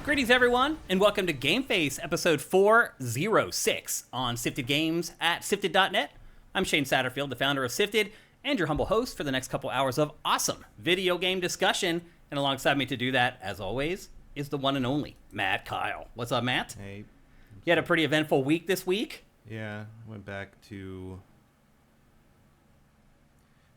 Greetings, everyone, and welcome to GameFace, episode 406 on Sifted Games at Sifted.net. I'm Shane Satterfield, the founder of Sifted, and your humble host for the next couple hours of awesome video game discussion. And alongside me to do that, as always, is the one and only Matt Keil. What's up, Matt? Hey. You had a pretty eventful week this week. Yeah, went back to...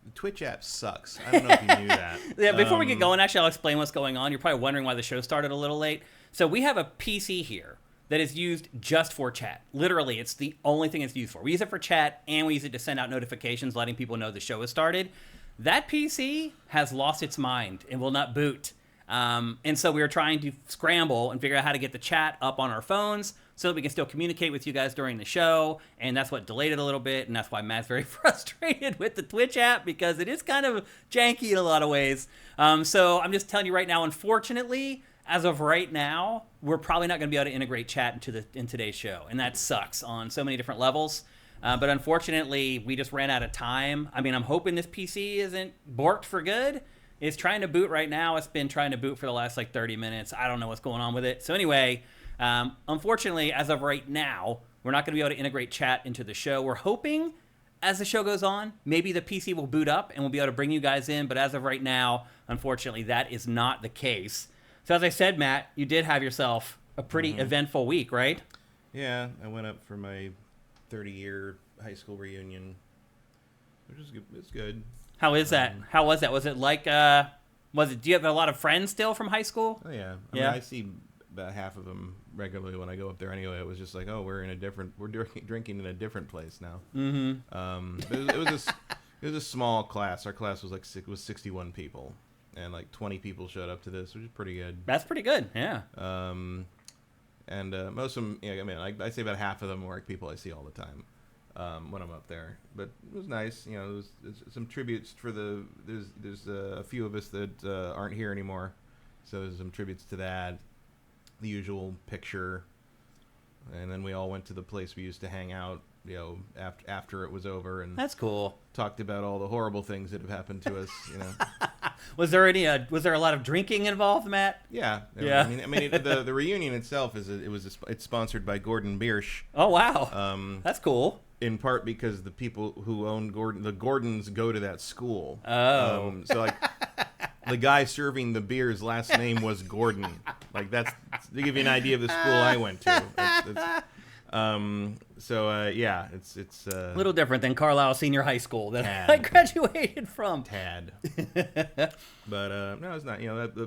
The Twitch app sucks. I don't know if you knew that. Yeah, before we get going, actually, I'll explain what's going on. You're probably wondering why the show started a little late. So we have a PC here that is used just for chat. Literally, it's the only thing it's used for. We use it for chat, and we use it to send out notifications letting people know the show has started. That PC has lost its mind and will not boot. And so we were trying to scramble and figure out how to get the chat up on our phones so that we can still communicate with you guys during the show. And that's what delayed it a little bit. And that's why Matt's very frustrated with the Twitch app, because it is kind of janky in a lot of ways. So I'm just telling you right now, unfortunately, as of right now, we're probably not going to be able to integrate chat in today's show. And that sucks on so many different levels. But unfortunately, we just ran out of time. I mean, I'm hoping this PC isn't borked for good. It's trying to boot right now. It's been trying to boot for the last 30 minutes. I don't know what's going on with it. So anyway, unfortunately, as of right now, we're not going to be able to integrate chat into the show. We're hoping as the show goes on, maybe the PC will boot up and we'll be able to bring you guys in. But as of right now, unfortunately, that is not the case. So as I said, Matt, you did have yourself a pretty eventful week, right? Yeah, I went up for my 30-year high school reunion, which is good. It's good. How is that? How was that? Was it like, do you have a lot of friends still from high school? Oh, yeah. I mean, I see about half of them regularly when I go up there anyway. It was just like, oh, we're drinking in a different place now. Mm-hmm. It was a small class. Our class was 61 people, and 20 people showed up to this, which is pretty good. That's pretty good, yeah. And most of them, I mean, I'd say about half of them were people I see all the time. When I'm up there, but it was nice. There's some tributes for there's a few of us that aren't here anymore, so there's some tributes to that. The usual picture, and then we all went to the place we used to hang out. After it was over, and that's cool. Talked about all the horrible things that have happened to us. Was there a lot of drinking involved, Matt? Yeah. Yeah. I mean, the reunion itself it's sponsored by Gordon Biersch. Oh wow. That's cool. In part because the people who own the Gordons go to that school. Oh. So the guy serving the beer's last name was Gordon. That's to give you an idea of the school I went to. Yeah, it's a little different than Carlisle Senior High School that I graduated from. Tad. But no, it's not.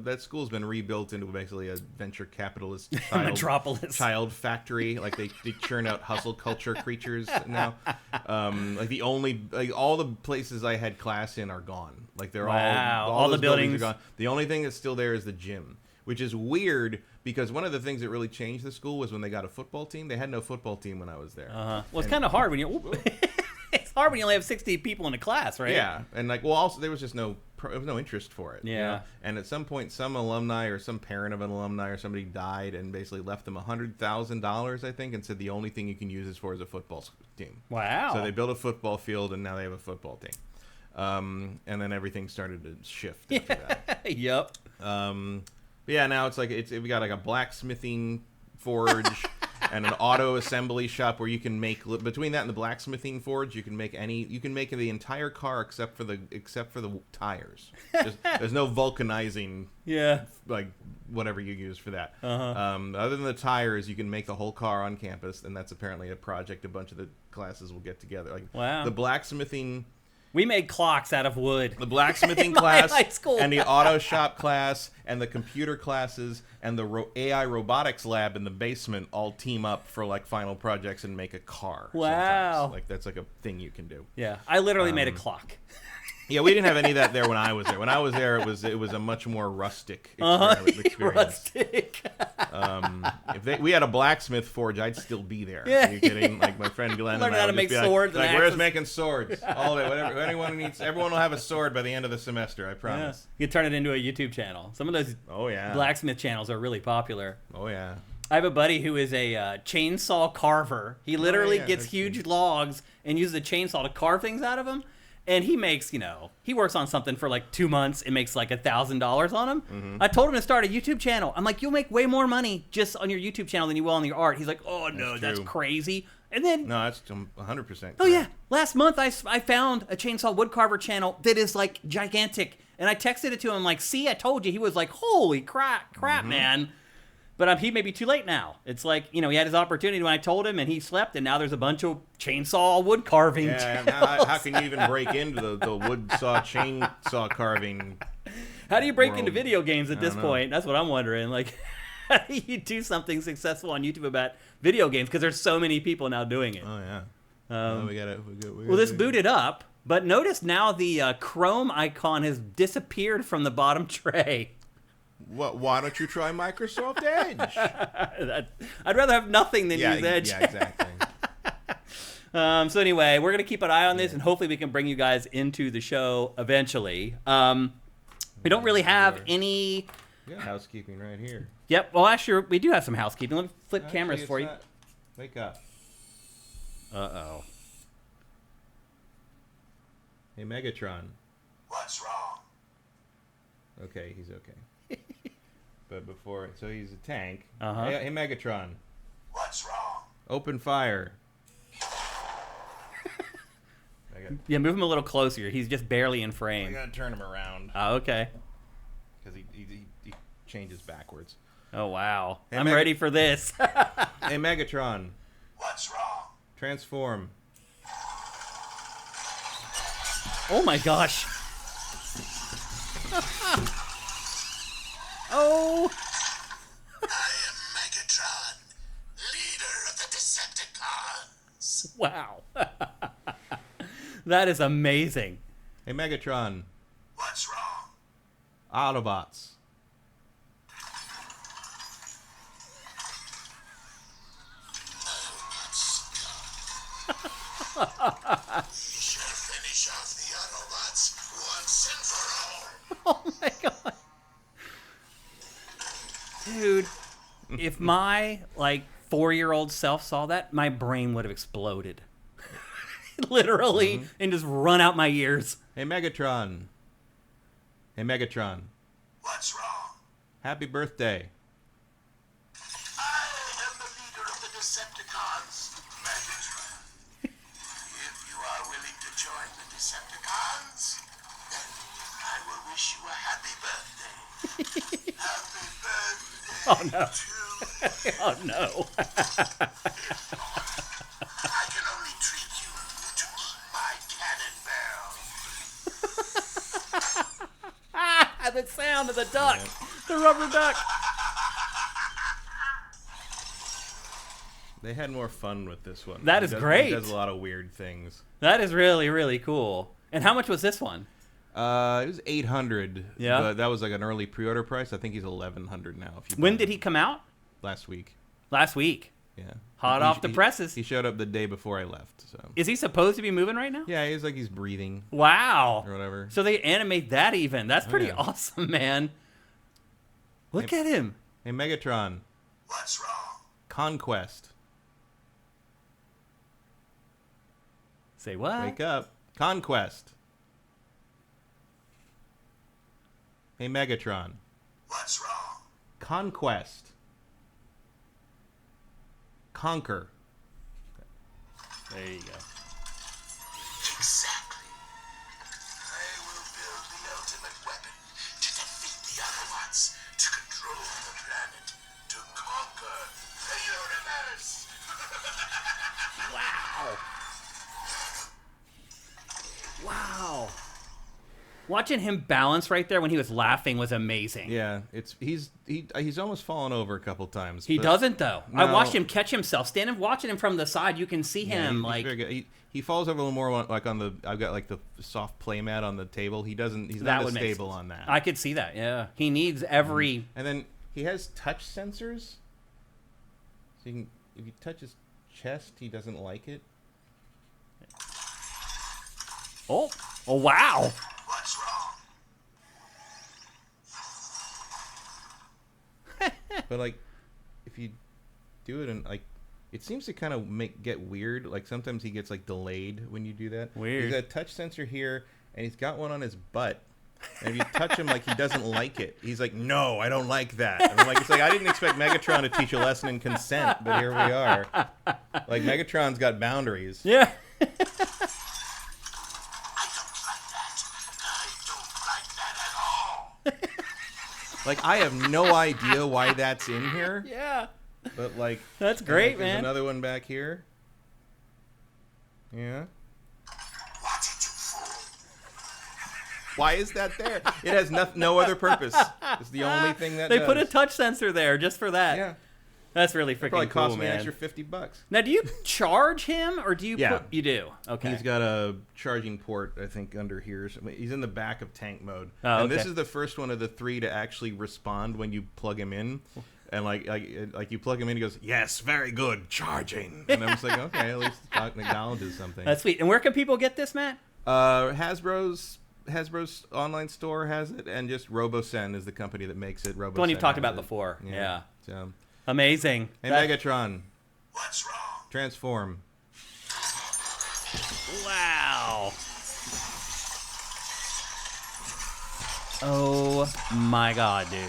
That school's been rebuilt into basically a venture capitalist metropolis child factory. They churn out hustle culture creatures now. All the places I had class in are gone. They're all the buildings are gone. The only thing that's still there is the gym, which is weird. Because one of the things that really changed the school was when they got a football team. They had no football team when I was there. Well, it's kind of hard when you. It's hard when you only have 60 people in a class, right? Yeah, and also there was just no interest for it. Yeah. And at some point, some alumni or some parent of an alumni or somebody died and basically left them $100,000, I think, and said the only thing you can use this for is a football team. Wow. So they built a football field, and now they have a football team. And then everything started to shift after that. Yep. Yeah, now we got a blacksmithing forge and an auto assembly shop where you can make, between that and the blacksmithing forge, you can make the entire car except for the tires. There's no vulcanizing. Yeah. Whatever you use for that. Uh-huh. Other than the tires, you can make the whole car on campus, and that's apparently a project a bunch of the classes will get together. Wow. The blacksmithing. We made clocks out of wood. The blacksmithing class high school. And the auto shop class and the computer classes and the AI robotics lab in the basement all team up for final projects and make a car. Wow. Sometimes. That's a thing you can do. Yeah. I literally made a clock. Yeah, we didn't have any of that there when I was there. When I was there, it was a much more rustic experience. Rustic. We had a blacksmith forge, I'd still be there. Yeah. Are you kidding? My friend Glenn learning and I how to would make just be swords. Where's making swords? All day, whatever. Anyone needs. Everyone will have a sword by the end of the semester. I promise. Yeah. You turn it into a YouTube channel. Some of those blacksmith channels are really popular. Oh yeah. I have a buddy who is a chainsaw carver. He literally gets huge logs and uses a chainsaw to carve things out of them. And he makes, he works on something for like 2 months. It makes like $1,000 on him. Mm-hmm. I told him to start a YouTube channel. I'm like, you'll make way more money just on your YouTube channel than you will on your art. He's like, oh, no, that's crazy. And then... No, that's 100%. Oh, yeah. Last month, I found a chainsaw woodcarver channel that is like gigantic. And I texted it to him like, see, I told you. He was like, holy crap, man. But he may be too late now. It's like, he had his opportunity when I told him, and he slept, and now there's a bunch of chainsaw wood carving. Yeah, how can you even break into the wood saw chainsaw carving? How do you break into video games at this point? That's what I'm wondering. Like, how do you do something successful on YouTube about video games? Because there's so many people now doing it. Oh, yeah. Well, this booted up, but notice now the Chrome icon has disappeared from the bottom tray. Why don't you try Microsoft Edge? I'd rather have nothing than use Edge. Yeah, exactly. So anyway, we're going to keep an eye on this, and hopefully we can bring you guys into the show eventually. We don't really have any... We got housekeeping right here. Yep. Well, actually, we do have some housekeeping. Let me flip cameras for you. Wake up. Uh-oh. Hey, Megatron. What's wrong? Okay, he's okay. But before, so he's a tank. Uh-huh. Hey, Megatron. What's wrong? Open fire. Yeah, move him a little closer. He's just barely in I frame. gotta turn him around. Oh, okay. Because he changes backwards. Oh, wow. Hey, I'm ready for this. Hey, Megatron. What's wrong? Transform. Oh, my gosh. Oh. I am Megatron, leader of the Decepticons. Wow. That is amazing. Hey, Megatron. What's wrong? Autobots. You shall finish off the Autobots once and for all. Oh my god. Dude, if my 4-year-old self saw that, my brain would have exploded. Literally, and just run out my ears. Hey, Megatron. Hey, Megatron. What's wrong? Happy birthday. I am the leader of the Decepticons, Megatron. If you are willing to join the Decepticons, then I will wish you a happy birthday. Happy birthday Oh no. to Oh no. I can only treat you to eat my cannon barrel. The sound of the duck. The rubber duck. They had more fun with this one. That is great. He does a lot of weird things. That is really, really cool. And how much was this one? It was $800. Yeah. But that was like an early pre-order price. I think he's $1,100 now. If you When buy did it. he come out? Last week. Last week. Yeah. Hot off the presses. He showed up the day before I left. So. Is he supposed to be moving right now? Yeah, he's breathing Wow. or whatever. So they animate that even. That's pretty yeah. awesome, man. Look at him. Hey, Megatron. What's wrong? Conquest. Say what? Wake up. Conquest. Hey, Megatron. What's wrong? Conquest. Conquer. There you go. Exactly. I will build the ultimate weapon to defeat the Autobots, to control the planet, to conquer the universe. Wow. Wow. Watching him balance right there when he was laughing was amazing. Yeah, he's almost fallen over a couple times. He but- doesn't though. I No. watched him catch himself. Standing watching him from the side, you can see Yeah, him he's like very good. He falls over a little more like on the. I've got like the soft play mat on the table. He's that not as would make stable sense. on that. I could see that. Yeah, he needs every. And then he has touch sensors. So you can, if you touch his chest, he doesn't like it. Oh wow. What's wrong? But like, if you do it and like, It seems to kind of get weird. Like sometimes he gets like delayed when you do that. Weird. He's got a touch sensor here, and he's got one on his butt. And if you touch him, like he doesn't like it. He's like, "No, I don't like that." And I'm like, it's like I didn't expect Megatron to teach a lesson in consent, but here we are. Like Megatron's got boundaries. Yeah. I don't like that. I don't like that at all. Like I have no idea why that's in here. Yeah. But like That's great, there's man. another one back here. Yeah. Watch it, you fool. Why is that there? It has no other purpose. It's the only thing that They does. put a touch sensor there just for that. Yeah. That's really freaking Probably cool, cost me an man. extra $50. Now, do you charge him or do you Yeah. put... You do. Okay. He's got a charging port, I think, under here. He's in the back of tank mode. Oh, and this okay. is the first one of the 3 to actually respond when you plug him in. And like you plug him in, he goes, "Yes, very good, charging." And I'm just like, okay, at least it acknowledges something. That's sweet. And where can people get this, Matt? Hasbro's online store has it, and just RoboSen is the company that makes it. RoboSen The one you've talked has about it. before. Yeah. So, Amazing. hey, That- Megatron, What's wrong? transform. Wow. Oh my god, dude.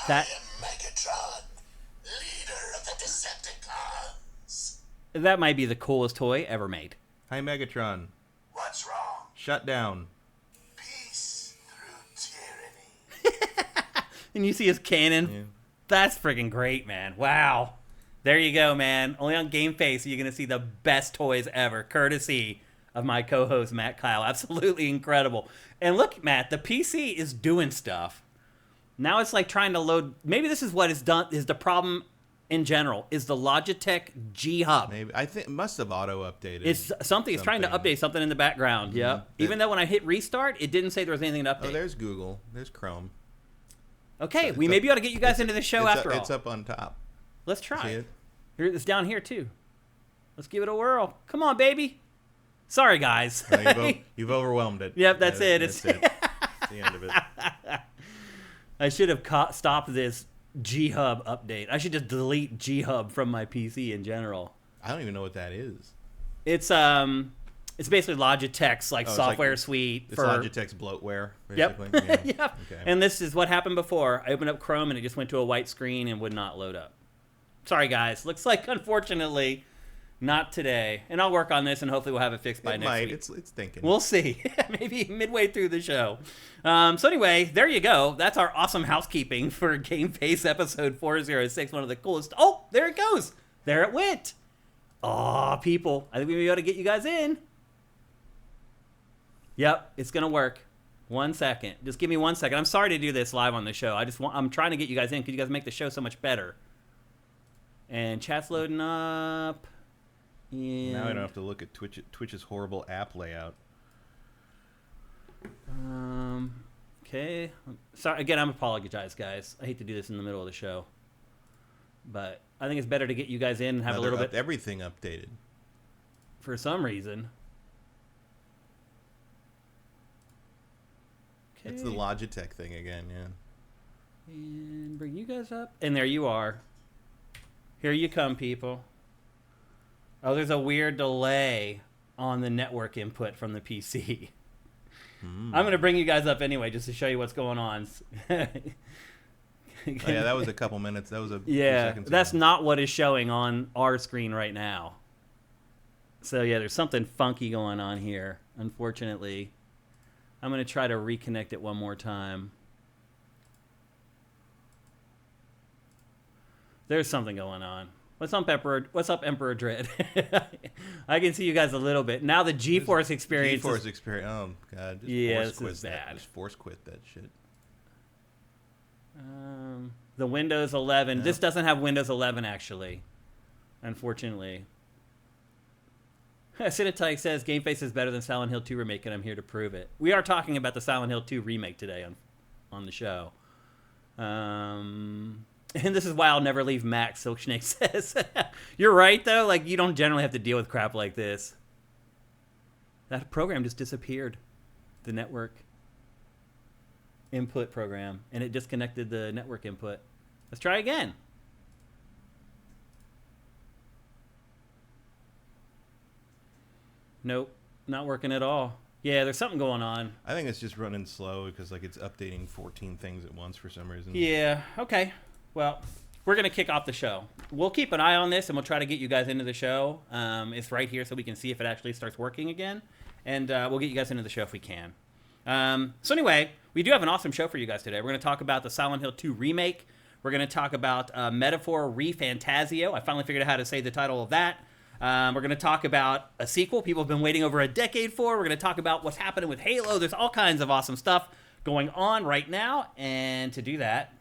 That I am Megatron, leader of the Decepticons. that might be the coolest toy ever made. Hi, Megatron, What's wrong? shut down. Peace through tyranny. And you see his cannon. Yeah. That's freaking great, man. Wow. There you go, man. Only on GameFace are you going to see the best toys ever, courtesy of my co-host, Matt Keil. Absolutely incredible. And look, Matt, the PC is doing stuff. Now it's like trying to load... Maybe this is what is the problem in general, is the Logitech G Hub. Maybe I think it must have auto updated. It's something. It's trying to update something in the background. Yeah. Even though when I hit restart, it didn't say there was anything to update. Oh, there's Google. There's Chrome. Okay, It's we up- maybe ought to get you guys into the show after all. It's up on top. Let's try. See it? Here, it's down here too. Let's give it a whirl. Come on, baby. Sorry, guys. No, you've overwhelmed it. Yep, that's it. That's it. That's the end of it. I should have stopped this G Hub update. I should just delete G Hub from my PC in general. I don't even know what that is. It's basically Logitech's like Oh, it's software like- suite It's for Logitech's bloatware, Yep. basically. Yeah. Yep. Okay. And this is what happened before. I opened up Chrome and it just went to a white screen and would not load up. Sorry, guys. Looks like, unfortunately, not today. And I'll work on this and hopefully we'll have it fixed by It next might. week. It's thinking. We'll see. Maybe midway through the show. So anyway, there you go. That's our awesome housekeeping for GameFace episode 406. One of the coolest. Oh, there it goes. There it went. Aw, people. I think we may be able to get you guys in. Yep, it's going to work. 1 second. Just give me 1 second. I'm sorry to do this live on the show. I'm trying to get you guys in because you guys make the show so much better. And chat's loading up. Now I don't have to look at Twitch's horrible app layout. Okay. Sorry again. I'm apologize, guys. I hate to do this in the middle of the show, but I think it's better to get you guys in and have Now a little they're bit everything updated. for some reason. Okay. It's the Logitech thing again, yeah. And bring you guys up, and there you are. Here you come, people. Oh, there's a weird delay on the network input from the PC. I'm going to bring you guys up anyway, just to show you what's going on. Oh, yeah, that was a couple minutes. That was a few Yeah, seconds that's ago. not what is showing on our screen right now. So yeah, there's something funky going on here, unfortunately. I'm going to try to reconnect it one more time. There's something going on. What's up, Emperor Dread? I can see you guys a little bit. Now the GeForce experience. GeForce experience. Oh god. Just Yeah, force this quit is that. bad. Just force quit that shit. The Windows 11. Yeah. This doesn't have Windows 11 actually, unfortunately. Cinetike says GameFace is better than Silent Hill 2 remake, and I'm here to prove it. We are talking about the Silent Hill 2 remake today on the show. And this is why I'll never leave Mac, Silksnake says. You're right, though. Like, you don't generally have to deal with crap like this. That program just disappeared. The network input program. And it disconnected the network input. Let's try again. Nope, not working at all. Yeah, there's something going on. I think it's just running slow because like it's updating 14 things at once for some reason. Yeah, okay. Well, we're going to kick off the show. We'll keep an eye on this, and we'll try to get you guys into the show. It's right here so we can see if it actually starts working again. And we'll get you guys into the show if we can. So anyway, we do have an awesome show for you guys today. We're going to talk about the Silent Hill 2 remake. We're going to talk about Metaphor ReFantazio. I finally figured out how to say the title of that. We're going to talk about a sequel people have been waiting over a decade for. We're going to talk about what's happening with Halo. There's all kinds of awesome stuff going on right now. And to do that,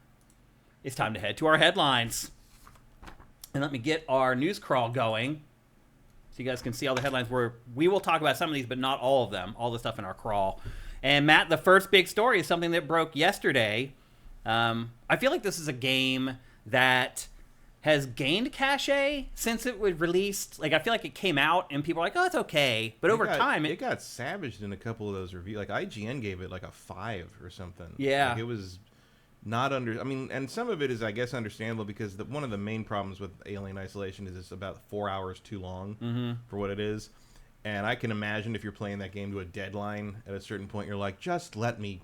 it's time to head to our headlines. And let me get our news crawl going so you guys can see all the headlines. We will talk about some of these, but not all of them, all the stuff in our crawl. And Matt, the first big story is something that broke yesterday. I feel like this is a game that has gained cachet since it was released. Like, I feel like it came out and people were like, oh, it's okay. But over time... It got savaged in a couple of those reviews. Like, IGN gave it like a 5 or something. Yeah. Like, it was not under... I mean, and some of it is, I guess, understandable because one of the main problems with Alien Isolation is it's about 4 hours too long for what it is. And I can imagine if you're playing that game to a deadline, at a certain point, you're like, just let me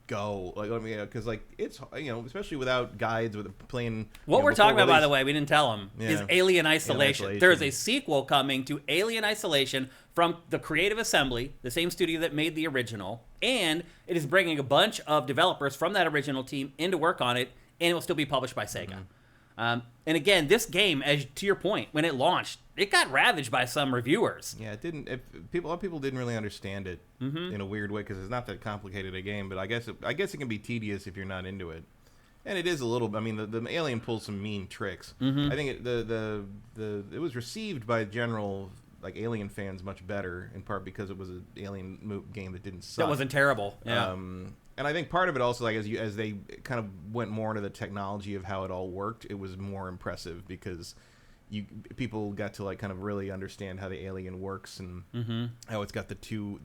go. Like, let me, because like it's, you know, especially without guides, with playing. What we're talking about, by the way, we didn't tell them, Yeah. is Alien Isolation. Alien Isolation. There is a sequel coming to Alien Isolation from the Creative Assembly, the same studio that made the original, and it is bringing a bunch of developers from that original team in to work on it, and it will still be published by Sega. And again, this game, as to your point, when it launched, it got ravaged by some reviewers. Yeah, it didn't. A lot of people didn't really understand it in a weird way because it's not that complicated a game. But I guess it can be tedious if you're not into it. And it is a little. I mean, the Alien pulls some mean tricks. I think it was received by general like Alien fans much better, in part because it was an Alien game that didn't suck. That wasn't terrible. Yeah. And I think part of it also, like as they kind of went more into the technology of how it all worked, it was more impressive because people got to like kind of really understand how the Alien works and how it's got the two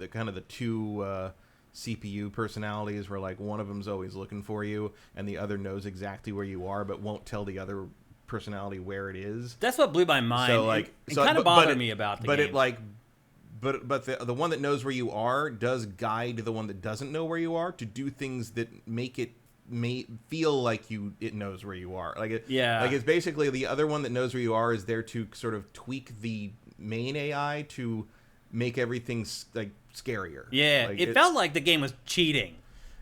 CPU personalities, where like one of them's always looking for you and the other knows exactly where you are but won't tell the other personality where it is. That's what blew my mind. So like, it kind of bothered me about the game. But the one that knows where you are does guide the one that doesn't know where you are to do things that make it feel like it knows where you are. Like it's basically the other one that knows where you are is there to sort of tweak the main AI to make everything like scarier. Yeah, like, it felt like the game was cheating.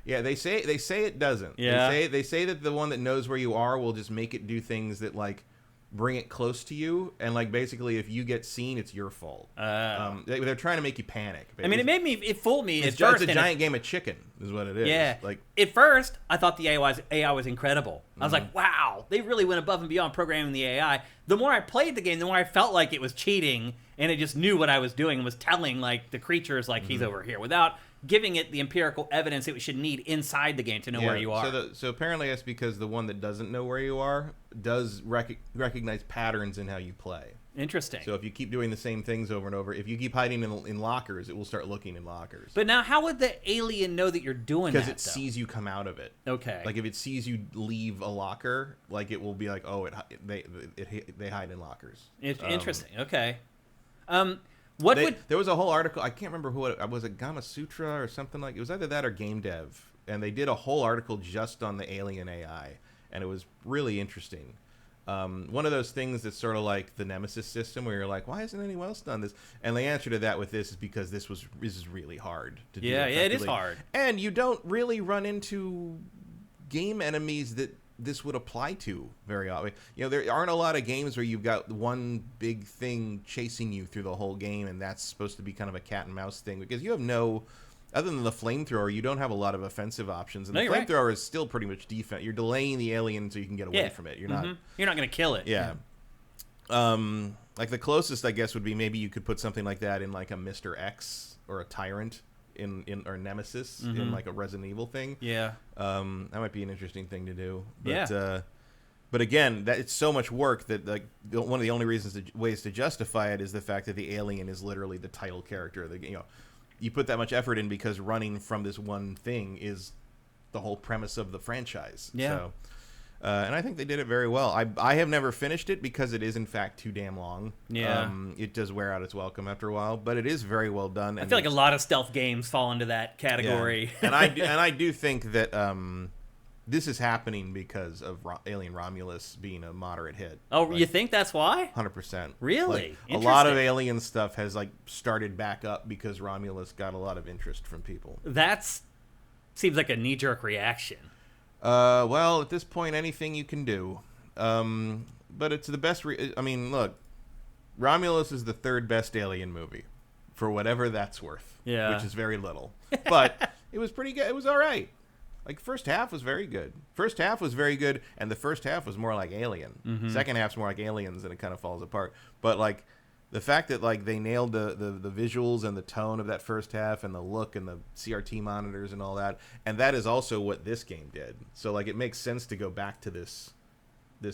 Yeah, they say it doesn't. Yeah. They say that the one that knows where you are will just make it do things that like bring it close to you, and like basically if you get seen, it's your fault. They're trying to make you panic. I mean, it fooled me it's at first. It's a giant game of chicken is what it is. Yeah. Like at first, I thought the AI was incredible. I was like, wow, they really went above and beyond programming the AI. The more I played the game, the more I felt like it was cheating, and it just knew what I was doing and was telling like the creatures like he's over here without giving it the empirical evidence it should need inside the game to know where you are. So apparently that's because the one that doesn't know where you are does recognize patterns in how you play. Interesting. So if you keep doing the same things over and over, if you keep hiding in lockers, it will start looking in lockers. But now, how would the alien know that you're doing that? Because it sees you come out of it. Okay. Like if it sees you leave a locker, like it will be like, oh, they hide in lockers. Interesting. Okay. There was a whole article. I can't remember who it was. It Gama Sutra or something like. It was either that or Game Dev, and they did a whole article just on the Alien AI, and it was really interesting. One of those things that's sort of like the Nemesis system, where you're like, why hasn't anyone else done this? And the answer to that with this is because this is really hard to do. Yeah, it is hard, and you don't really run into game enemies that this would apply to very often. You know, there aren't a lot of games where you've got one big thing chasing you through the whole game, and that's supposed to be kind of a cat and mouse thing, because you have no, other than the flamethrower, you don't have a lot of offensive options, and the flamethrower is still pretty much defense. You're delaying the alien so you can get away from it. You're not going to kill it. Yeah. Like the closest, I guess, would be maybe you could put something like that in like a Mr. X or a Tyrant or Nemesis in like a Resident Evil thing. Yeah. That might be an interesting thing to do. But, but again, that it's so much work that like one of the only ways to justify it is the fact that the alien is literally the title character of the game. You know, you put that much effort in because running from this one thing is the whole premise of the franchise. Yeah. And I think they did it very well. I have never finished it because it is, in fact, too damn long. Yeah. It does wear out its welcome after a while, but it is very well done. I feel like a lot of stealth games fall into that category. Yeah. And I do think that this is happening because of Alien Romulus being a moderate hit. Oh, like, you think that's why? 100%. Really? Like, a lot of Alien stuff has like started back up because Romulus got a lot of interest from people. That's seems like a knee-jerk reaction. Well, at this point, anything you can do. But it's the best. I mean, look, Romulus is the third best Alien movie, for whatever that's worth. Yeah. Which is very little. But it was pretty good. It was all right. Like, first half was very good. And the first half was more like Alien. Mm-hmm. Second half's more like Aliens, and it kind of falls apart. But, like, the fact that, like, they nailed the visuals and the tone of that first half and the look and the CRT monitors and all that, and that is also what this game did. So, like, it makes sense to go back to this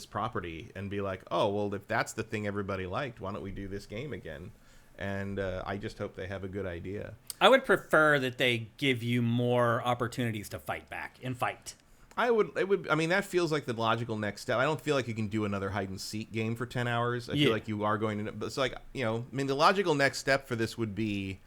property and be like, oh, well, if that's the thing everybody liked, why don't we do this game again? And I just hope they have a good idea. I would prefer that they give you more opportunities to fight back and fight. I mean, that feels like the logical next step. I don't feel like you can do another hide and seek game for 10 hours. I feel like you are going to, but it's like, you know, I mean, the logical next step for this would be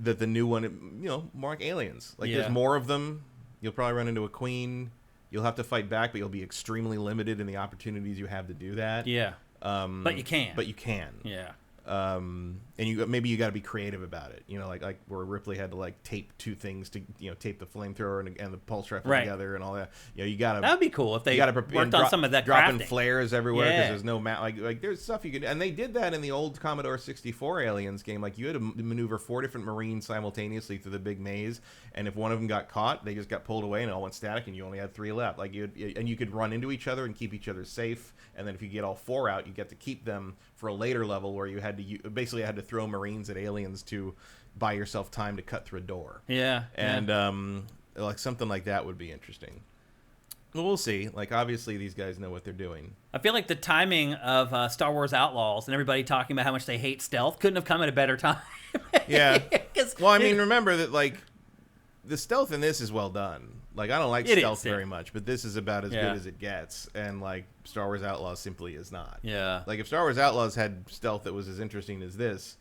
that the new one, you know, more like Aliens. Like, there's more of them. You'll probably run into a queen. You'll have to fight back, but you'll be extremely limited in the opportunities you have to do that. Yeah. But you can. Yeah. And maybe you got to be creative about it, you know, like where Ripley had to like tape two things to, you know, tape the flamethrower and the pulse rifle together and all that. You know, you got to. That would be cool if they worked on some of that dropping crafting. flares everywhere because there's no map. Like there's stuff you could, and they did that in the old Commodore 64 Aliens game. Like, you had to maneuver 4 different Marines simultaneously through the big maze, and if one of them got caught, they just got pulled away and it all went static, and you only had 3 left. Like, you could run into each other and keep each other safe, and then if you get all 4 out, you get to keep them for a later level where you had to throw Marines at aliens to buy yourself time to cut through a door. Yeah. And like something like that would be interesting. Well, we'll see. Like, obviously these guys know what they're doing. I feel like the timing of Star Wars Outlaws and everybody talking about how much they hate stealth couldn't have come at a better time. Yeah. Well, I mean, remember that, like, the stealth in this is well done. Like, I don't like stealth very much, but this is about as good as it gets. And, like, Star Wars Outlaws simply is not. Yeah. Like, if Star Wars Outlaws had stealth that was as interesting as this,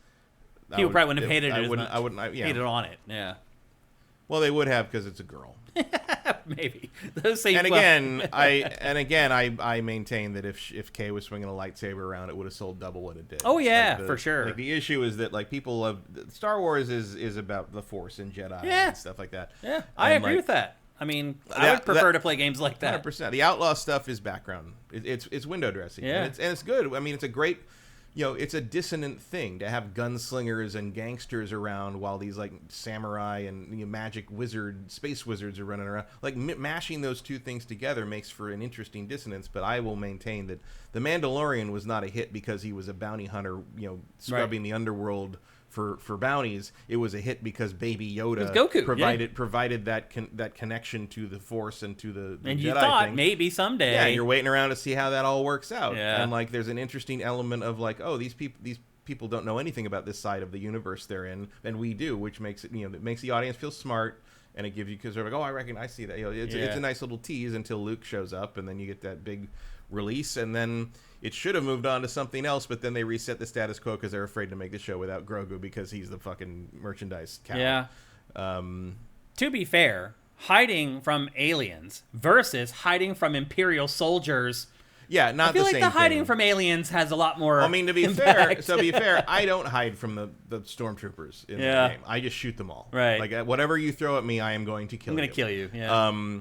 people probably wouldn't have hated it as much. I wouldn't. Hated on it. Yeah. Well, they would have because it's a girl. Maybe. Those same. And again, I maintain that if Kay was swinging a lightsaber around, it would have sold double what it did. Oh yeah, for sure. Like, the issue is that, like, people love Star Wars is about the Force and Jedi and stuff like that. Yeah, I agree with that. I mean, I would prefer to play games like that. 100%. The outlaw stuff is background. It's window dressing. Yeah. And it's good. I mean, it's a great, you know, it's a dissonant thing to have gunslingers and gangsters around while these, like, samurai and, you know, magic space wizards are running around. Like, mashing those two things together makes for an interesting dissonance, but I will maintain that The Mandalorian was not a hit because he was a bounty hunter, you know, scrubbing the underworld for bounties. It was a hit because Baby Yoda provided that connection to the Force and to the and Jedi you thought thing. Maybe someday. Yeah, you're waiting around to see how that all works out. Yeah. And, like, there's an interesting element of, like, oh, these people don't know anything about this side of the universe they're in, and we do, which makes it, you know, it makes the audience feel smart, and it gives you, because they're like, oh, I see that. You know, it's a nice little tease until Luke shows up, and then you get that big release, and then it should have moved on to something else, but then they reset the status quo because they're afraid to make the show without Grogu because he's the fucking merchandise cow. Yeah. To be fair, hiding from aliens versus hiding from Imperial soldiers. Yeah, not the same thing. I feel like the hiding from aliens has a lot more. I mean, to be fair, I don't hide from the stormtroopers in the game. I just shoot them all. Right. Like, whatever you throw at me, I am going to kill you. I'm going to kill you. Yeah.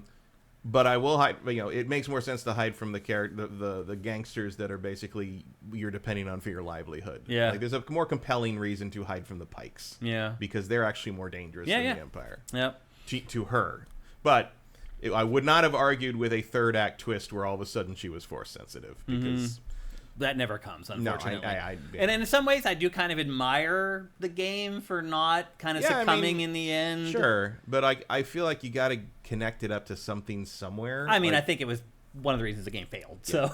But I will hide. You know, it makes more sense to hide from the gangsters that are basically you're depending on for your livelihood. Yeah. Like, there's a more compelling reason to hide from the Pikes. Yeah. Because they're actually more dangerous than the Empire. Yep. To her, but I would not have argued with a third act twist where all of a sudden she was Force sensitive, because that never comes, unfortunately. No, and in some ways, I do kind of admire the game for not kind of succumbing in the end. Sure, but I feel like you got to connect it up to something somewhere. I mean, I think it was one of the reasons the game failed. So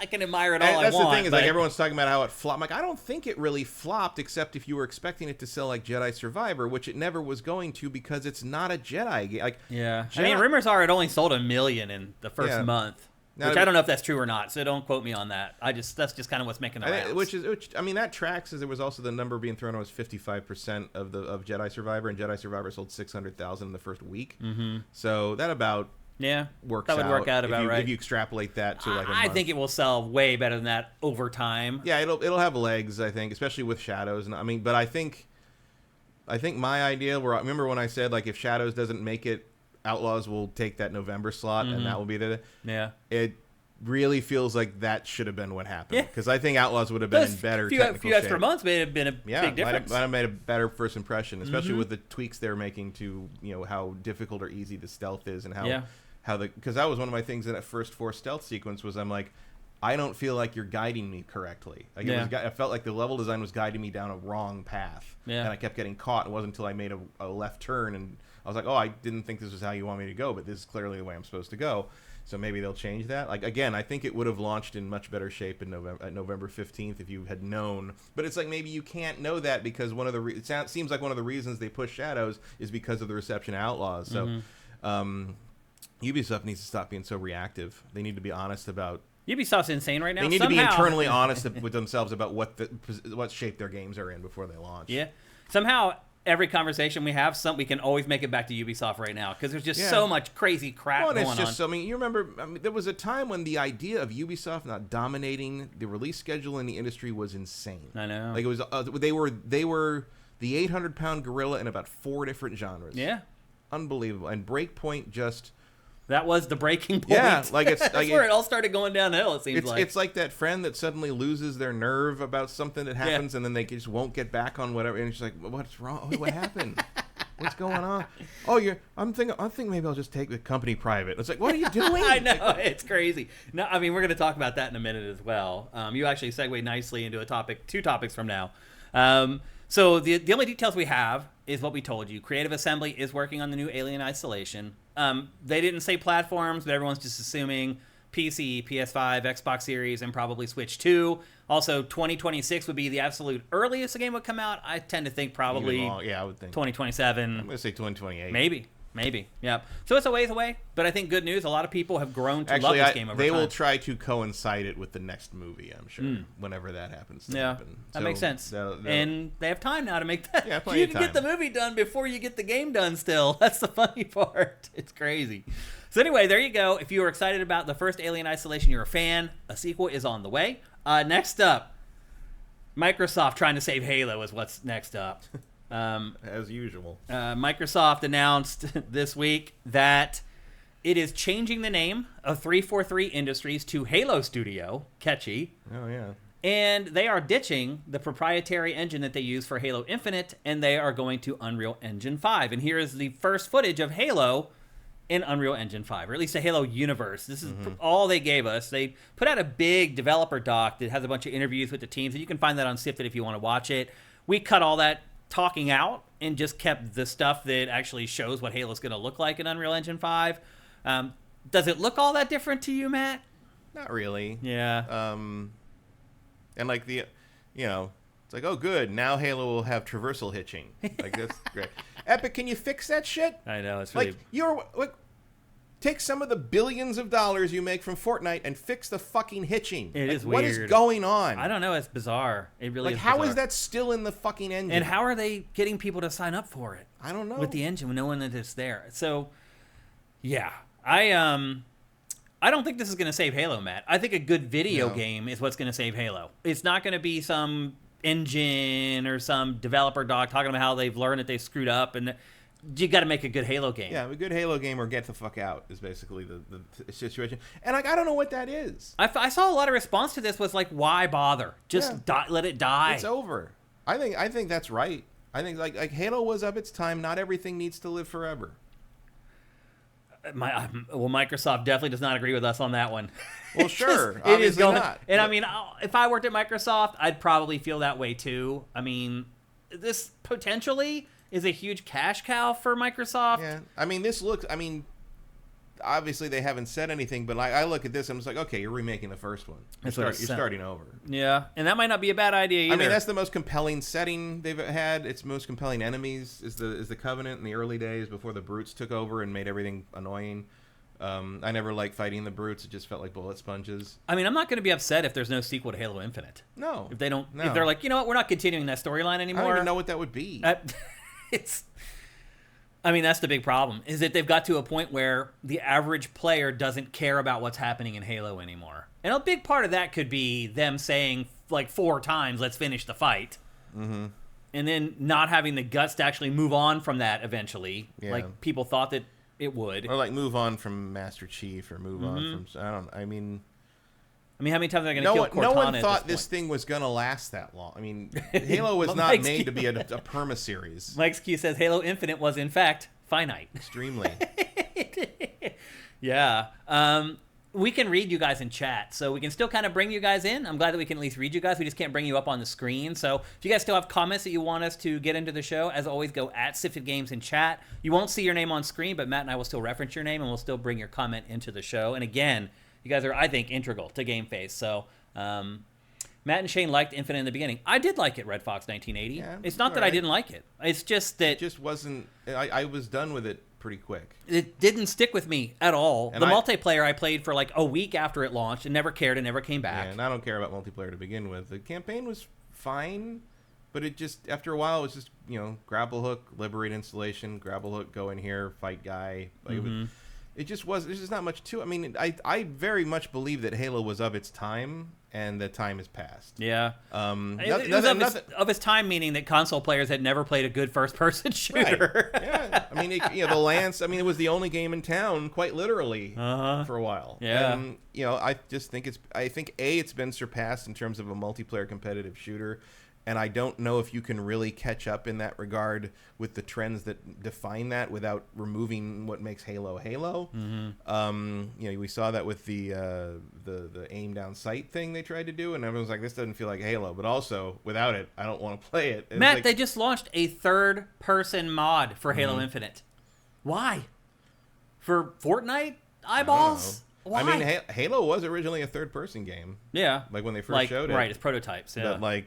I can admire it all I want. That's the thing is, but... like, everyone's talking about how it flopped. I'm like, I don't think it really flopped, except if you were expecting it to sell like Jedi Survivor, which it never was going to because it's not a Jedi game. Like, yeah. Jedi... I mean, rumors are it only sold 1 million in the first month. Now, which I don't know if that's true or not, so don't quote me on that. That's just kind of what's making the rounds. Which I mean, that tracks, as there was also the number being thrown out was 55% of Jedi Survivor, and Jedi Survivor sold 600,000 in the first week. Mm-hmm. So that about works out. That would work out about right. If you extrapolate that to like a I month. think it will sell way better than that over time. Yeah, it'll have legs, I think, especially with Shadows. And I mean, but I think my idea, remember when I said, like, if Shadows doesn't make it, Outlaws will take that November slot, and that will be it really feels like that should have been what happened, because I think Outlaws would have been in better technical shape. A few extra months may have been a big difference. Might have made a better first impression, especially with the tweaks they're making to, how difficult or easy the stealth is, and because that was one of my things in that first Force stealth sequence was, I'm like, I don't feel like you're guiding me correctly. Like I felt like the level design was guiding me down a wrong path, and I kept getting caught. It wasn't until I made a left turn and I was like, oh, I didn't think this was how you want me to go, but this is clearly the way I'm supposed to go. So maybe they'll change that. Like, again, I think it would have launched in much better shape in November 15th if you had known. But it's like, maybe you can't know that because it seems like one of the reasons they push Shadows is because of the reception of Outlaws. So Ubisoft needs to stop being so reactive. They need to be honest about... Ubisoft's insane right now. They need to be internally honest with themselves about what shape their games are in before they launch. Yeah. Somehow... Every conversation we have, we can always make it back to Ubisoft right now because there's just so much crazy crap going on. I mean, you remember, there was a time when the idea of Ubisoft not dominating the release schedule in the industry was insane. I know. Like, it was they were the 800-pound gorilla in about 4 different genres. Yeah, unbelievable. And Breakpoint just. That was the breaking point. Yeah, like it's that's like where it all started going downhill. It seems like it's like that friend that suddenly loses their nerve about something that happens, and then they just won't get back on whatever. And it's like, what's wrong? What happened? What's going on? Oh, I'm thinking maybe I'll just take the company private. It's like, what are you doing? I know, it's crazy. No, I mean, we're going to talk about that in a minute as well. You actually segued nicely into two topics from now. So the only details we have is what we told you. Creative Assembly is working on the new Alien Isolation. They didn't say platforms, but everyone's just assuming PC, PS5, Xbox Series, and probably Switch 2. Also, 2026 would be the absolute earliest the game would come out. I tend to think probably I would think 2027. I'm going to say 2028. Maybe. Yeah. So it's a ways away, but I think good news. A lot of people have grown to love this game over time. They will try to coincide it with the next movie, I'm sure, whenever that happens to happen. That makes sense. And they have time now to make that. Yeah, plenty of time. You can get the movie done before you get the game done still. That's the funny part. It's crazy. So anyway, there you go. If you were excited about the first Alien Isolation, you're a fan. A sequel is on the way. Next up, Microsoft trying to save Halo is what's next up. As usual. Microsoft announced this week that it is changing the name of 343 Industries to Halo Studio. Catchy. Oh, yeah. And they are ditching the proprietary engine that they use for Halo Infinite, and they are going to Unreal Engine 5. And here is the first footage of Halo in Unreal Engine 5, or at least the Halo universe. This is all they gave us. They put out a big developer doc that has a bunch of interviews with the teams, and you can find that on SIFTD if you want to watch it. We cut all that talking out and just kept the stuff that actually shows what Halo's going to look like in Unreal Engine 5. Does it look all that different to you, Matt? Not really. Yeah. And like it's like, oh, good. Now Halo will have traversal hitching. Like, that's great. Epic, can you fix that shit? I know, it's really... Take some of the billions of dollars you make from Fortnite and fix the fucking hitching. It is weird. What is going on? I don't know. It's bizarre. It really is bizarre. How is that still in the fucking engine? And how are they getting people to sign up for it? I don't know. With the engine, knowing that it's there. So, yeah. I don't think this is going to save Halo, Matt. I think a good video game is what's going to save Halo. It's not going to be some engine or some developer doc talking about how they've learned that they screwed up, and you got to make a good Halo game. Yeah, a good Halo game or get the fuck out is basically the situation. And I don't know what that is. I saw a lot of response to this was like, why bother? Just let it die. It's over. I think that's right. I think like Halo was of its time. Not everything needs to live forever. Microsoft definitely does not agree with us on that one. Well, sure. It is going not. And I mean, if I worked at Microsoft, I'd probably feel that way too. I mean, this potentially is a huge cash cow for Microsoft. Yeah. I mean, this looks... obviously they haven't said anything, but I look at this, I'm just like, okay, you're remaking the first one. You're starting over. Yeah, and that might not be a bad idea either. I mean, that's the most compelling setting they've had. It's most compelling enemies is the Covenant in the early days before the Brutes took over and made everything annoying. I never liked fighting the Brutes. It just felt like bullet sponges. I mean, I'm not going to be upset if there's no sequel to Halo Infinite. No. If they don't, if they're like, you know what, we're not continuing that storyline anymore. I don't even know what that would be. I mean, that's the big problem, is that they've got to a point where the average player doesn't care about what's happening in Halo anymore. And a big part of that could be them saying, like, 4 times, let's finish the fight. Mm-hmm. And then not having the guts to actually move on from that eventually. Yeah. Like, people thought that it would. Or, like, move on from Master Chief or move on from... I mean, how many times are they going to kill Cortana? No one thought this thing was going to last that long. I mean, Halo was not made to be a perma-series. Mike's Q says Halo Infinite was, in fact, finite. Extremely. Yeah. We can read you guys in chat, so we can still kind of bring you guys in. I'm glad that we can at least read you guys. We just can't bring you up on the screen. So if you guys still have comments that you want us to get into the show, as always, go at SIFTD Games in chat. You won't see your name on screen, but Matt and I will still reference your name, and we'll still bring your comment into the show. And again... you guys are, I think, integral to GameFace. So, Matt and Shane liked Infinite in the beginning. I did like it, Red Fox 1980. Yeah, it's not that I didn't like it. It's just that... it just wasn't... I was done with it pretty quick. It didn't stick with me at all. And the multiplayer I played for like a week after it launched and never cared and never came back. Yeah, and I don't care about multiplayer to begin with. The campaign was fine, but it just, after a while, it was just, grapple hook, liberate installation, grapple hook, go in here, fight guy. Like, it just was. There's just not much to it. I mean, I very much believe that Halo was of its time, and the time has passed. Yeah. Of its time, meaning that console players had never played a good first-person shooter. Right. Yeah. I mean, the Lance. I mean, it was the only game in town, quite literally, for a while. Yeah. And, I just think it's been surpassed in terms of a multiplayer competitive shooter. And I don't know if you can really catch up in that regard with the trends that define that without removing what makes Halo Halo. Mm-hmm. We saw that with the aim down sight thing they tried to do, and everyone's like, "This doesn't feel like Halo." But also, without it, I don't want to play it. And Matt, they just launched a third-person mod for Halo Infinite. Why? For Fortnite eyeballs? Why? I mean, Halo was originally a third-person game. Yeah, like when they first showed it. Right, it's prototypes. Yeah, but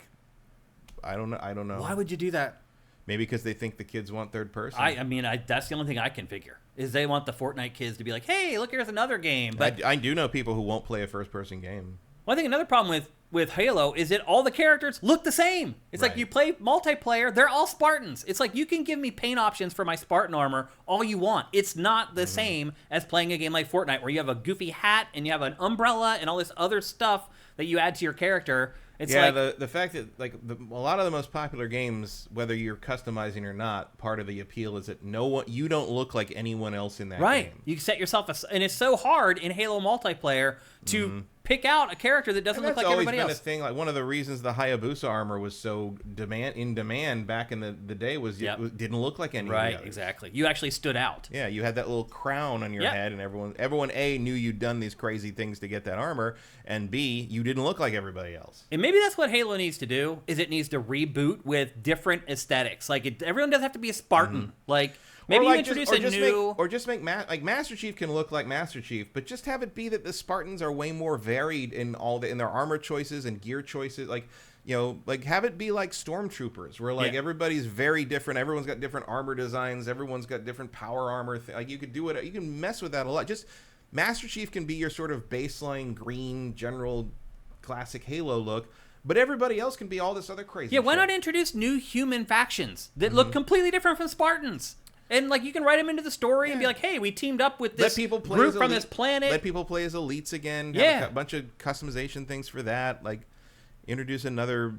I don't know. Why would you do that? Maybe because they think the kids want third person. I mean, that's the only thing I can figure is they want the Fortnite kids to be like, "Hey, look, here's another game." But I do know people who won't play a first person game. Well, I think another problem with Halo is that all the characters look the same. It's like you play multiplayer, they're all Spartans. It's like you can give me paint options for my Spartan armor all you want. It's not the same as playing a game like Fortnite where you have a goofy hat and you have an umbrella and all this other stuff that you add to your character. It's the fact that a lot of the most popular games, whether you're customizing or not, part of the appeal is that you don't look like anyone else in that game. Right. You set yourself and it's so hard in Halo multiplayer to pick out a character that doesn't look like everybody else. That's always been a thing. Like one of the reasons the Hayabusa armor was so in demand back in the day was it didn't look like any of the others. Exactly. You actually stood out. Yeah, you had that little crown on your head, and everyone A, knew you'd done these crazy things to get that armor, and B, you didn't look like everybody else. And maybe that's what Halo needs to do, is it needs to reboot with different aesthetics. Like, everyone doesn't have to be a Spartan. Like... maybe you introduce a new... Make Master Chief can look like Master Chief, but just have it be that the Spartans are way more varied in their armor choices and gear choices. Have it be like Stormtroopers, where everybody's very different. Everyone's got different armor designs. Everyone's got different power armor. You could do it. You can mess with that a lot. Just Master Chief can be your sort of baseline green general classic Halo look. But everybody else can be all this other crazy why not introduce new human factions that look completely different from Spartans? And, you can write them into the story and be like, hey, we teamed up with this group from this planet. Let people play as elites again. Have a bunch of customization things for that. Introduce another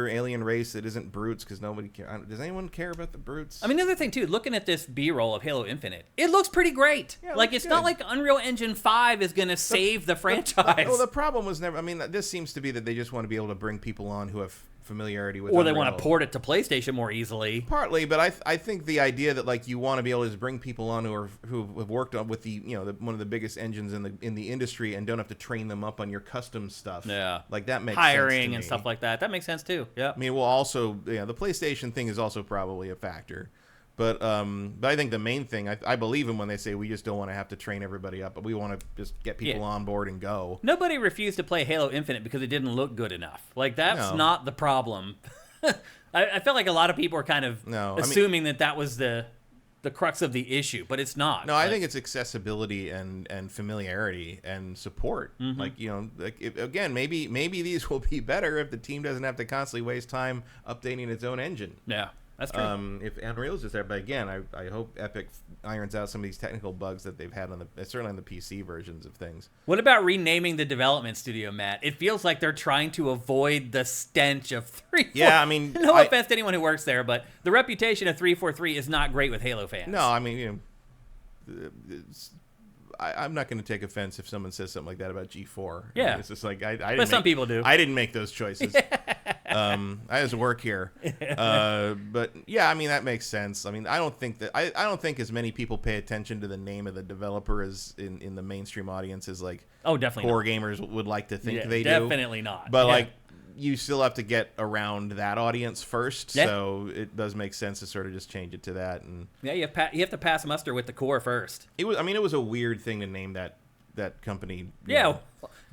alien race that isn't brutes, because nobody cares. Does anyone care about the brutes? I mean, the other thing, too, looking at this B-roll of Halo Infinite, it looks pretty great. Yeah, it's good. Not like Unreal Engine 5 is going to save the franchise. Well, the problem was never... I mean, this seems to be that they just want to be able to bring people on who have familiarity with Or they want to port it to PlayStation more easily. Partly, but I think the idea that you want to be able to just bring people on who have worked on with the one of the biggest engines in the industry and don't have to train them up on your custom stuff. Yeah, that makes hiring sense to me. And stuff like that. That makes sense too. Yeah. I mean, the PlayStation thing is also probably a factor, But I think the main thing, I believe them when they say we just don't want to have to train everybody up, but we want to just get people on board and go. Nobody refused to play Halo Infinite because it didn't look good enough. Like, that's No. not the problem. I feel like a lot of people are kind of assuming that was the crux of the issue, but it's not. No, I think it's accessibility and familiarity and support. Mm-hmm. Like, again, maybe these will be better if the team doesn't have to constantly waste time updating its own engine. Yeah, that's true. If Unreal's just there, but again, I hope Epic irons out some of these technical bugs that they've had on certainly on the PC versions of things. What about renaming the development studio, Matt? It feels like they're trying to avoid the stench of 343. Yeah, I mean, no offense to anyone who works there, but the reputation of 343 is not great with Halo fans. No, I mean, I'm not going to take offense if someone says something like that about G4. Yeah. I mean, it's just like I didn't But some people do. I didn't make those choices. I just work here. But yeah, I mean, that makes sense. I mean, I don't think as many people pay attention to the name of the developer as in the mainstream audience as like definitely core gamers would like to think they do. Definitely not. But like, you still have to get around that audience first, Yeah. so it does make sense to sort of just change it to that. And yeah, you have to pass muster with the core first. it was a weird thing to name that company. Yeah.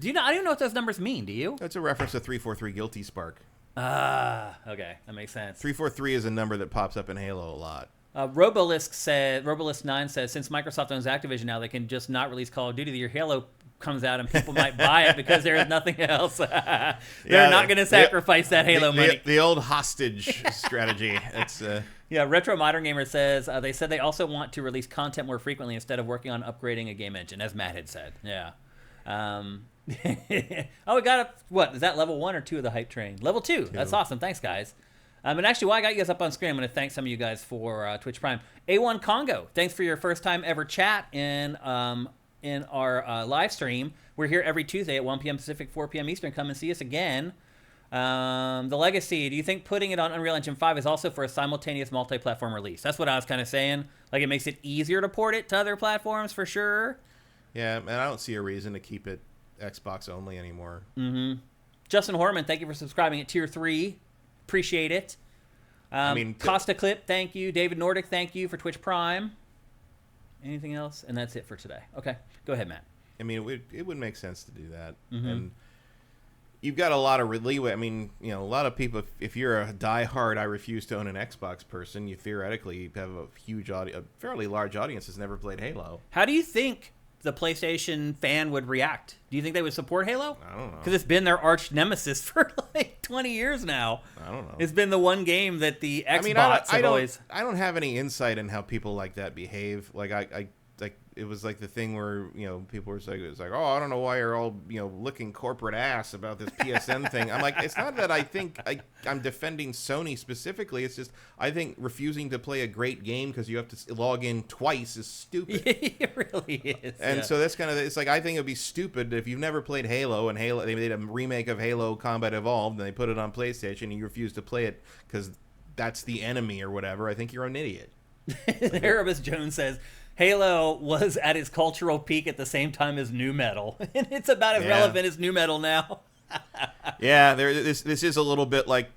Do you know? I don't even know what those numbers mean. Do you? It's a reference to 343 Guilty Spark. Okay, that makes sense. 343 is a number that pops up in Halo a lot. Robolisk9 says, since Microsoft owns Activision now, they can just not release Call of Duty. Your Halo comes out and people might buy it because there is nothing else. They're not going to sacrifice that Halo money. The old hostage strategy. It's Yeah, Retro Modern Gamer says they said they also want to release content more frequently instead of working on upgrading a game engine, as Matt had said. Yeah. We got what is that, level 1 or 2 of the hype train? Level 2. That's awesome. Thanks, guys. And actually, while I got you guys up on screen, I'm going to thank some of you guys for Twitch Prime. A1 Congo, thanks for your first time ever chat in our live stream. We're here every Tuesday at 1 p.m. Pacific, 4 p.m. Eastern. Come and see us again. The Legacy, do you think putting it on Unreal Engine 5 is also for a simultaneous multi-platform release? That's what I was kind of saying. Like, it makes it easier to port it to other platforms for sure. Yeah, and I don't see a reason to keep it Xbox only anymore. Mm-hmm. Justin Horman, thank you for subscribing at Tier 3. Appreciate it. Costa Clip, thank you. David Nordic, thank you for Twitch Prime. Anything else? And that's it for today. Okay, go ahead, Matt. I mean, it would make sense to do that. Mm-hmm. And you've got a lot of leeway. I mean, a lot of people, if you're a diehard I refuse to own an Xbox person, you theoretically have a fairly large audience that's never played Halo. How do you think the PlayStation fan would react? Do you think they would support Halo? I don't know. Because it's been their arch nemesis for like 20 years now. I don't know. It's been the one game that the Xbox have always... I don't have any insight in how people like that behave. Like, it was like the thing where people were saying, it's like, oh, I don't know why you're all licking corporate ass about this PSN thing. I'm like, it's not that I think I'm defending Sony specifically. It's just I think refusing to play a great game because you have to log in twice is stupid. It really is. And so that's kind of, it's like, I think it'd be stupid if you've never played Halo and they made a remake of Halo Combat Evolved and they put it on PlayStation and you refuse to play it because that's the enemy or whatever. I think you're an idiot. Erebus Jones says, Halo was at its cultural peak at the same time as nu metal, and it's about as relevant as nu metal now. Yeah, this is a little bit like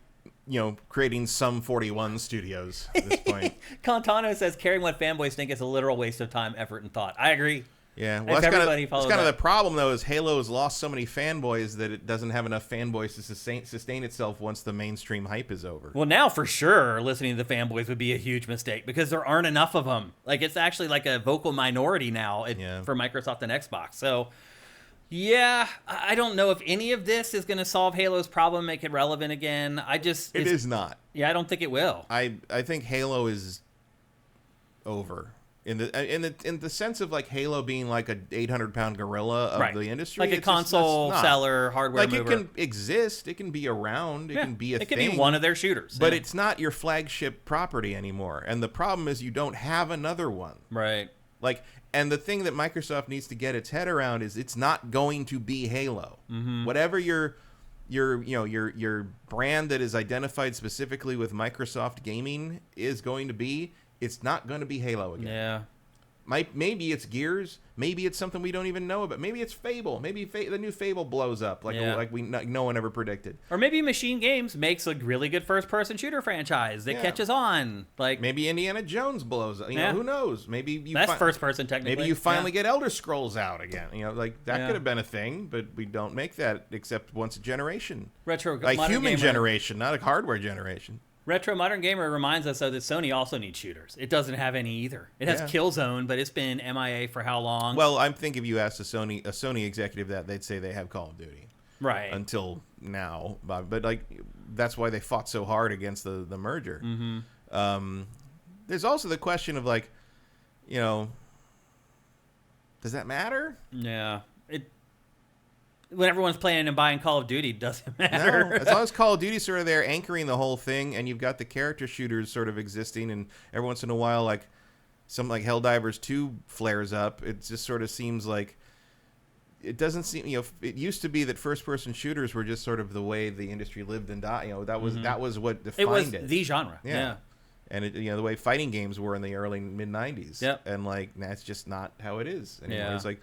creating some 41 studios at this point. Contano says caring what fanboys think is a literal waste of time, effort, and thought. I agree. Yeah, well, that's kind of the problem, though, is Halo has lost so many fanboys that it doesn't have enough fanboys to sustain itself once the mainstream hype is over. Well, now for sure, listening to the fanboys would be a huge mistake because there aren't enough of them. Like, it's actually like a vocal minority now for Microsoft and Xbox. So, yeah, I don't know if any of this is going to solve Halo's problem, make it relevant again. It is not. Yeah, I don't think it will. I think Halo is over. In the sense of like Halo being like a 800-pound gorilla of the industry, like a console seller, hardware mover. It can exist, it can be around, it can be a thing. It can be one of their shooters, but it's not your flagship property anymore. And the problem is you don't have another one, right? Like, and the thing that Microsoft needs to get its head around is it's not going to be Halo. Mm-hmm. Whatever your brand that is identified specifically with Microsoft gaming is going to be. It's not going to be Halo again. Yeah. Maybe it's Gears. Maybe it's something we don't even know about. Maybe it's Fable. Maybe the new Fable blows up like no one ever predicted. Or maybe Machine Games makes a really good first-person shooter franchise that catches on. Like maybe Indiana Jones blows up. You know, who knows? Maybe that's first-person technically. Maybe you finally get Elder Scrolls out again. You know, like that could have been a thing, but we don't make that except once a generation. Retro, like modern human gamer. generation, not a hardware generation. Retro Modern Gamer reminds us, though, that Sony also needs shooters. It doesn't have any either. It has Killzone, but it's been MIA for how long? Well, I think if you asked a Sony executive that, they'd say they have Call of Duty. Right. Until now. But like, that's why they fought so hard against the merger. Mm-hmm. There's also the question of, like, you know, does that matter? Yeah. When everyone's playing and buying Call of Duty, it doesn't matter. No, as long as Call of Duty's sort of there anchoring the whole thing, and you've got the character shooters sort of existing, and every once in a while, like, something like Helldivers 2 flares up, it just sort of seems like it doesn't seem, you know, it used to be that first-person shooters were just sort of the way the industry lived and died. You know, that was what defined it. It was the genre. Yeah. And it, you know, the way fighting games were in the early mid-90s. Yep. And like that's just not how it is anymore. Yeah. It's like,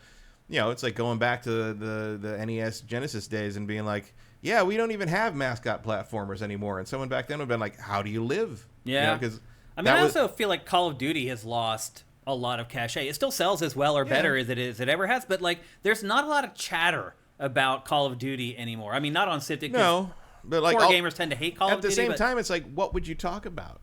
you know, it's like going back to the NES Genesis days and being like, yeah, we don't even have mascot platformers anymore. And someone back then would have been like, how do you live? Yeah. You know, 'cause I mean, I also feel like Call of Duty has lost a lot of cachet. It still sells as well or better as it ever has, but like, there's not a lot of chatter about Call of Duty anymore. I mean, not on SIFTD. No, but like core gamers tend to hate Call of Duty. At the same time, it's like, what would you talk about?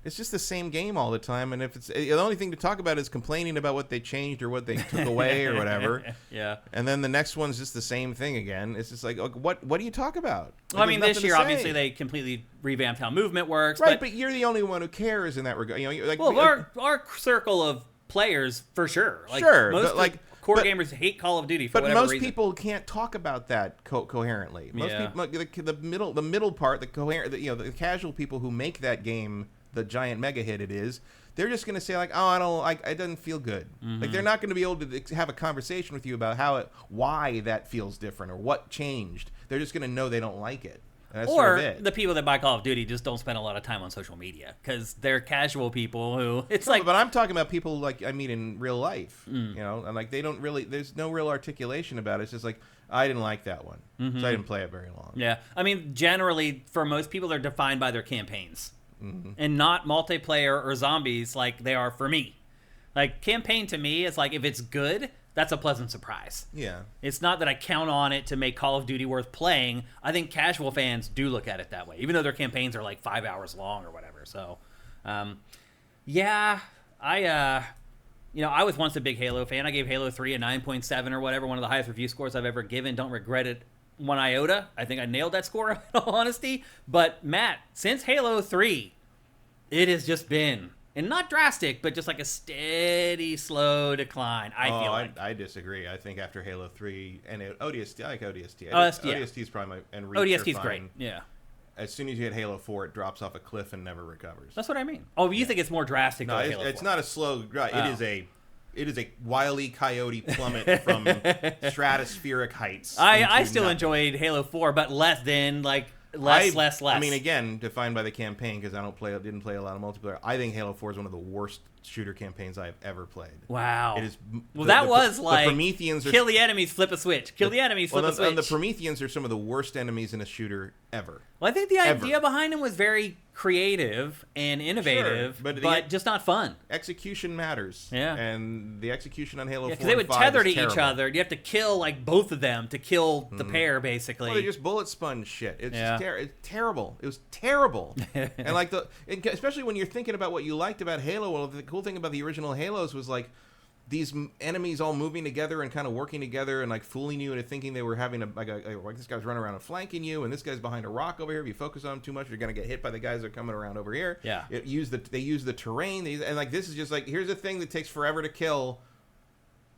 It's just the same game all the time, and if it's the only thing to talk about is complaining about what they changed or what they took away or whatever. Yeah. And then the next one's just the same thing again. It's just like, what do you talk about? Well, I mean, this year obviously they completely revamped how movement works. Right, but you're the only one who cares in that regard. You know, you're like, well, our circle of players for sure. Like, sure, most but like core gamers hate Call of Duty for whatever reason. But most people can't talk about that coherently. Most people, like, the middle part, the coherent, the casual people who make that game the giant mega hit it is, they're just going to say like, oh, I don't like, it doesn't feel good. Mm-hmm. Like they're not going to be able to have a conversation with you about why that feels different or what changed. They're just going to know they don't like it. That's or sort of it. The people that buy Call of Duty just don't spend a lot of time on social media because they're casual people who But I'm talking about people like I meet in real life, you know, and like they don't really. There's no real articulation about it. It's just like I didn't like that one, so I didn't play it very long. Yeah, I mean, generally for most people, they're defined by their campaigns. And not multiplayer or zombies like they are for me. Like, campaign to me is like, if it's good, that's a pleasant surprise. Yeah. It's not that I count on it to make Call of Duty worth playing. I think casual fans do look at it that way, even though their campaigns are like 5 hours long or whatever. So, yeah, I was once a big Halo fan. I gave Halo 3 a 9.7 or whatever, one of the highest review scores I've ever given. Don't regret it one iota. I think I nailed that score, in all honesty. But Matt, since Halo 3, it has just been, and not drastic, but just like a steady, slow decline. I disagree. I think after Halo 3 and ODST, I like ODST. ODST is probably and Reach ODST is great. Yeah. As soon as you hit Halo 4, it drops off a cliff and never recovers. That's what I mean. Oh, you think it's more drastic than Halo 4? It's not a slow. It is a Wile E. Coyote plummet from stratospheric heights. I still enjoyed Halo 4, but less than less. I mean, again, defined by the campaign because I didn't play a lot of multiplayer. I think Halo 4 is one of the worst shooter campaigns I've ever played. Wow. It is. The Prometheans kill the enemies, flip a switch. Kill the enemies, flip a switch. And the Prometheans are some of the worst enemies in a shooter ever. Well, I think the idea behind them was very creative and innovative, sure, but just not fun. Execution matters. Yeah. And the execution on Halo 4 because they would tether to each other. You have to kill like both of them to kill the pair, basically. Well, they just bullet sponge shit. It's it's terrible. It was terrible. And like especially when you're thinking about what you liked about Halo. Well, the cool thing about the original Halos was like these enemies all moving together and kind of working together and like fooling you into thinking they were having like this guy's running around and flanking you and this guy's behind a rock over here. If you focus on him too much, you're gonna get hit by the guys that are coming around over here. Yeah. They use the terrain and like this is just like here's a thing that takes forever to kill.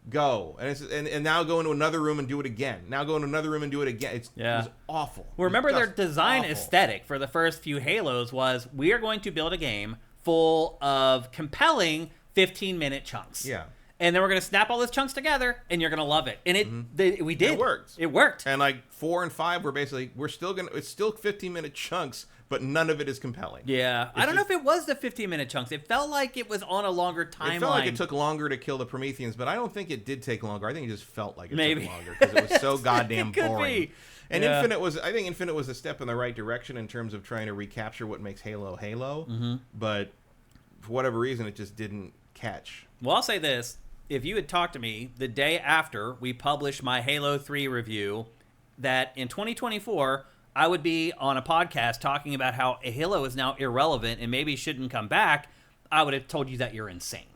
Go and now go into another room and do it again. Now go into another room and do it again. It was awful. Well, remember their design aesthetic for the first few Halos was we are going to build a game full of compelling 15-minute chunks. Yeah. And then we're going to snap all those chunks together, and you're going to love it. And we did. It worked. It worked. And like 4 and 5 were basically, it's still 15-minute chunks, but none of it is compelling. Yeah. I don't know if it was the 15-minute chunks. It felt like it was on a longer timeline. It felt like it took longer to kill the Prometheans, but I don't think it did take longer. I think it just felt like it Maybe. took longer because it was so goddamn boring. Be. And Yeah. I think Infinite was a step in the right direction in terms of trying to recapture what makes Halo Halo, but for whatever reason, it just didn't catch. Well, I'll say this. If you had talked to me the day after we published my Halo 3 review, that in 2024, I would be on a podcast talking about how Halo is now irrelevant and maybe shouldn't come back, I would have told you that you're insane.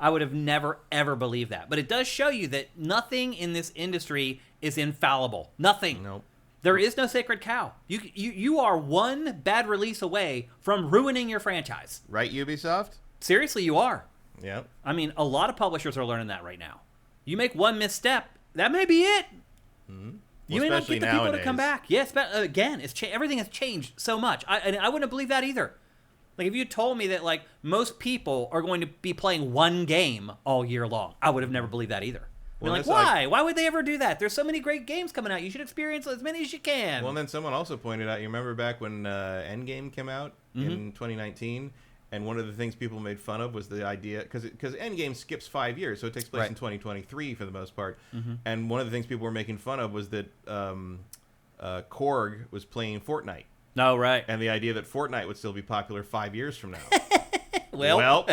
I would have never, ever believed that. But it does show you that nothing in this industry is infallible. Nothing. Nope. There is no sacred cow. You are one bad release away from ruining your franchise. Right, Ubisoft? Seriously, you are. Yeah. I mean, a lot of publishers are learning that right now. You make one misstep, that may be it. You may not get the people to come back. Yes, but again, everything has changed so much. And I wouldn't believe that either. Like, if you told me that, like, most people are going to be playing one game all year long, I would have never believed that either. Well, like, why? Why would they ever do that? There's so many great games coming out. You should experience as many as you can. Well, and then someone also pointed out, you remember back when Endgame came out in 2019, and one of the things people made fun of was the idea, because Endgame skips 5 years, so it takes place in 2023 for the most part, and one of the things people were making fun of was that Korg was playing Fortnite. No, right. And the idea that Fortnite would still be popular 5 years from now. Well.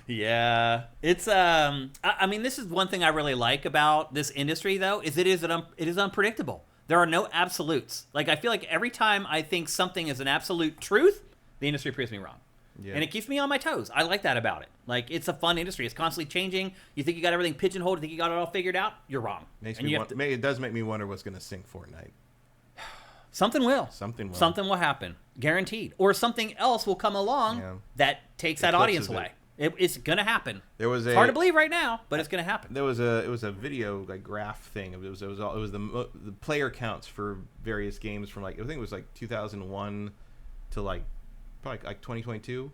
Yeah. It's, I mean, this is one thing I really like about this industry, though, is it is unpredictable. There are no absolutes. Like, I feel like every time I think something is an absolute truth, the industry proves me wrong. Yeah. And it keeps me on my toes. I like that about it. Like, it's a fun industry. It's constantly changing. You think you got everything pigeonholed, you think you got it all figured out, you're wrong. It does make me wonder what's going to sink Fortnite. Something will. Something will happen. Guaranteed. Or something else will come along that takes that audience away. It's going to happen. It's hard to believe right now, but it's going to happen. It was a video, like, graph thing. It was the player counts for various games from, like, I think it was like 2001 to probably like 2022.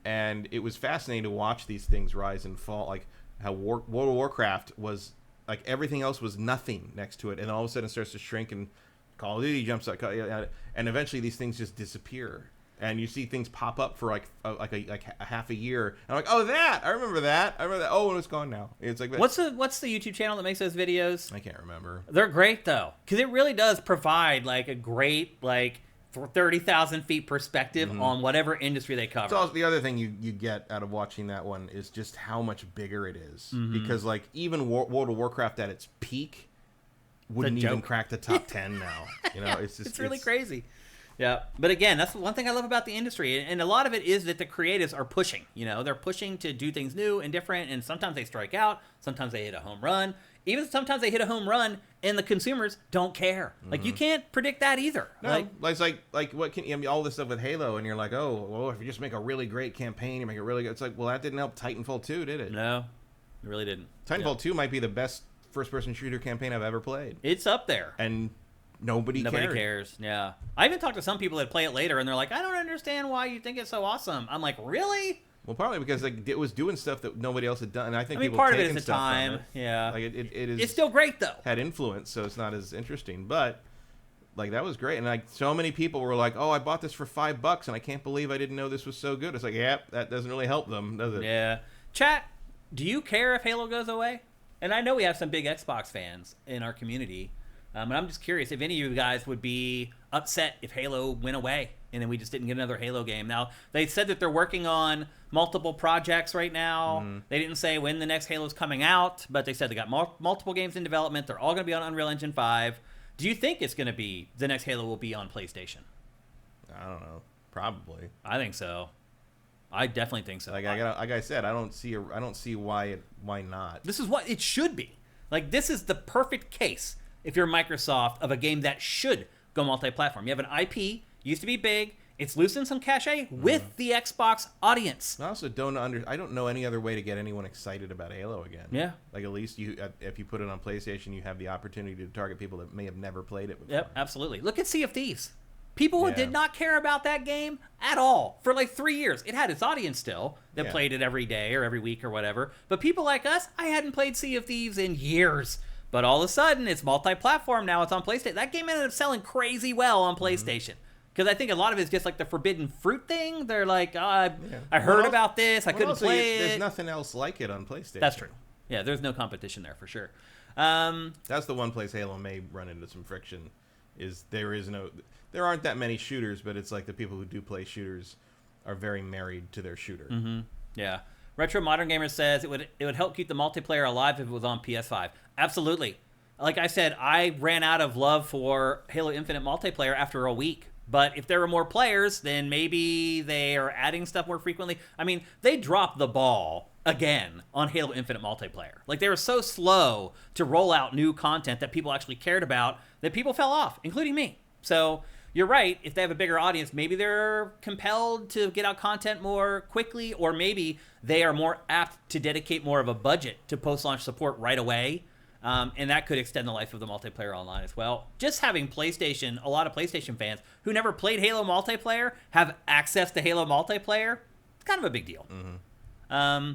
And it was fascinating to watch these things rise and fall, like how World of Warcraft was, like, everything else was nothing next to it, and all of a sudden it starts to shrink, and Call of Duty jumps up, and eventually these things just disappear, and you see things pop up for like a half a year, and I'm like, oh, I remember that. Oh, and it's gone now. It's like, what's the YouTube channel that makes those videos? I can't remember. They're great though, because it really does provide like a great, like, 30,000 feet perspective on whatever industry they cover. So the other thing you get out of watching that one is just how much bigger it is, because, like, even World of Warcraft at its peak wouldn't even crack the top 10 now. You know, it's really crazy. Yeah, but again, that's one thing I love about the industry, and a lot of it is that the creatives are pushing. You know, they're pushing to do things new and different, and sometimes they strike out, sometimes they hit a home run. Even sometimes they hit a home run, and the consumers don't care. Like, you can't predict that either. No, it's like what can, I mean, all this stuff with Halo, and you're like, oh, well, if you just make a really great campaign, you make it really good. It's like, well, that didn't help Titanfall 2, did it? No, it really didn't. Titanfall 2 might be the best first-person shooter campaign I've ever played. It's up there. And nobody cares. Yeah. I even talked to some people that play it later, and they're like, I don't understand why you think it's so awesome. I'm like, really? Well, partly because, like, it was doing stuff that nobody else had done, and I think people part of it is the time. Yeah. Like, it is. It's still great though. Had influence, so it's not as interesting, but, like, that was great, and, like, so many people were like, oh, I bought this for $5, and I can't believe I didn't know this was so good. It's like, that doesn't really help them, does it? Yeah. Chat, do you care if Halo goes away? And I know we have some big Xbox fans in our community. And I'm just curious if any of you guys would be upset if Halo went away and then we just didn't get another Halo game. Now, they said that they're working on multiple projects right now. They didn't say when the next Halo's coming out, but they said they got multiple games in development. They're all going to be on Unreal Engine 5. Do you think it's going to be, the next Halo will be on PlayStation? I don't know. Probably. I think so. I definitely think so. Like I said, I don't see why not. This is what it should be. Like, this is the perfect case, if you're Microsoft, of a game that should go multi-platform. You have an IP, used to be big, it's losing some cachet with the Xbox audience. I also I don't know any other way to get anyone excited about Halo again. Yeah. Like, at least if you put it on PlayStation, you have the opportunity to target people that may have never played it before. Yep, absolutely. Look at Sea of Thieves. People who did not care about that game at all for like 3 years. It had its audience still that played it every day or every week or whatever. But people like us, I hadn't played Sea of Thieves in years. But all of a sudden, it's multi-platform now. It's on PlayStation. That game ended up selling crazy well on PlayStation. Because I think a lot of it's just like the forbidden fruit thing. They're like, I heard about this. I couldn't play it. There's nothing else like it on PlayStation. That's true. Yeah, there's no competition there for sure. That's the one place Halo may run into some friction. There aren't that many shooters, but it's like the people who do play shooters are very married to their shooter. Mm-hmm. Yeah. Retro Modern Gamer says it would help keep the multiplayer alive if it was on PS5. Absolutely. Like I said, I ran out of love for Halo Infinite multiplayer after a week. But if there were more players, then maybe they are adding stuff more frequently. I mean, they dropped the ball again on Halo Infinite multiplayer. Like, they were so slow to roll out new content that people actually cared about that people fell off, including me. So you're right. If they have a bigger audience, maybe they're compelled to get out content more quickly, or maybe they are more apt to dedicate more of a budget to post-launch support right away. And that could extend the life of the multiplayer online as well. Just having PlayStation, a lot of PlayStation fans who never played Halo multiplayer have access to Halo multiplayer. It's kind of a big deal. Mm-hmm.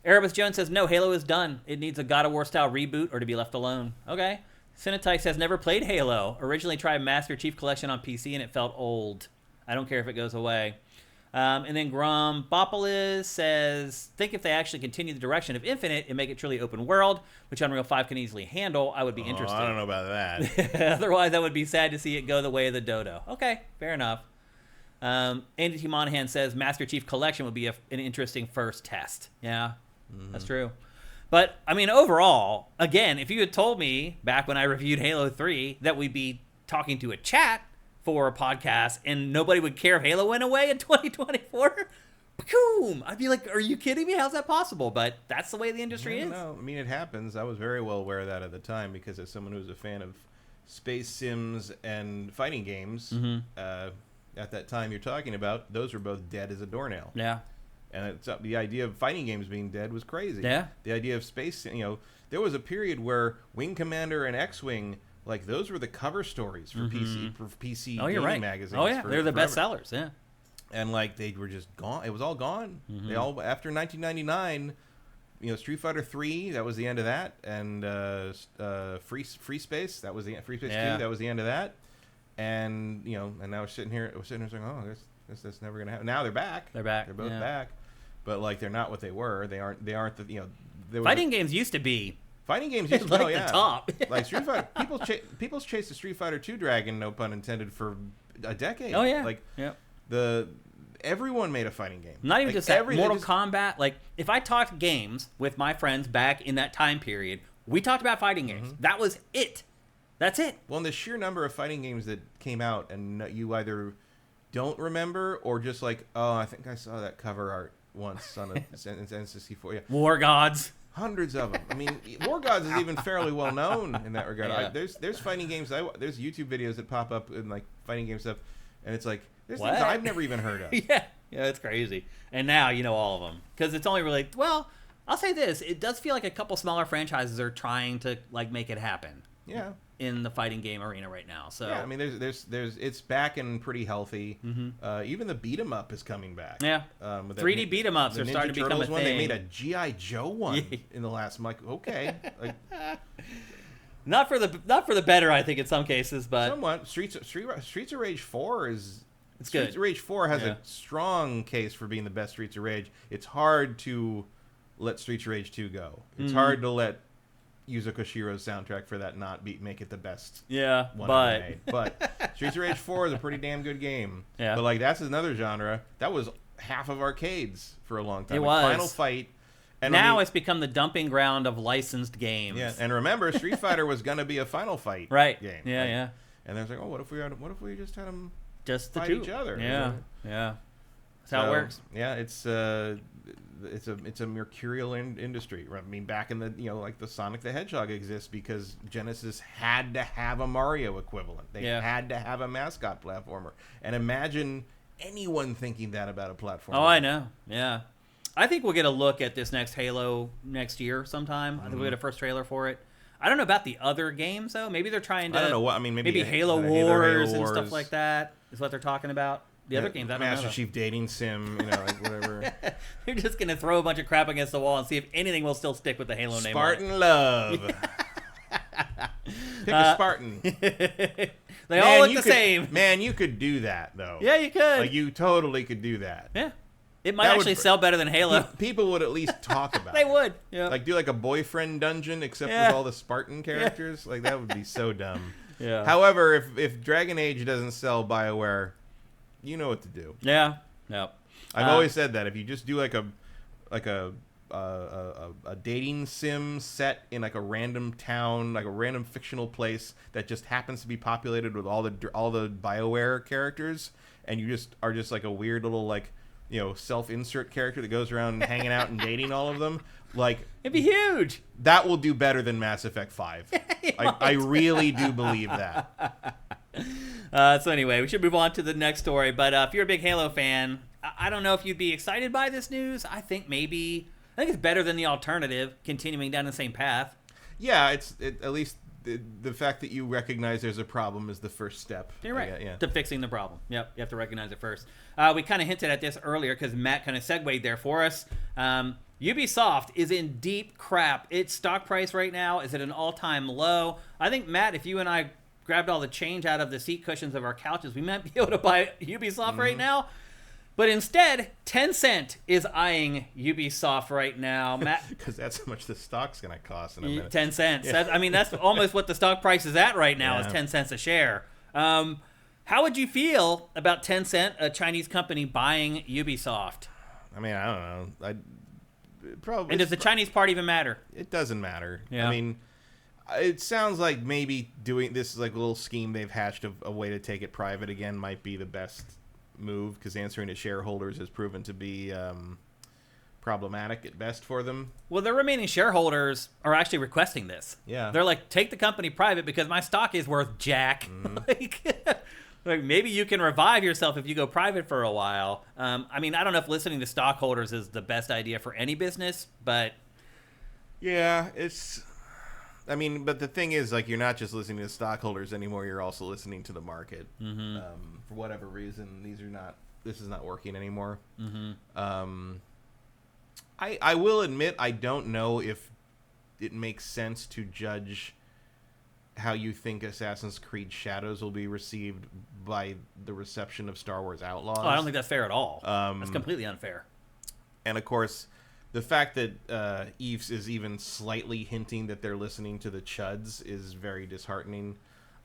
Erebus Jones says, no, Halo is done. It needs a God of War style reboot or to be left alone. Okay. Cinetite says, never played Halo. Originally tried Master Chief Collection on PC and it felt old. I don't care if it goes away. And then Grumbopolis says, think if they actually continue the direction of Infinite and make it truly open world, which Unreal 5 can easily handle, I would be interested. I don't know about that. Otherwise, I would be sad to see it go the way of the dodo. Okay, fair enough. Andy T. Monahan says, Master Chief Collection would be an interesting first test. Yeah, that's true. But, I mean, overall, again, if you had told me back when I reviewed Halo 3 that we'd be talking to a chat for a podcast and nobody would care if Halo went away in 2024, boom! I'd be like, are you kidding me? How's that possible? But that's the way the industry is. No, I mean, it happens. I was very well aware of that at the time because as someone who was a fan of space sims and fighting games, at that time you're talking about, those were both dead as a doornail. Yeah. And the idea of fighting games being dead was crazy. Yeah. The idea of space, there was a period where Wing Commander and X-Wing, like those were the cover stories for PC gaming magazines. Oh yeah, they're the best sellers. Yeah, and like they were just gone. It was all gone. They all after 1999. Street Fighter 3. That was the end of that, and Free Space. That was the Free Space 2. That was the end of that. And and now we're sitting here saying, oh, that's never gonna happen. Now they're back. They're back. They're both back, but like they're not what they were. They aren't the fighting games used to be. Fighting games used to like the top. Like Street Fighter, people chased the Street Fighter 2 dragon, no pun intended, for a decade. Oh yeah, like everyone made a fighting game. Not even just that. Mortal Kombat. Like if I talked games with my friends back in that time period, we talked about fighting games. That was it. That's it. Well, and the sheer number of fighting games that came out, and you either don't remember or just like, oh, I think I saw that cover art once on a N64. Yeah. War Gods. Hundreds of them. I mean, War Gods is even fairly well known in that regard. Yeah. There's fighting games. There's YouTube videos that pop up in like fighting game stuff, and it's like there's what? things I've never even heard of. Yeah, it's crazy. And now you know all of them because it's only really I'll say this: it does feel like a couple smaller franchises are trying to like make it happen. Yeah. In the fighting game arena right now. So yeah, I mean, there's it's back and pretty healthy. Even the beat 'em up is coming back. Yeah, 3D beat 'em ups are starting to become a thing. They made a G.I. Joe one in the last month. Okay, like, not for the better, I think in some cases, but somewhat. Streets of Rage 4 is it's Streets good. of Rage 4 has a strong case for being the best Streets of Rage. It's hard to let Streets of Rage 2 go. It's hard to let Yuzo Koshiro's soundtrack for that make it the best one ever made. But Streets of Rage 4 is a pretty damn good game. Yeah. But like that's another genre. That was half of arcades for a long time. It like was. Final Fight. And now it's become the dumping ground of licensed games. Yeah, and remember Street Fighter was going to be a Final Fight game. Yeah, right? yeah. And there's like, oh, what if we just had them fight each other? Yeah. Yeah. That's how it works. Yeah, it's a mercurial industry. I mean, back in the like the Sonic the Hedgehog exists because Genesis had to have a Mario equivalent. They had to have a mascot platformer. And imagine anyone thinking that about a platformer. Oh, I know. Yeah, I think we'll get a look at this next Halo next year sometime. I think we'll get a first trailer for it. I don't know about the other games though. Maybe they're trying to. I don't know what. I mean, maybe Halo Wars and stuff like that is what they're talking about. The other games, I don't know. Master Chief Dating Sim, like whatever. You're just going to throw a bunch of crap against the wall and see if anything will still stick with the Halo name. Spartan Love. Pick a Spartan. They all look the same. Man, you could do that though. Yeah, you could. Like you totally could do that. Yeah. It might actually sell better than Halo. People would at least talk about They it. would. Yeah. Like do like a boyfriend dungeon except with all the Spartan characters. Like that would be so dumb. Yeah. However, if Dragon Age doesn't sell BioWare, you know what to do. Yeah. Yep. I've always said that if you just do like a dating sim set in like a random town, like a random fictional place that just happens to be populated with all the BioWare characters, and you just are just like a weird little like, you know, self-insert character that goes around hanging out and dating all of them, like it'd be huge. That will do better than Mass Effect 5. I really do believe that. So anyway, we should move on to the next story. But if you're a big Halo fan, I don't know if you'd be excited by this news. I think it's better than the alternative, continuing down the same path. Yeah, at least the fact that you recognize there's a problem is the first step. You're right. Yeah. To fixing the problem. Yep, you have to recognize it first. We kind of hinted at this earlier because Matt kind of segued there for us. Ubisoft is in deep crap. Its stock price right now is at an all-time low. I think, Matt, if you and I grabbed all the change out of the seat cushions of our couches, we might be able to buy Ubisoft right now. But instead, Tencent is eyeing Ubisoft right now. Matt, because that's how much the stock's going to cost in a minute. 10 cents. Yeah. That's almost what the stock price is at right now, is 10 cents a share. How would you feel about Tencent, a Chinese company, buying Ubisoft? I mean, I don't know. Probably. And does the Chinese part even matter? It doesn't matter. Yeah. I mean, it sounds like maybe doing this like a little scheme they've hatched of a way to take it private again might be the best move, because answering to shareholders has proven to be problematic at best for them. Well, the remaining shareholders are actually requesting this. Yeah. They're like, take the company private because my stock is worth jack. Like maybe you can revive yourself if you go private for a while. I mean, I don't know if listening to stockholders is the best idea for any business, but... Yeah, but the thing is, like, you're not just listening to stockholders anymore. You're also listening to the market. Mm-hmm. For whatever reason, this is not working anymore. Mm-hmm. I will admit, I don't know if it makes sense to judge how you think Assassin's Creed Shadows will be received by the reception of Star Wars Outlaws. Oh, I don't think that's fair at all. That's completely unfair. And, of course, the fact that Eves is even slightly hinting that they're listening to the Chuds is very disheartening.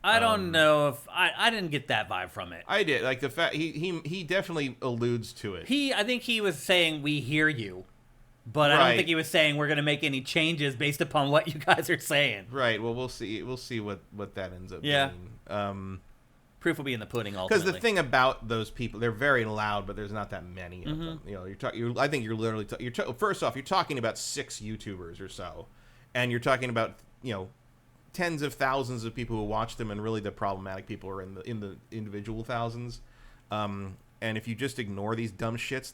I don't know if... I didn't get that vibe from it. I did. Like, the fact... He definitely alludes to it. I think he was saying, we hear you. But I don't think he was saying we're going to make any changes based upon what you guys are saying. Right. Well, we'll see. We'll see what that ends up being. Proof will be in the pudding, ultimately. Because the thing about those people, they're very loud, but there's not that many of them. You know, I think you're literally... first off, you're talking about 6 YouTubers or so. And you're talking about, you know, tens of thousands of people who watch them, and really the problematic people are in the individual thousands. And if you just ignore these dumb shits,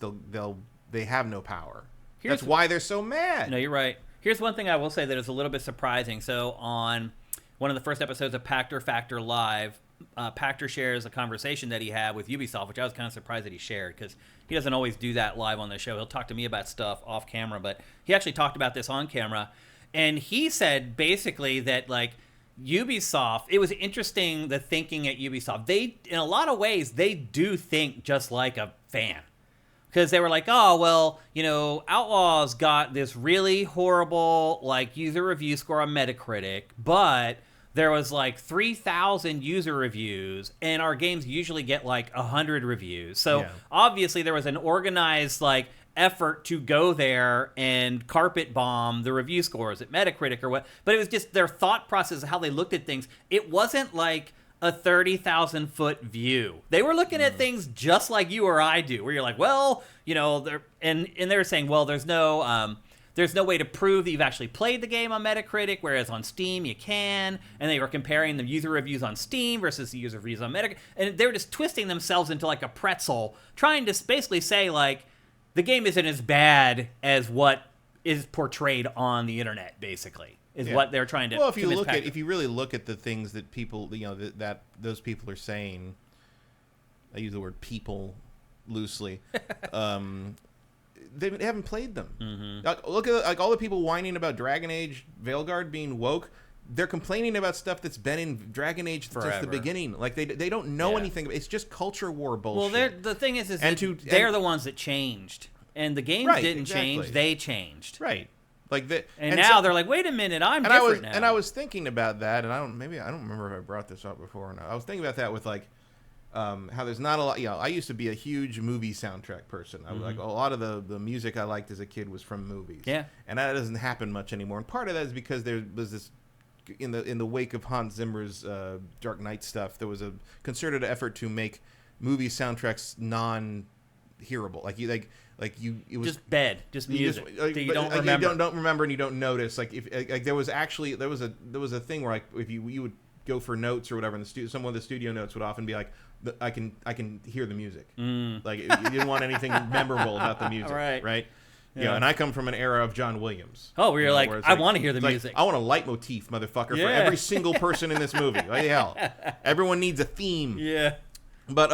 they have no power. That's why they're so mad. No, you're right. Here's one thing I will say that is a little bit surprising. So on one of the first episodes of Pactor Factor Live, Pactor shares a conversation that he had with Ubisoft, which I was kind of surprised that he shared, because he doesn't always do that live on the show. He'll talk to me about stuff off camera, but he actually talked about this on camera. And he said basically that, like, Ubisoft, it was interesting, the thinking at Ubisoft. They, in a lot of ways, they do think just like a fan. Because they were like, oh, well, you know, Outlaws got this really horrible, like, user review score on Metacritic, but there was, like, 3,000 user reviews, and our games usually get, like, 100 reviews. So, obviously, there was an organized, like, effort to go there and carpet bomb the review scores at Metacritic or what. But it was just their thought process of how they looked at things. It wasn't, like, a 30,000-foot view. They were looking at things just like you or I do, where you're like, well, you know, and they're saying, well, there's no way to prove that you've actually played the game on Metacritic, whereas on Steam you can. And they were comparing the user reviews on Steam versus the user reviews on Metacritic, and they were just twisting themselves into like a pretzel, trying to basically say, like, the game isn't as bad as what is portrayed on the internet, basically. Is what they're trying to. Well, if you really look at the things that people, you know, that those people are saying, I use the word people loosely. They haven't played them. Mm-hmm. Like, look at all the people whining about Dragon Age Veilguard being woke. they're complaining about stuff that's been in Dragon Age since Forever. the beginning. Like they don't know Yeah. anything. It's just culture war bullshit. Well, the thing is they're the ones that changed, and the game didn't change; they changed. Right. Like that. And now they're like, wait a minute, I'm different now. And I was thinking about that, and I don't remember if I brought this up before or not. I was thinking about that with like. How there's not a lot. I used to be a huge movie soundtrack person. I like a lot of the music I liked as a kid was from movies. Yeah, and that doesn't happen much anymore. And part of that is because there was this in the wake of Hans Zimmer's Dark Knight stuff. There was a concerted effort to make movie soundtracks non-hearable. It was just music that you don't remember. You don't remember and you don't notice. Like if there was a thing where like if you would go for notes or whatever in the studio, some of the studio notes would often be like, I can hear the music. Like you didn't want anything memorable about the music, right? Yeah. You know, and I come from an era of John Williams. Oh, where you're like, I want to hear the music. I want a leitmotif, motherfucker, for every single person in this movie. Like, hell, everyone needs a theme. Yeah. But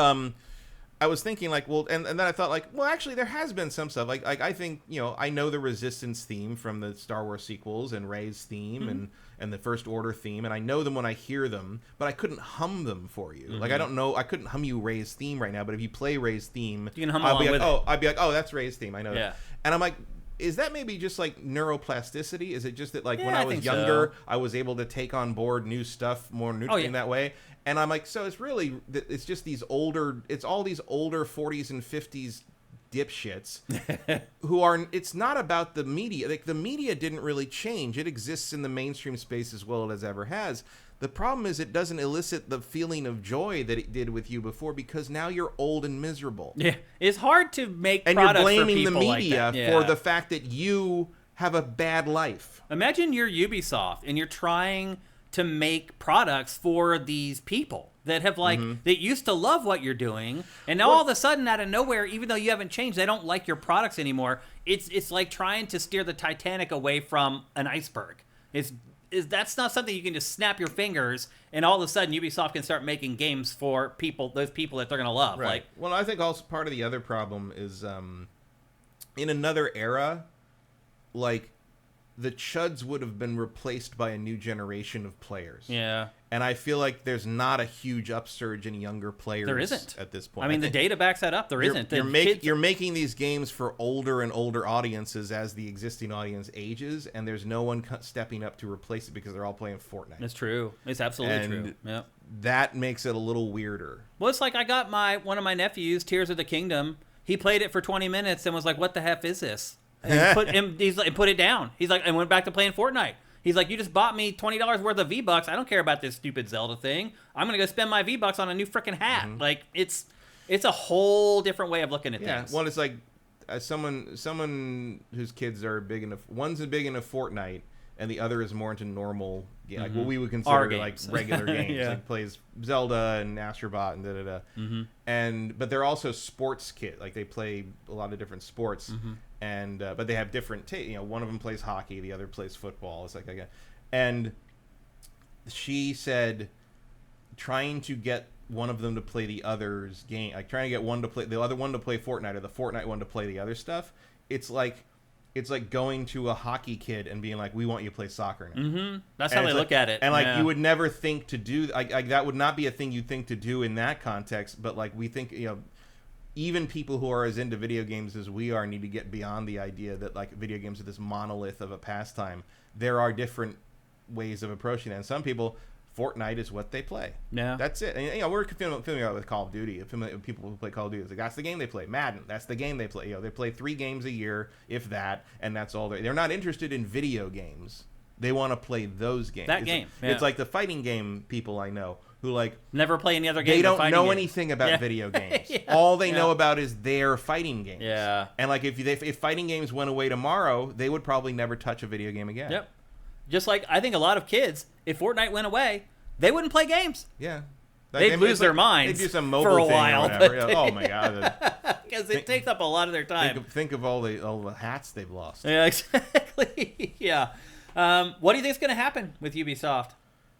I was thinking like, well, and then I thought like, well, actually, there has been some stuff. Like I think, I know the Resistance theme from the Star Wars sequels and Rey's theme and the First Order theme, and I know them when I hear them, but I couldn't hum them for you. Like I couldn't hum you Rey's theme right now, but if you play Rey's theme, you can hum along with it. I'd be like, oh, that's Rey's theme. I know that. And I'm like, is that maybe just like neuroplasticity? Is it just that like when I was younger, I was able to take on board new stuff more neutrally in that way? And I'm like, so it's just these older, it's all these older 40s and 50s dipshits who are, it's not about the media. Like the media didn't really change. It exists in the mainstream space as well as ever has. The problem is it doesn't elicit the feeling of joy that it did with you before because now you're old and miserable. Yeah. It's hard to make and products you're blaming for people the media like that. for the fact that you have a bad life. Imagine you're Ubisoft and you're trying to make products for these people that have that used to love what you're doing, and now all of a sudden out of nowhere, even though you haven't changed, they don't like your products anymore. It's like trying to steer the Titanic away from an iceberg. That's not something you can just snap your fingers and all of a sudden Ubisoft can start making games for those people that they're gonna love. Right. Like, well, I think also part of the other problem is in another era, like the chuds would have been replaced by a new generation of players. Yeah. And I feel like there's not a huge upsurge in younger players. There isn't at this point. I mean, the data backs that up. There isn't. You're making these games for older and older audiences as the existing audience ages, and there's no one stepping up to replace it because they're all playing Fortnite. That's true. It's absolutely true. Yeah. That makes it a little weirder. Well, it's like I got one of my nephews, Tears of the Kingdom. He played it for 20 minutes and was like, "What the heck is this?" And put it down. He's like, and went back to playing Fortnite. He's like, you just bought me $20 worth of V-Bucks. I don't care about this stupid Zelda thing. I'm gonna go spend my V-Bucks on a new freaking hat. Like it's a whole different way of looking at things. Yeah. Well, it's like someone whose kids are big enough. One's big into Fortnite, and the other is more into normal, like what we would consider like regular games. Like plays Zelda and Astrobot and da-da-da. But they're also sports kids. Like they play a lot of different sports. And but they have different one of them plays hockey, the other plays football. It's like and she said trying to get one of them to play the other's game, like trying to get one to play the other one to play Fortnite or the Fortnite one to play the other stuff. It's like going to a hockey kid and being like, we want you to play soccer now. That's how they look at it. And you would never think to do like that would not be a thing you'd think to do in that context. But like we think, even people who are as into video games as we are need to get beyond the idea that like video games are this monolith of a pastime. There are different ways of approaching it. And some people, Fortnite is what they play. Yeah, that's it. And we're familiar with Call of Duty. People who play Call of Duty, it's like, that's the game they play. Madden, that's the game they play. They play 3 games a year, if that, and that's all. They're not interested in video games. They want to play those games. It's like the fighting game people I know who like never play any other game. They don't know anything about video games. All they know about is their fighting games. Yeah. And like if fighting games went away tomorrow, they would probably never touch a video game again. Yep. Just like I think a lot of kids, if Fortnite went away, they wouldn't play games. Yeah. They'd lose their minds they'd do some mobile for a thing while. Or whatever. Oh my god. Because it takes up a lot of their time. Think of all the hats they've lost. Yeah, exactly. Yeah. What do you think is going to happen with Ubisoft?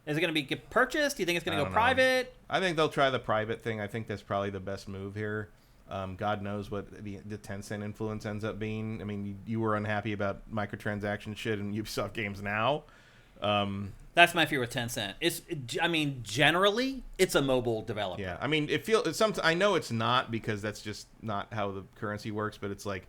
Is it going to be purchased? Do you think it's going to go private? I think they'll try the private thing. I think that's probably the best move here. God knows what the Tencent influence ends up being. I mean, you were unhappy about microtransaction shit in Ubisoft games now. That's my fear with Tencent. Generally, it's a mobile developer. Yeah, I mean, it feels. I know it's not, because that's just not how the currency works. But it's like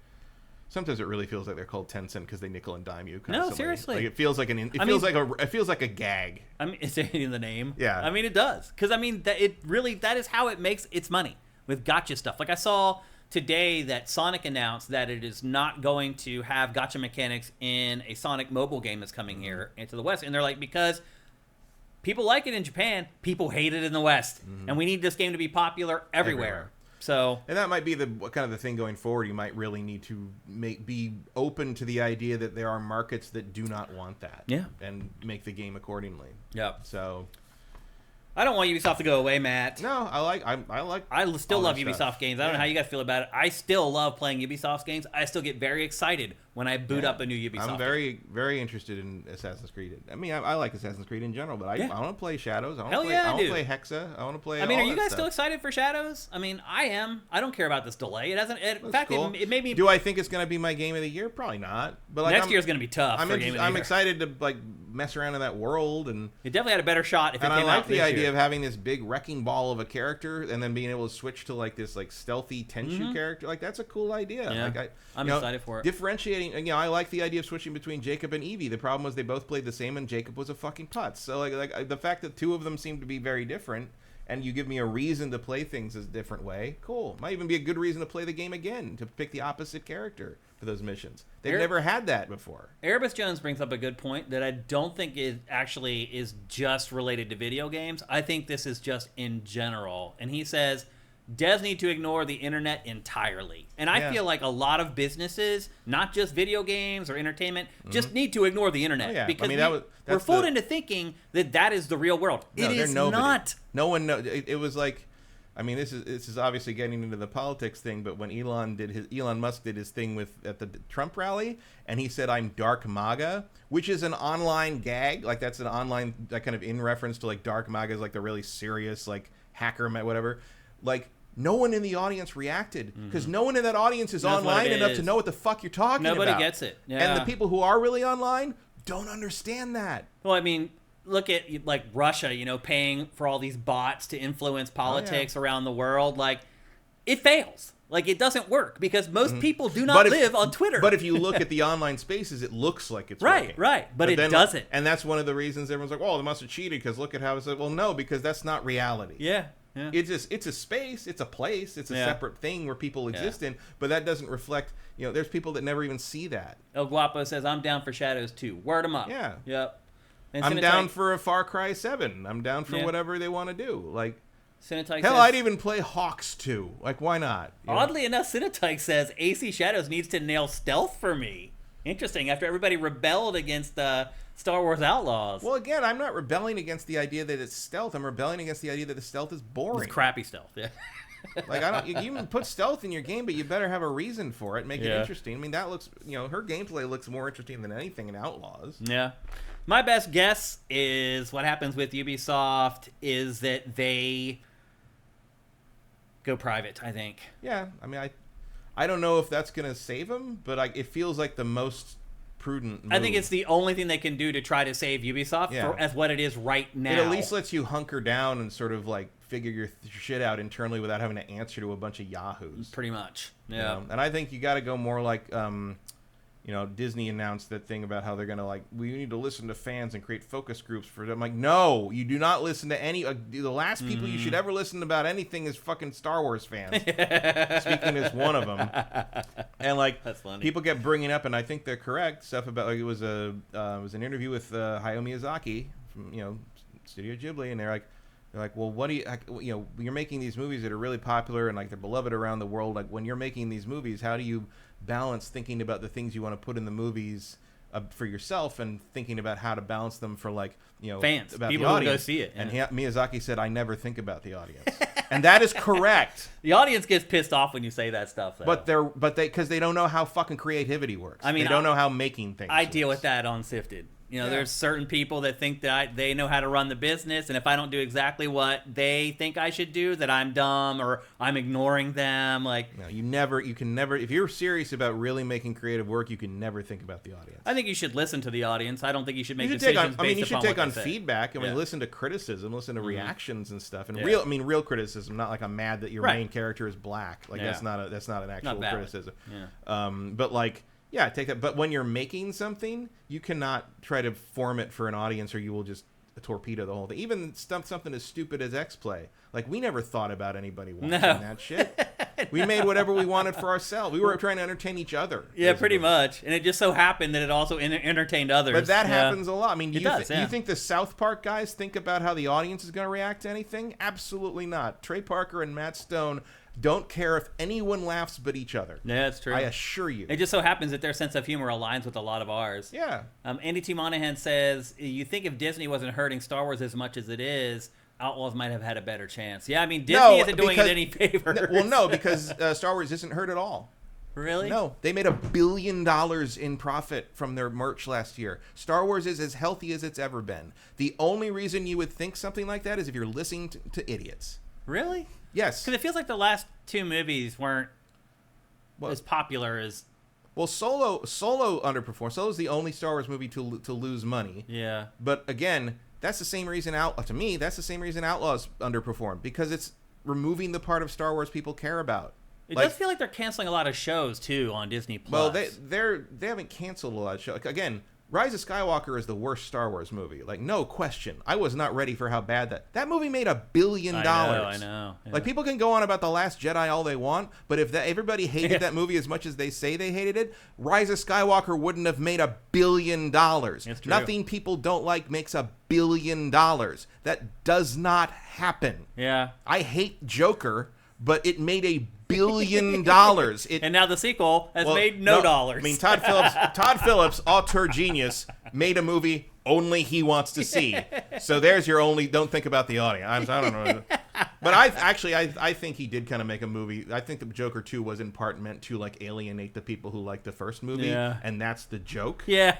sometimes it really feels like they're called Tencent because they nickel and dime you constantly. No, seriously. Like, it feels like it feels like a gag. I mean, is it in the name? Yeah. I mean, it does, because that is how it makes its money with gotcha stuff. Like I saw today that Sonic announced that it is not going to have gotcha mechanics in a Sonic mobile game that's coming here into the West. And they're like, because people like it in Japan, people hate it in the West. And we need this game to be popular everywhere. So, and that might be the kind of the thing going forward. You might really need to be open to the idea that there are markets that do not want that. Yeah. And make the game accordingly. Yep. So, I don't want Ubisoft to go away, Matt. No, I still love Ubisoft games. I don't know how you guys feel about it. I still love playing Ubisoft games. I still get very excited when I boot up a new Ubisoft I'm very, very interested in Assassin's Creed. I mean, I like Assassin's Creed in general, but I want to play Shadows. I want to play Hexa. I want to play. I mean, are you guys still excited for Shadows? I mean, I am. I don't care about this delay. It doesn't. In fact, cool. it made me. Do I think it's going to be my game of the year? Probably not. But like, next year's going to be tough. I'm excited to like mess around in that world, and it definitely had a better shot if it came out this year. And I like the idea of having this big wrecking ball of a character and then being able to switch to like this like stealthy Tenchu character. Like, that's a cool idea. Yeah. Like, I'm excited for it. Differentiating, I like the idea of switching between Jacob and Evie. The problem was they both played the same, and Jacob was a fucking putz. So like the fact that two of them seem to be very different, and you give me a reason to play things a different way, cool. Might even be a good reason to play the game again, to pick the opposite character for those missions. They've never had that before. Erebus Jones brings up a good point that I don't think is just related to video games. I think this is just in general. And he says, devs need to ignore the internet entirely. And I feel like a lot of businesses, not just video games or entertainment, just need to ignore the internet. Because we're fooled into thinking that is the real world. No, it is not. No one knows. It was like, I mean, this is obviously getting into the politics thing, but when Elon Musk did his thing at the Trump rally, and he said, "I'm Dark MAGA," which is an online gag. Like, that's an online, that kind of in reference to like Dark MAGA is like the really serious like hacker whatever. Like, no one in the audience reacted, because no one in that audience is online enough to know what the fuck you're talking about. Nobody gets it. Yeah. And the people who are really online don't understand that. Well, I mean, look at like Russia, paying for all these bots to influence politics around the world. Like, it fails. Like, it doesn't work because most people do not live on Twitter. But if you look at the online spaces, it looks like it's working. Right. But it doesn't. And that's one of the reasons everyone's like, "Oh, they must have cheated because look at how it's." Well, no, because that's not reality. Yeah. It's a space, it's a place, it's a separate thing where people exist in, but that doesn't reflect, there's people that never even see that. El Guapo says, "I'm down for Shadows 2. Word them up." Yeah. Yep. And I'm down for a Far Cry 7. I'm down for whatever they want to do. Like, Cinetyke hell, says, I'd even play Hawks 2. Like, why not? Oddly enough, Cinetyke says, AC Shadows needs to nail stealth for me. Interesting, after everybody rebelled against Star Wars Outlaws. Well, again, I'm not rebelling against the idea that it's stealth. I'm rebelling against the idea that the stealth is boring. It's crappy stealth, yeah. Like, you can put stealth in your game, but you better have a reason for it. Make it interesting. I mean, that looks, her gameplay looks more interesting than anything in Outlaws. Yeah. My best guess is what happens with Ubisoft is that they go private, I think. Yeah, I mean, I don't know if that's going to save them, but it feels like the most prudent move. I think it's the only thing they can do to try to save Ubisoft as what it is right now. It at least lets you hunker down and sort of like figure your shit out internally without having to answer to a bunch of yahoos. Pretty much, yeah. And I think you got to go more like, Disney announced that thing about how they're going to we need to listen to fans and create focus groups for them. I'm like, no, you do not listen to any. The last people you should ever listen about anything is fucking Star Wars fans. Speaking as one of them, and that's funny. People kept bringing up, and I think they're correct stuff about it was an interview with Hayao Miyazaki from Studio Ghibli, and they're like, well, what do you you're making these movies that are really popular and like they're beloved around the world. Like, when you're making these movies, how do you balance thinking about the things you want to put in the movies for yourself and thinking about how to balance them for fans, about people the audience. who go see it. And Miyazaki said, "I never think about the audience," and that is correct. The audience gets pissed off when you say that stuff, though. But because they don't know how fucking creativity works. I mean, they don't know how making things. I deal with that on SIFTD. You know, Yeah. there's certain people that think that they know how to run the business, and if I don't do exactly what they think I should do, that I'm dumb or I'm ignoring them. Like, No, you can never, if you're serious about really making creative work, you can never think about the audience. I think you should listen to the audience. I don't think you should make You should decisions take on, based you should upon take what on they say. feedback. I mean, Yeah. listen to criticism, listen to reactions and stuff, and Yeah. real criticism. Not like I'm mad that your Right. main character is black. Like Yeah. that's not an actual Not valid. criticism. Yeah. But like, yeah, take that. But when you're making something, you cannot try to form it for an audience, or you will just torpedo the whole thing. Even something as stupid as X-Play. Like, we never thought about anybody watching that shit. We made whatever we wanted for ourselves. We were trying to entertain each other. Yeah, basically. pretty much. And it just so happened that it also entertained others. But that Yeah. happens a lot. I mean, do It you, does, yeah. you think the South Park guys think about how the audience is going to react to anything? Absolutely not. Trey Parker and Matt Stone don't care if anyone laughs but each other. Yeah, that's true. I assure you. It just so happens that their sense of humor aligns with a lot of ours. Yeah. Andy T. Monahan says, you think if Disney wasn't hurting Star Wars as much as it is, Outlaws might have had a better chance. Yeah, I mean, Disney isn't doing it any favors. Well, no, because Star Wars isn't hurt at all. Really? No, they made $1 billion in profit from their merch last year. Star Wars is as healthy as it's ever been. The only reason you would think something like that is if you're listening to idiots. Really? Yes. Because it feels like the last two movies weren't Well, as popular as... well, Solo underperformed. Solo's the only Star Wars movie to lose money. Yeah. But again, that's the same reason that's the same reason Outlaws underperformed, because it's removing the part of Star Wars people care about. It does feel like they're canceling a lot of shows, too, on Disney+. Well, they haven't canceled a lot of shows. Like, again, Rise of Skywalker is the worst Star Wars movie. Like, no question. I was not ready for how bad that movie made $1 billion. I know. Yeah. Like, people can go on about The Last Jedi all they want, but if everybody hated that movie as much as they say they hated it, Rise of Skywalker wouldn't have made $1 billion. It's true. Nothing people don't like makes $1 billion. That does not happen. Yeah. I hate Joker, but it made $1 billion. And now the sequel has made no dollars. I mean, Todd Phillips, auteur genius, made a movie only he wants to see. So there's your only. Don't think about the audience. I don't know. But I think he did kind of make a movie. I think the Joker 2 was in part meant to like alienate the people who liked the first movie, and that's the joke. Yeah.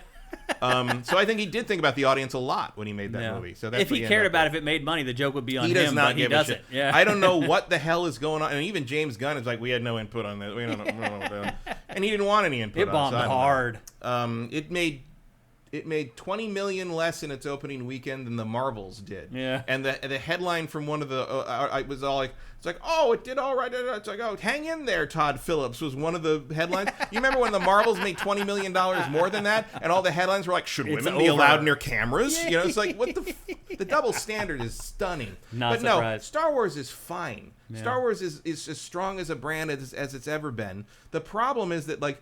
So I think he did think about the audience a lot when he made that movie. So that's if he cared about if it made money, the joke would be on he him. does not but give he a doesn't. shit. Yeah. I don't know what the hell is going on. And even James Gunn is like, we had no input on this. We don't know. And he didn't want any input. It bombed hard. It made $20 million less in its opening weekend than the Marvels did. Yeah. And the headline from one of the I was all like, it's like, oh, it did all right. It's like, oh, hang in there, Todd Phillips was one of the headlines. You remember when the Marvels made $20 million more than that, and all the headlines were like, should women be allowed near cameras? You know, it's like, what the double standard is stunning. Not but no, surprised. Star Wars is fine. Yeah. Star Wars is as strong as a brand as it's ever been. The problem is that like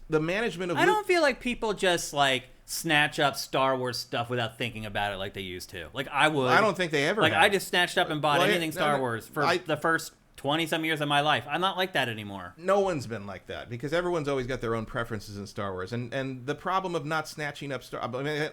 the management of I don't feel like people just like snatch up Star Wars stuff without thinking about it like they used to. Like I would. I don't think they ever like have. I just snatched up and bought anything Star no, Wars for the first 20-some years of my life. I'm not like that anymore. No one's been like that because everyone's always got their own preferences in Star Wars. And the problem of not snatching up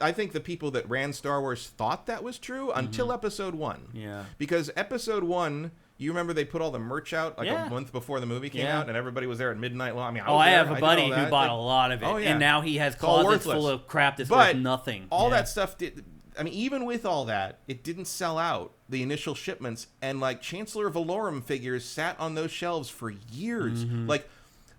I think the people that ran Star Wars thought that was true until Episode 1. Yeah. Because Episode 1, you remember they put all the merch out like a month before the movie came out and everybody was there at midnight long. I mean, I have a buddy who bought a lot of it. Oh, yeah. And now he has It's all closets worthless. full of crap that's But worth nothing. all that stuff did. I mean, even with all that, it didn't sell out the initial shipments, and like Chancellor Valorum figures sat on those shelves for years. Like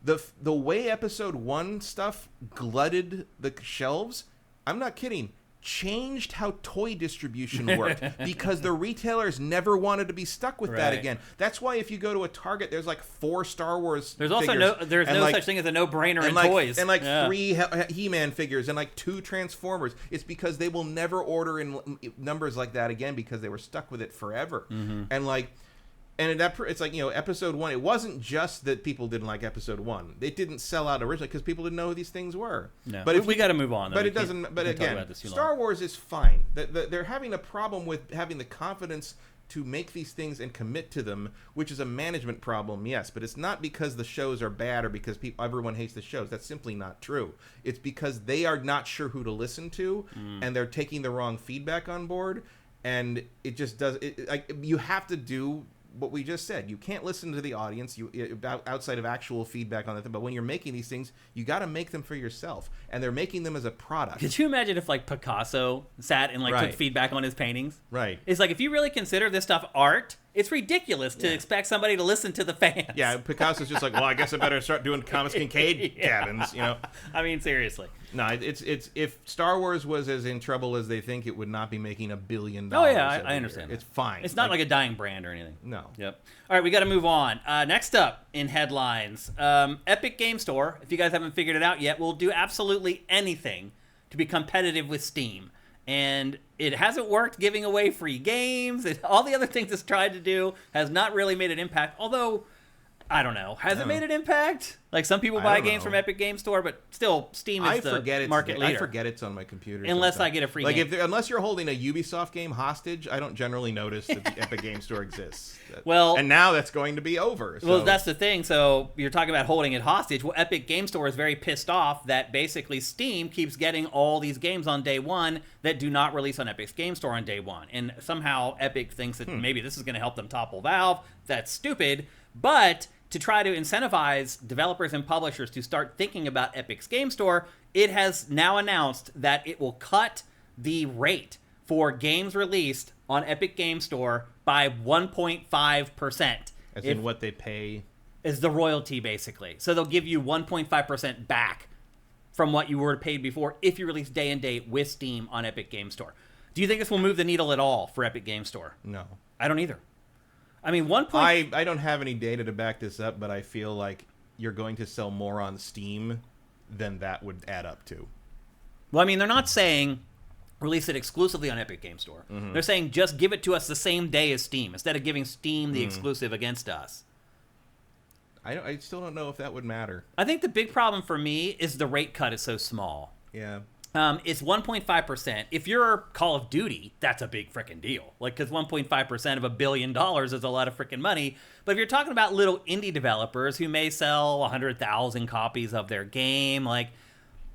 the way Episode 1 stuff glutted the shelves, I'm not kidding, changed how toy distribution worked because the retailers never wanted to be stuck with that again. That's why if you go to a Target, there's like 4 Star Wars There's also figures, no such thing as a no-brainer in like, toys. And like 3 He-Man figures and like 2 Transformers. It's because they will never order in numbers like that again because they were stuck with it forever. And like, and it's like, you know, Episode 1, it wasn't just that people didn't like Episode 1. It didn't sell out originally because people didn't know who these things were. No. But if we got to move on. But it doesn't. But again, Star Wars is fine. They're having a problem with having the confidence to make these things and commit to them, which is a management problem, yes. But it's not because the shows are bad or because everyone hates the shows. That's simply not true. It's because they are not sure who to listen to, and they're taking the wrong feedback on board, and it just does. Like you have to do what we just said. You can't listen to the audience outside of actual feedback on it. But when you're making these things, you got to make them for yourself, and they're making them as a product. Could you imagine if like Picasso sat and like took feedback on his paintings? Right. It's like if you really consider this stuff art, it's ridiculous to expect somebody to listen to the fans. Yeah, Picasso's just like, well, I guess I better start doing Thomas Kincaid cabins, you know. I mean, seriously. No, it's if Star Wars was as in trouble as they think, it would not be making $1 billion. Oh yeah, I understand. It's fine. It's not like a dying brand or anything. No. Yep. All right, we got to move on. Next up in headlines, Epic Game Store. If you guys haven't figured it out yet, will do absolutely anything to be competitive with Steam. And it hasn't worked giving away free games. All the other things it's tried to do has not really made an impact. Although, I don't know. Has it made an impact? Like, some people buy games from Epic Game Store, but still, Steam is the market leader. I forget it's on my computer. Unless I get a free game. Unless you're holding a Ubisoft game hostage, I don't generally notice that the Epic Game Store exists. Well, and now that's going to be over. So. Well, that's the thing. So you're talking about holding it hostage. Well, Epic Game Store is very pissed off that basically Steam keeps getting all these games on day one that do not release on Epic's Game Store on day one. And somehow Epic thinks that maybe this is going to help them topple Valve. That's stupid. But to try to incentivize developers and publishers to start thinking about Epic's Game Store, it has now announced that it will cut the rate for games released on Epic Game Store by 1.5%. As in what they pay? Is the royalty, basically. So they'll give you 1.5% back from what you were paid before if you release day and date with Steam on Epic Game Store. Do you think this will move the needle at all for Epic Game Store? No. I don't either. I mean, I don't have any data to back this up, but I feel like you're going to sell more on Steam than that would add up to. Well, I mean, they're not saying release it exclusively on Epic Game Store. Mm-hmm. They're saying just give it to us the same day as Steam, instead of giving Steam the exclusive against us. I still don't know if that would matter. I think the big problem for me is the rate cut is so small. Yeah. It's 1.5%. If you're Call of Duty, that's a big frickin' deal. Like, because 1.5% of $1 billion is a lot of frickin' money. But if you're talking about little indie developers who may sell 100,000 copies of their game, like,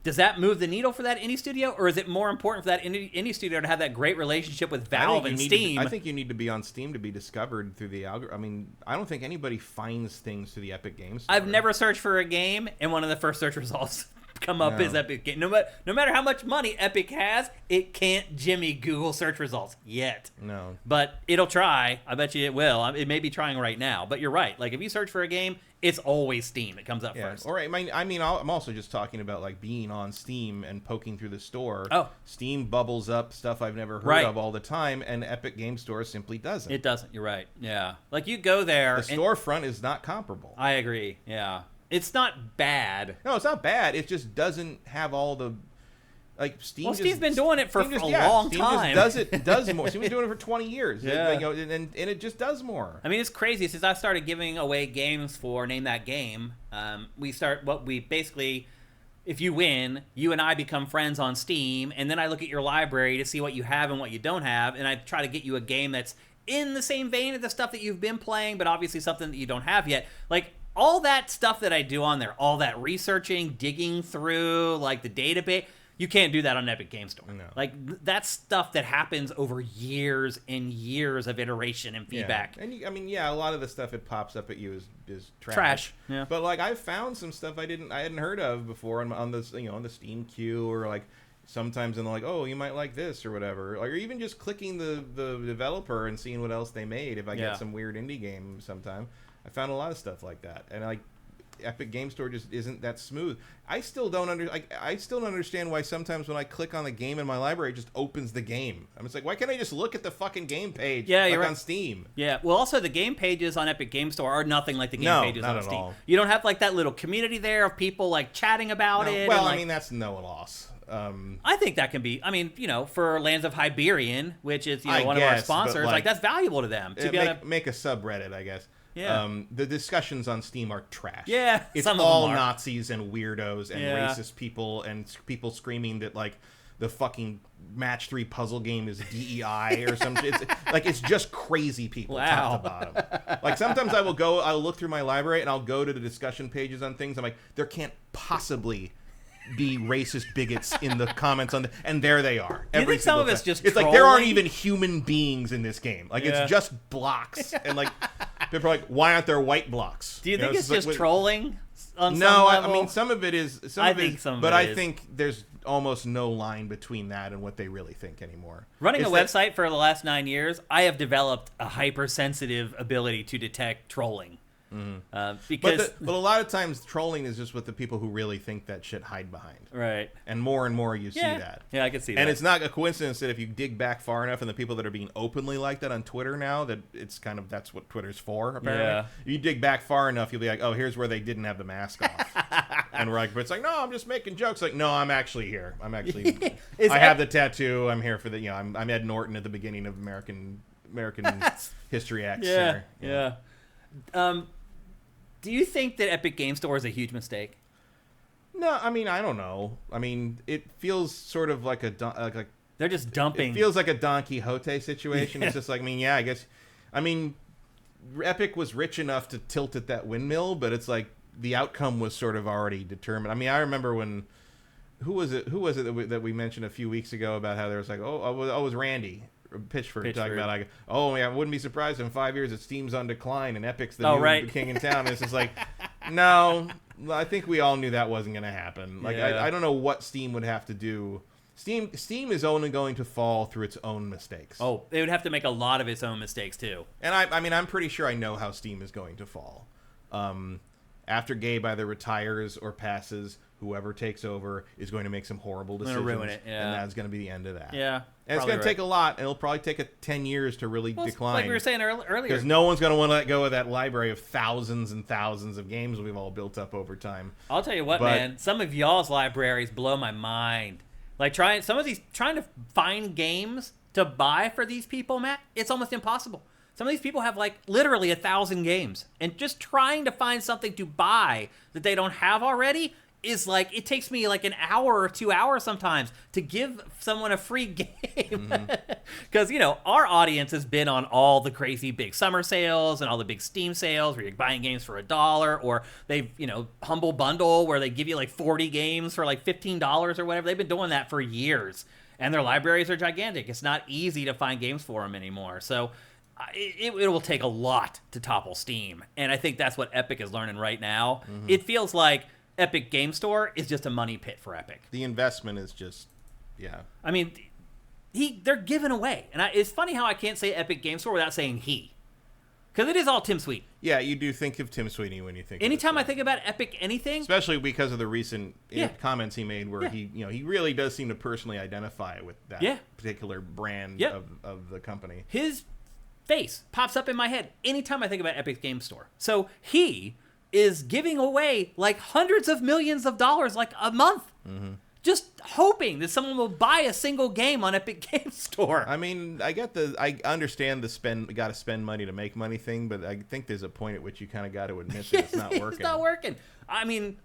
does that move the needle for that indie studio? Or is it more important for that indie studio to have that great relationship with Valve and Steam? I think you need to be on Steam to be discovered through the algorithm. I mean, I don't think anybody finds things through the Epic Games Store. I've never searched for a game, and one of the first search results come up is Epic Game. No matter how much money Epic has, it can't jimmy Google search results yet. No. But it'll try. I bet you it will. It may be trying right now. But you're right. Like, if you search for a game, it's always Steam. It comes up first. All right. I mean, I'm also just talking about, like, being on Steam and poking through the store. Oh. Steam bubbles up stuff I've never heard of all the time, and Epic Game Store simply doesn't. It doesn't. You're right. Yeah. Like, you go there. The storefront is not comparable. I agree. Yeah. It's not bad. No, it's not bad. It just doesn't have all the, like, Steam. Well, Steam's been doing it for a long time. Steam just does more. Steam's been doing it for 20 years. Yeah. And it just does more. I mean, it's crazy. Since I started giving away games for Name That Game, if you win, you and I become friends on Steam, and then I look at your library to see what you have and what you don't have, and I try to get you a game that's in the same vein of the stuff that you've been playing, but obviously something that you don't have yet. Like, all that stuff that I do on there, all that researching, digging through, like, the database, you can't do that on Epic Game Store. No. Like, that's stuff that happens over years and years of iteration and feedback. Yeah. And a lot of the stuff it pops up at you is trash. Yeah. But, like, I've found some stuff I hadn't heard of before on the Steam queue, or, like, sometimes in like, oh, you might like this or whatever, or even just clicking the developer and seeing what else they made. If I get some weird indie game sometime, I found a lot of stuff like that, and like Epic Game Store just isn't that smooth. I still don't understand why sometimes when I click on the game in my library, it just opens the game. I'm just like, why can't I just look at the fucking game page? Yeah, you're right. On Steam. Yeah. Well, also the game pages on Epic Game Store are nothing like the game pages on Steam. All. You don't have like that little community there of people like chatting about it. Well, and, I mean, that's no loss. I think that can be. I mean, for Lands of Hyberian, which is one of our sponsors, like that's valuable to them to be able to make a subreddit, I guess. Yeah. The discussions on Steam are trash. Yeah, it's some all of them are. Nazis and weirdos and racist people and people screaming that like the fucking Match 3 puzzle game is DEI or something. It's just crazy people top to bottom. Like sometimes I'll look through my library and I'll go to the discussion pages on things. I'm like, there can't possibly be racist bigots in the comments and there they are. Do you think some of it's just it's trolling? Like there aren't even human beings in this game. Like it's just blocks and like People are like, why aren't there white blocks? Do you think know, it's just like, trolling on some No, level? I mean, some of it is. I think some of but it I is. think there's almost no line between that and what they really think anymore. Running It's a website for the last 9 years, I have developed a hypersensitive ability to detect trolling. Because But a lot of times trolling is just what the people who really think that shit hide behind. right. And more you see that. Yeah, I can see that. And it's not a coincidence that if you dig back far enough and the people that are being openly like that on Twitter now, that it's kind of, that's what Twitter's for, apparently. Yeah. You dig back far enough, you'll be like, oh, here's where they didn't have the mask off. And we're like, but it's like, no, I'm just making jokes. Like, no, I'm actually here. I'm actually, I have the tattoo. I'm here for the, I'm Ed Norton at the beginning of American History X. Yeah, here, yeah. Do you think that Epic Game Store is a huge mistake? No, I mean, I don't know. I mean, it feels sort of like They're just dumping. it feels like a Don Quixote situation. It's just like, I mean, yeah, I mean, Epic was rich enough to tilt at that windmill, but it's like the outcome was sort of already determined. I mean, I remember when, who was it that we mentioned a few weeks ago about how there was like, it was Randy Pitchford talking about like, oh yeah, I wouldn't be surprised in 5 years that Steam's on decline and Epic's the new king in town. And it's just like, no, I think we all knew that wasn't going to happen. Like, Yeah. I don't know what Steam would have to do. Steam is only going to fall through its own mistakes. Oh, they would have to make a lot of its own mistakes too. And I mean, I'm pretty sure I know how Steam is going to fall. After Gabe either retires or passes, whoever takes over is going to make some horrible decisions. Ruin it, yeah. And that's going to be the end of that. Yeah. And it's going to take a lot, and it'll probably take 10 years to really decline. Like we were saying earlier. Because no one's going to want to let go of that library of thousands and thousands of games we've all built up over time. I'll tell you what, man. Some of y'all's libraries blow my mind. Like trying to find games to buy for these people, Matt, it's almost impossible. Some of these people have like literally 1,000 games, and just trying to find something to buy that they don't have already is like, it takes me like an hour or 2 hours sometimes to give someone a free game. Because, our audience has been on all the crazy big summer sales and all the big Steam sales where you're buying games for $1, or they've, Humble Bundle where they give you like 40 games for like $15 or whatever. They've been doing that for years, and their libraries are gigantic. It's not easy to find games for them anymore. So it will take a lot to topple Steam. And I think that's what Epic is learning right now. It feels like Epic Game Store is just a money pit for Epic. The investment is just, yeah. I mean, they're giving away. And it's funny how I can't say Epic Game Store without saying he. Because it is all Tim Sweeney. Yeah, you do think of Tim Sweeney when you think Anytime of I think about Epic anything. especially because of the recent comments he made where he really does seem to personally identify with that particular brand of the company. His face pops up in my head anytime I think about Epic Game Store. So he is giving away like hundreds of millions of dollars like a month. Just hoping that someone will buy a single game on Epic Game Store. I mean, I understand the got to spend money to make money thing, but I think there's a point at which you kind of got to admit that it's not working. It's not working. I mean,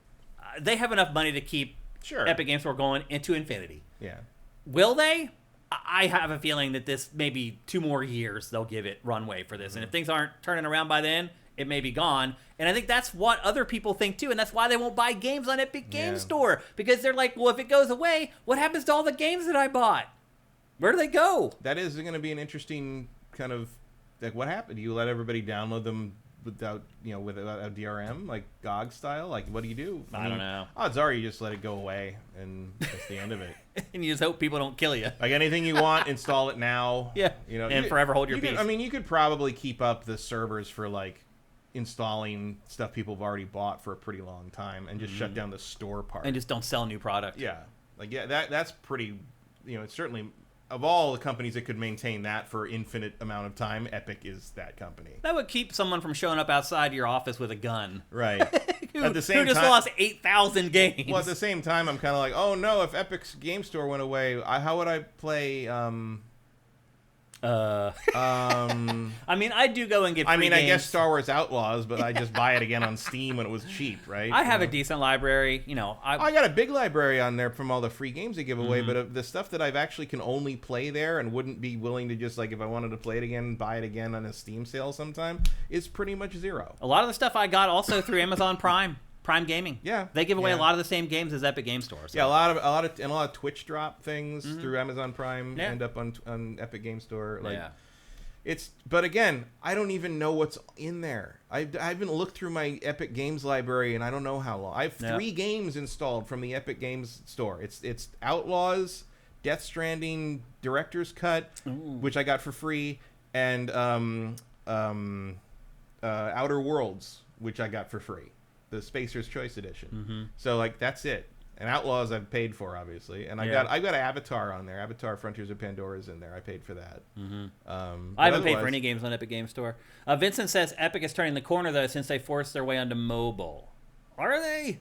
they have enough money to keep Epic Game Store going into infinity. Yeah. Will they? I have a feeling that this maybe 2 more years they'll give it runway for this. And if things aren't turning around by then, it may be gone. And I think that's what other people think too, and that's why they won't buy games on Epic Game Store. Because they're like, well, if it goes away, what happens to all the games that I bought? Where do they go? That is going to be an interesting kind of, like, what happened? Do you let everybody download them without a DRM, like GOG style? Like, what do you do? I don't know. Odds are you just let it go away, and that's the end of it. And you just hope people don't kill you. Like, anything you want, install it now. Yeah. And forever hold your peace. I mean, you could probably keep up the servers for, like, installing stuff people have already bought for a pretty long time and just shut down the store part. And just don't sell new product. Yeah. Like, that's pretty, it's certainly, of all the companies that could maintain that for infinite amount of time, Epic is that company. That would keep someone from showing up outside your office with a gun. Right. At the same time, who just lost 8,000 games. Well, at the same time, I'm kind of like, oh no, if Epic's Game Store went away, how would I play, I mean, I do go and get free games. I guess Star Wars Outlaws, but I just buy it again on Steam when it was cheap, right? I have a decent library, I got a big library on there from all the free games they give away, but the stuff that I've actually can only play there and wouldn't be willing to just, like, if I wanted to play it again, buy it again on a Steam sale sometime, is pretty much zero. A lot of the stuff I got also through Amazon Prime Gaming. Yeah, they give away a lot of the same games as Epic Game Store. So. Yeah, a lot of Twitch drop things through Amazon Prime end up on Epic Game Store. Like, But again, I don't even know what's in there. I haven't looked through my Epic Games library, and I don't know how long. I have 3 games installed from the Epic Games store. It's Outlaws, Death Stranding Director's Cut, which I got for free, and Outer Worlds, which I got for free, the Spacer's Choice Edition. So like that's it. And Outlaws I've paid for, obviously, and I got Avatar on there. Avatar: Frontiers of Pandora is in there. I paid for that. I haven't paid for any games on Epic Game Store. Vincent says Epic is turning the corner though, since they forced their way onto mobile. Are they?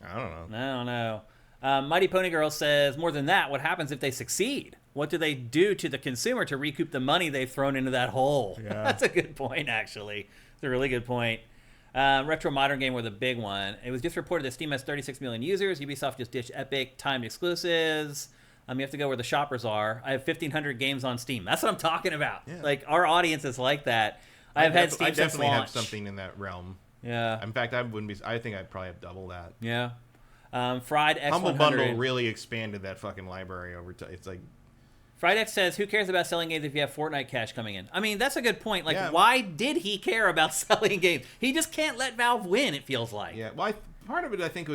I don't know. I don't know. Mighty Pony Girl says, more than that, what happens if they succeed? What do they do to the consumer to recoup the money they've thrown into that hole? Yeah. That's a good point, actually. It's a really good point. Retro Modern Game were the big one. It was just reported that Steam has 36 million users. Ubisoft just ditched Epic timed exclusives. You have to go where the shoppers are. I have 1,500 games on Steam. That's what I'm talking about. Yeah. Like, our audience is like that. I've had Steam I since definitely launch. have something in that realm. Yeah. In fact, I think I'd probably have double that. Yeah. Fried X100. Humble Bundle really expanded that fucking library over time. It's like... Fried X says, who cares about selling games if you have Fortnite cash coming in? I mean, that's a good point. Like, Yeah. why did he care about selling games? He just can't let Valve win, it feels like. Yeah, well, part of it, I think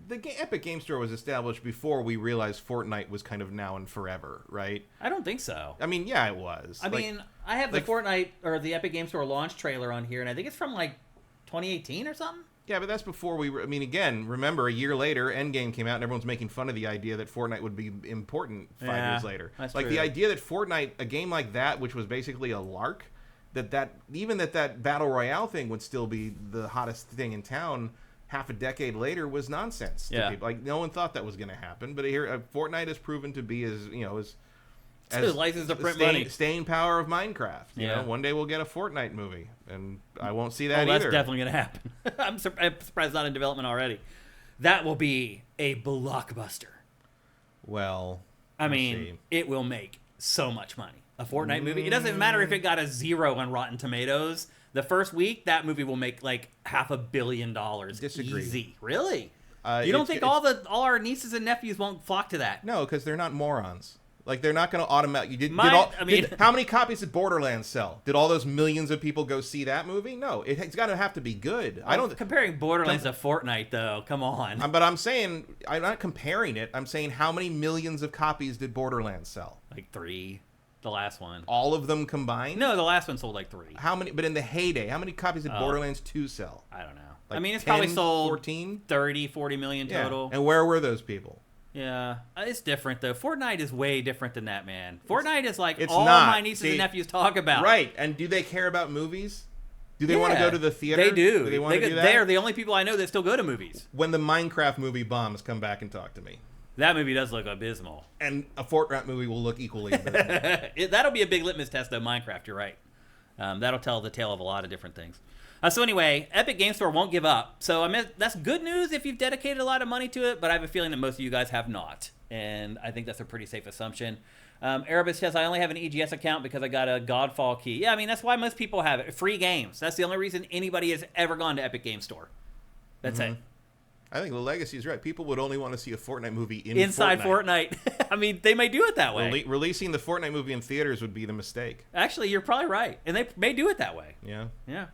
the Epic Game Store was established before we realized Fortnite was kind of now and forever, right? I don't think so. I mean, yeah, it was. I mean, I have the Fortnite, or the Epic Game Store launch trailer on here, and I think it's from, like, 2018 or something? Yeah, but that's before again, remember, a year later, Endgame came out, and everyone's making fun of the idea that Fortnite would be important 5 years later. That's like, true. the idea that Fortnite, a game like that, which was basically a lark, that Battle Royale thing would still be the hottest thing in town half a decade later was nonsense to people. Like, no one thought that was going to happen, but here, Fortnite has proven to be as license to print money. Staying power of Minecraft. You know, one day we'll get a Fortnite movie, and I won't see that either. That's definitely going to happen. I'm surprised it's not in development already. That will be a blockbuster. Well, I mean, it will make so much money. A Fortnite movie. It doesn't matter if it got a 0 on Rotten Tomatoes. The first week, that movie will make like $500 million. Disagree. Easy. Really? You don't think all our nieces and nephews won't flock to that? No, because they're not morons. Like, they're not going to automatically... how many copies did Borderlands sell? Did all those millions of people go see that movie? No, it's got to have to be good. I don't... Comparing Borderlands to Fortnite, though, come on. But I'm saying... I'm not comparing it. I'm saying how many millions of copies did Borderlands sell? Like 3. The last one. All of them combined? No, the last one sold like 3. How many... But in the heyday, how many copies did Borderlands 2 sell? I don't know. Like I mean, it's 10, probably sold 14? 30, 40 million total. And where were those people? Yeah, it's different though. Fortnite is way different than that, man. Fortnite is like it's all not. my nieces and nephews talk about. Right, and do they care about movies? Do they want to go to the theater? They do. Do they want to do that? They're the only people I know that still go to movies. When the Minecraft movie bombs, come back and talk to me. That movie does look abysmal. And a Fortnite movie will look equally abysmal. That'll be a big litmus test though, Minecraft, you're right. That'll tell the tale of a lot of different things. So anyway, Epic Game Store won't give up. So I mean, that's good news if you've dedicated a lot of money to it, but I have a feeling that most of you guys have not. And I think that's a pretty safe assumption. Erebus says, I only have an EGS account because I got a Godfall key. Yeah, I mean, that's why most people have it. Free games. That's the only reason anybody has ever gone to Epic Game Store. That's it. I think the legacy is right. People would only want to see a Fortnite movie inside Fortnite. I mean, they may do it that way. Releasing the Fortnite movie in theaters would be the mistake. Actually, you're probably right. And they may do it that way. Yeah. Yeah.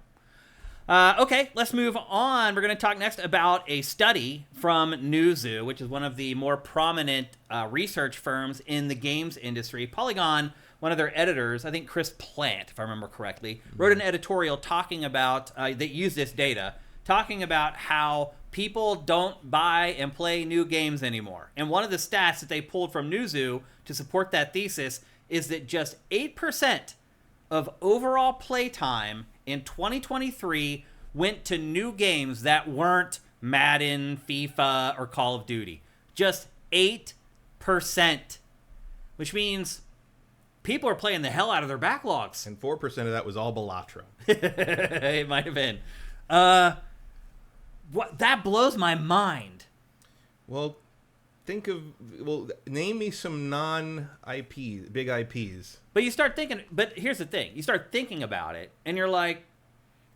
Okay, let's move on. We're going to talk next about a study from Newzoo, which is one of the more prominent research firms in the games industry. Polygon, one of their editors, I think Chris Plant, if I remember correctly, wrote an editorial talking about, that used this data, talking about how people don't buy and play new games anymore. And one of the stats that they pulled from Newzoo to support that thesis is that just 8% of overall playtime in 2023 went to new games that weren't Madden, FIFA, or Call of Duty. Just 8%. Which means people are playing the hell out of their backlogs. And 4% of that was all Balatro. It might have been. That blows my mind. Well, name me some big IPs. But you start thinking, but here's the thing. You start thinking about it, and you're like,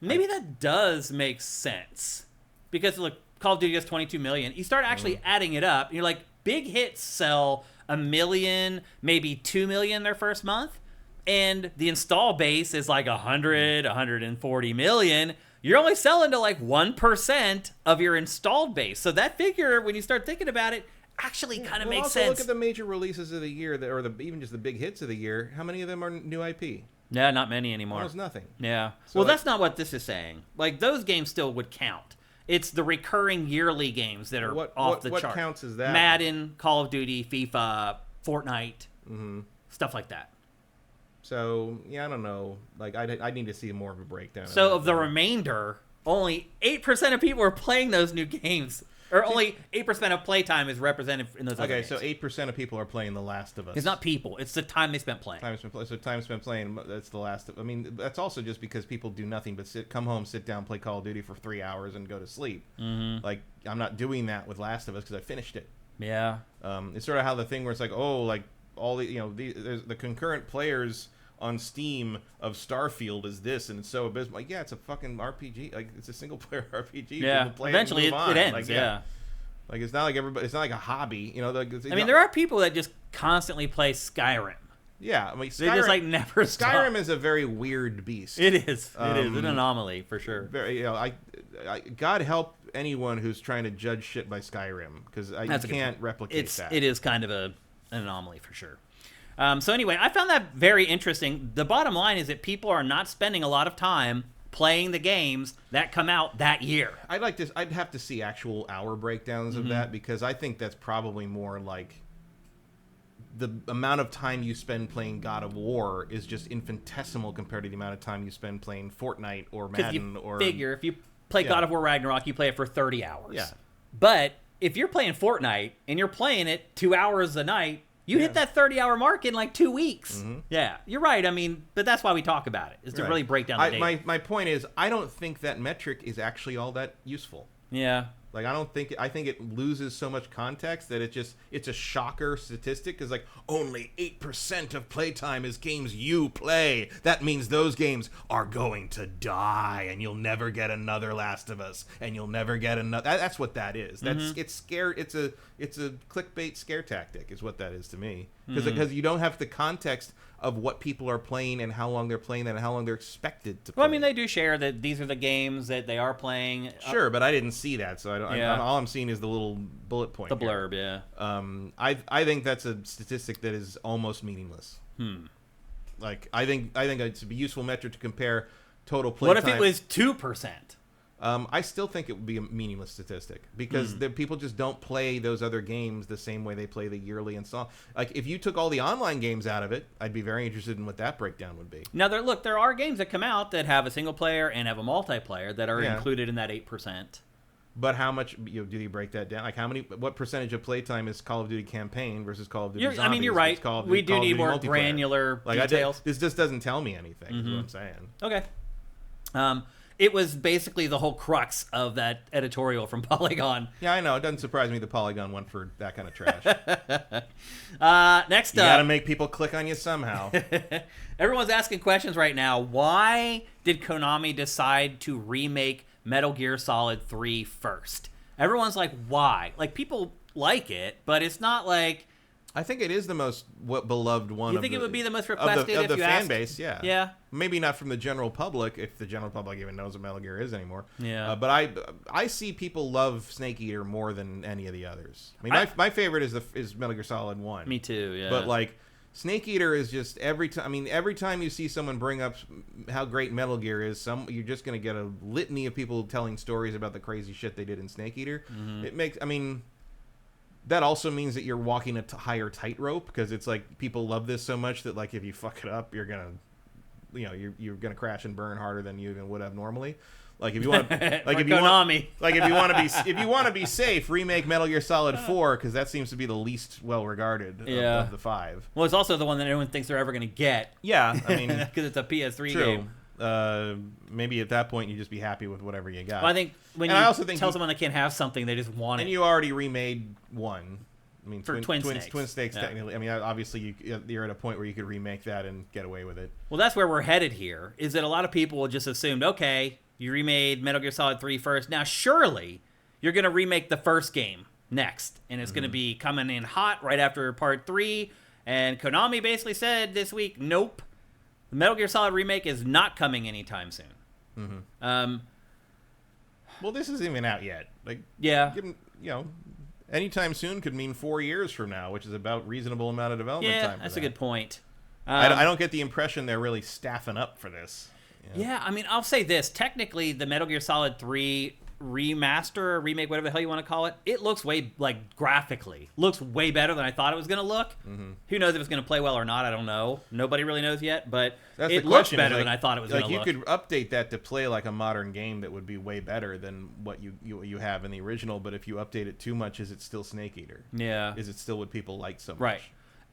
maybe that does make sense. Because, look, Call of Duty has 22 million. You start actually adding it up, and you're like, big hits sell 1 million, maybe 2 million their first month. and the install base is like 140 million, you're only selling to like 1% of your installed base. So that figure, when you start thinking about it, actually kind of makes also sense. Look at the major releases of the year, even just the big hits of the year. How many of them are new IP? Yeah, not many anymore. Almost nothing. Yeah. So, well, that's not what this is saying. Like, those games still would count. It's the recurring yearly games that are off the chart. What counts as that? Madden, Call of Duty, FIFA, Fortnite, stuff like that. So, yeah, I don't know. Like, I need to see more of a breakdown. So, of the remainder, only 8% of people are playing those new games. Or only 8% of playtime is represented in those other games. Okay, so 8% of people are playing The Last of Us. It's not people. It's the time they spent playing. Time spent playing, that's The Last of Us. I mean, that's also just because people do nothing but come home, sit down, play Call of Duty for 3 hours, and go to sleep. Mm-hmm. Like, I'm not doing that with Last of Us because I finished it. Yeah. It's sort of how the thing where it's like, oh, like, all the, there's the concurrent players on Steam of Starfield is this, and it's so abysmal. Like, yeah, it's a fucking RPG. Like, it's a single player RPG. Yeah, eventually it ends. Like, yeah. Like, it's not like everybody. It's not like a hobby. Like, I mean, there are people that just constantly play Skyrim. Yeah, I mean, they just like never stop. Skyrim is a very weird beast. It is. It is an anomaly for sure. Very, I God help anyone who's trying to judge shit by Skyrim, because I can't replicate that. It is kind of an anomaly for sure. So anyway, I found that very interesting. The bottom line is that people are not spending a lot of time playing the games that come out that year. I'd have to see actual hour breakdowns of that, because I think that's probably more like the amount of time you spend playing God of War is just infinitesimal compared to the amount of time you spend playing Fortnite or Madden. Or figure if you play God of War Ragnarok, you play it for 30 hours. Yeah. But if you're playing Fortnite and you're playing it 2 hours a night, you hit that 30-hour mark in like 2 weeks. Mm-hmm. Yeah, you're right. I mean, but that's why we talk about it, is to really break down the data. My point is, I don't think that metric is actually all that useful. Yeah. Like, I think it loses so much context that it's a shocker statistic, because, like, only 8% of playtime is games you play. That means those games are going to die, and you'll never get another Last of Us, and you'll never get another. That's what that is. It's a clickbait scare tactic is what that is to me, because you don't have the context of what people are playing and how long they're playing that and how long they're expected to play. Well, I mean, they do share that these are the games that they are playing. Sure, but I didn't see that, so all I'm seeing is the little bullet point. The blurb, yeah. I think that's a statistic that is almost meaningless. Like, I think it's a useful metric to compare total play time. What if it was 2%? I still think it would be a meaningless statistic, because people just don't play those other games the same way they play the yearly install. Like, if you took all the online games out of it, I'd be very interested in what that breakdown would be. Now, there are games that come out that have a single player and have a multiplayer that are included in that 8%. But how much do you break that down? Like, what percentage of playtime is Call of Duty campaign versus Call of Duty Zombies? I mean, you're right. We do need more granular details. This just doesn't tell me anything, is what I'm saying. Okay. It was basically the whole crux of that editorial from Polygon. Yeah, I know. It doesn't surprise me the Polygon went for that kind of trash. Next up. You gotta make people click on you somehow. Everyone's asking questions right now. Why did Konami decide to remake Metal Gear Solid 3 first? Everyone's like, why? Like, people like it, but it's not like... I think it is the most beloved one. You think it would be the most requested of the if you fan asked? Base? Yeah. Yeah. Maybe not from the general public, if the general public even knows what Metal Gear is anymore. Yeah. But I see people love Snake Eater more than any of the others. I mean, my favorite is Metal Gear Solid 1. Me too. Yeah. But like, Snake Eater is just every time you see someone bring up how great Metal Gear is, you're just gonna get a litany of people telling stories about the crazy shit they did in Snake Eater. Mm-hmm. That also means that you're walking a higher tightrope, because it's like people love this so much that, like, if you fuck it up, you're gonna, you're gonna crash and burn harder than you even would have normally. Like, if you want, if you want to be safe, remake Metal Gear Solid 4, because that seems to be the least well regarded of the 5. Well, it's also the one that everyone thinks they're ever gonna get. Yeah, I mean, because it's a PS3 true. game. Maybe at that point you just be happy with whatever you got. Well, I think when you tell someone they can't have something, they just want it. And you already remade one. I mean, for Twin Snakes. Twin Snakes, technically. I mean, obviously you're at a point where you could remake that and get away with it. Well, that's where we're headed here, is that a lot of people will just assumed, okay, you remade Metal Gear Solid 3 first. Now, surely you're going to remake the first game next, and it's going to be coming in hot right after Part 3. And Konami basically said this week, nope. Metal Gear Solid Remake is not coming anytime soon. Mm-hmm. Well, this isn't even out yet. Like, Yeah. Anytime soon could mean 4 years from now, which is about reasonable amount of development time. Yeah, for that's that. a good point. I don't get the impression they're really staffing up for this. Yeah, I mean, I'll say this. Technically, the Metal Gear Solid 3 remaster, remake, whatever the hell you want to call it, it looks graphically, looks way better than I thought it was going to look. Mm-hmm. Who knows if it's going to play well or not? I don't know. Nobody really knows yet, but it looks better than I thought it was going to look. You could update that to play like a modern game that would be way better than what you have in the original, but if you update it too much, is it still Snake Eater? Yeah. Is it still what people like so much? Right.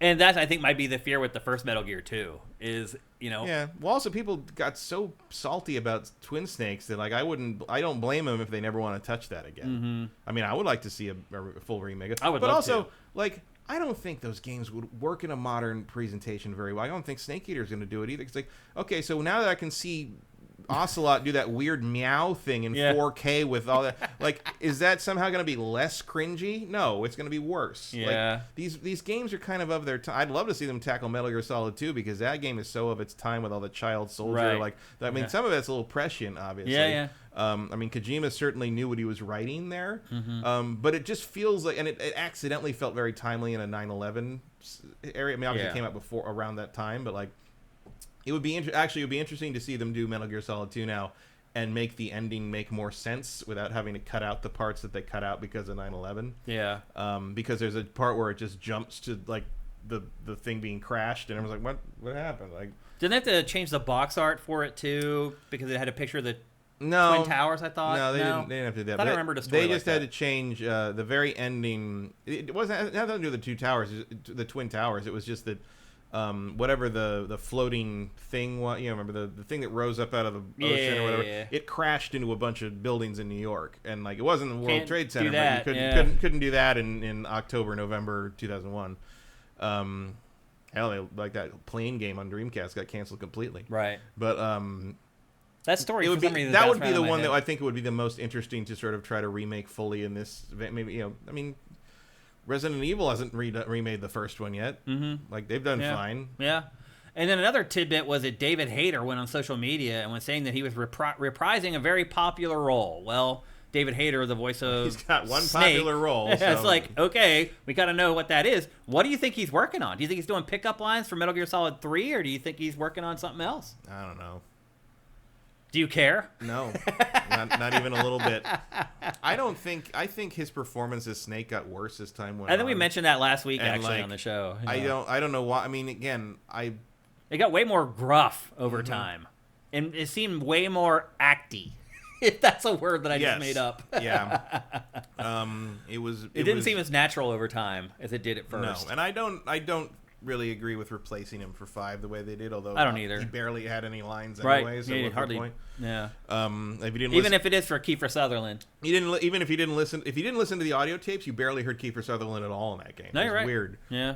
And that, I think, might be the fear with the first Metal Gear 2, is, Yeah. Well, also, people got so salty about Twin Snakes that, like, I don't blame them if they never want to touch that again. Mm-hmm. I mean, I would like to see a full remake. I would but love also, to. like, I don't think those games would work in a modern presentation very well. I don't think Snake Eater's going to do it either. It's like, okay, so now that I can see Ocelot do that weird meow thing in 4K with all that, like, is that somehow going to be less cringy? No, it's going to be worse. Yeah. Like, these games are kind of their time. I'd love to see them tackle Metal Gear Solid 2 because that game is so of its time with all the child soldier. Right. Like, I mean, some of it's a little prescient, obviously. Yeah. I mean, Kojima certainly knew what he was writing there, but it just feels like, and it accidentally felt very timely in a 9/11 area. I mean, obviously it came out before around that time, but like, it would be interesting to see them do Metal Gear Solid 2 now and make the ending make more sense without having to cut out the parts that they cut out because of 9/11. Yeah. Because there's a part where it just jumps to like the thing being crashed, and everyone's like, "What happened?" Like, didn't they have to change the box art for it too because it had a picture of the no, Twin Towers? I thought no, they didn't have to do that. I thought I remembered a story. They just like had to change the very ending. It wasn't it had nothing to do with the two towers, the Twin Towers. It was just that. Whatever the floating thing was, remember the thing that rose up out of the ocean or whatever, it crashed into a bunch of buildings in New York, and like it wasn't the World Trade Center, but you couldn't do that in October, November 2001. Hell, like that plane game on Dreamcast got canceled completely. Right. But that story would for some reason that would be the my one head. that I think would be the most interesting to sort of try to remake fully in this. Maybe I mean. Resident Evil hasn't remade the first one yet. Mm-hmm. Like, they've done fine. Yeah. And then another tidbit was that David Hayter went on social media and was saying that he was reprising a very popular role. Well, David Hayter, the voice of He's got one Snake. popular role. It's So. like, okay, we got to know what that is. What do you think he's working on? Do you think he's doing pickup lines for Metal Gear Solid 3, or do you think he's working on something else? I don't know. Do you care? No, not even a little bit. I think his performance as Snake got worse as time went on. I think we mentioned that last week, And, actually, like, on the show. I don't know why. I mean, again, It got way more gruff over time. And it seemed way more acty. If that's a word that I just made up. Yeah. It didn't seem as natural over time as it did at first. No, and I don't really agree with replacing him for 5 the way they did. Although I don't either. He barely had any lines Right. anyway. So Yeah, what's hardly. the point? Yeah. Even if it is for Kiefer Sutherland. even if you didn't listen to the audio tapes, you barely heard Kiefer Sutherland at all in that game. No, you're right. Weird. Yeah.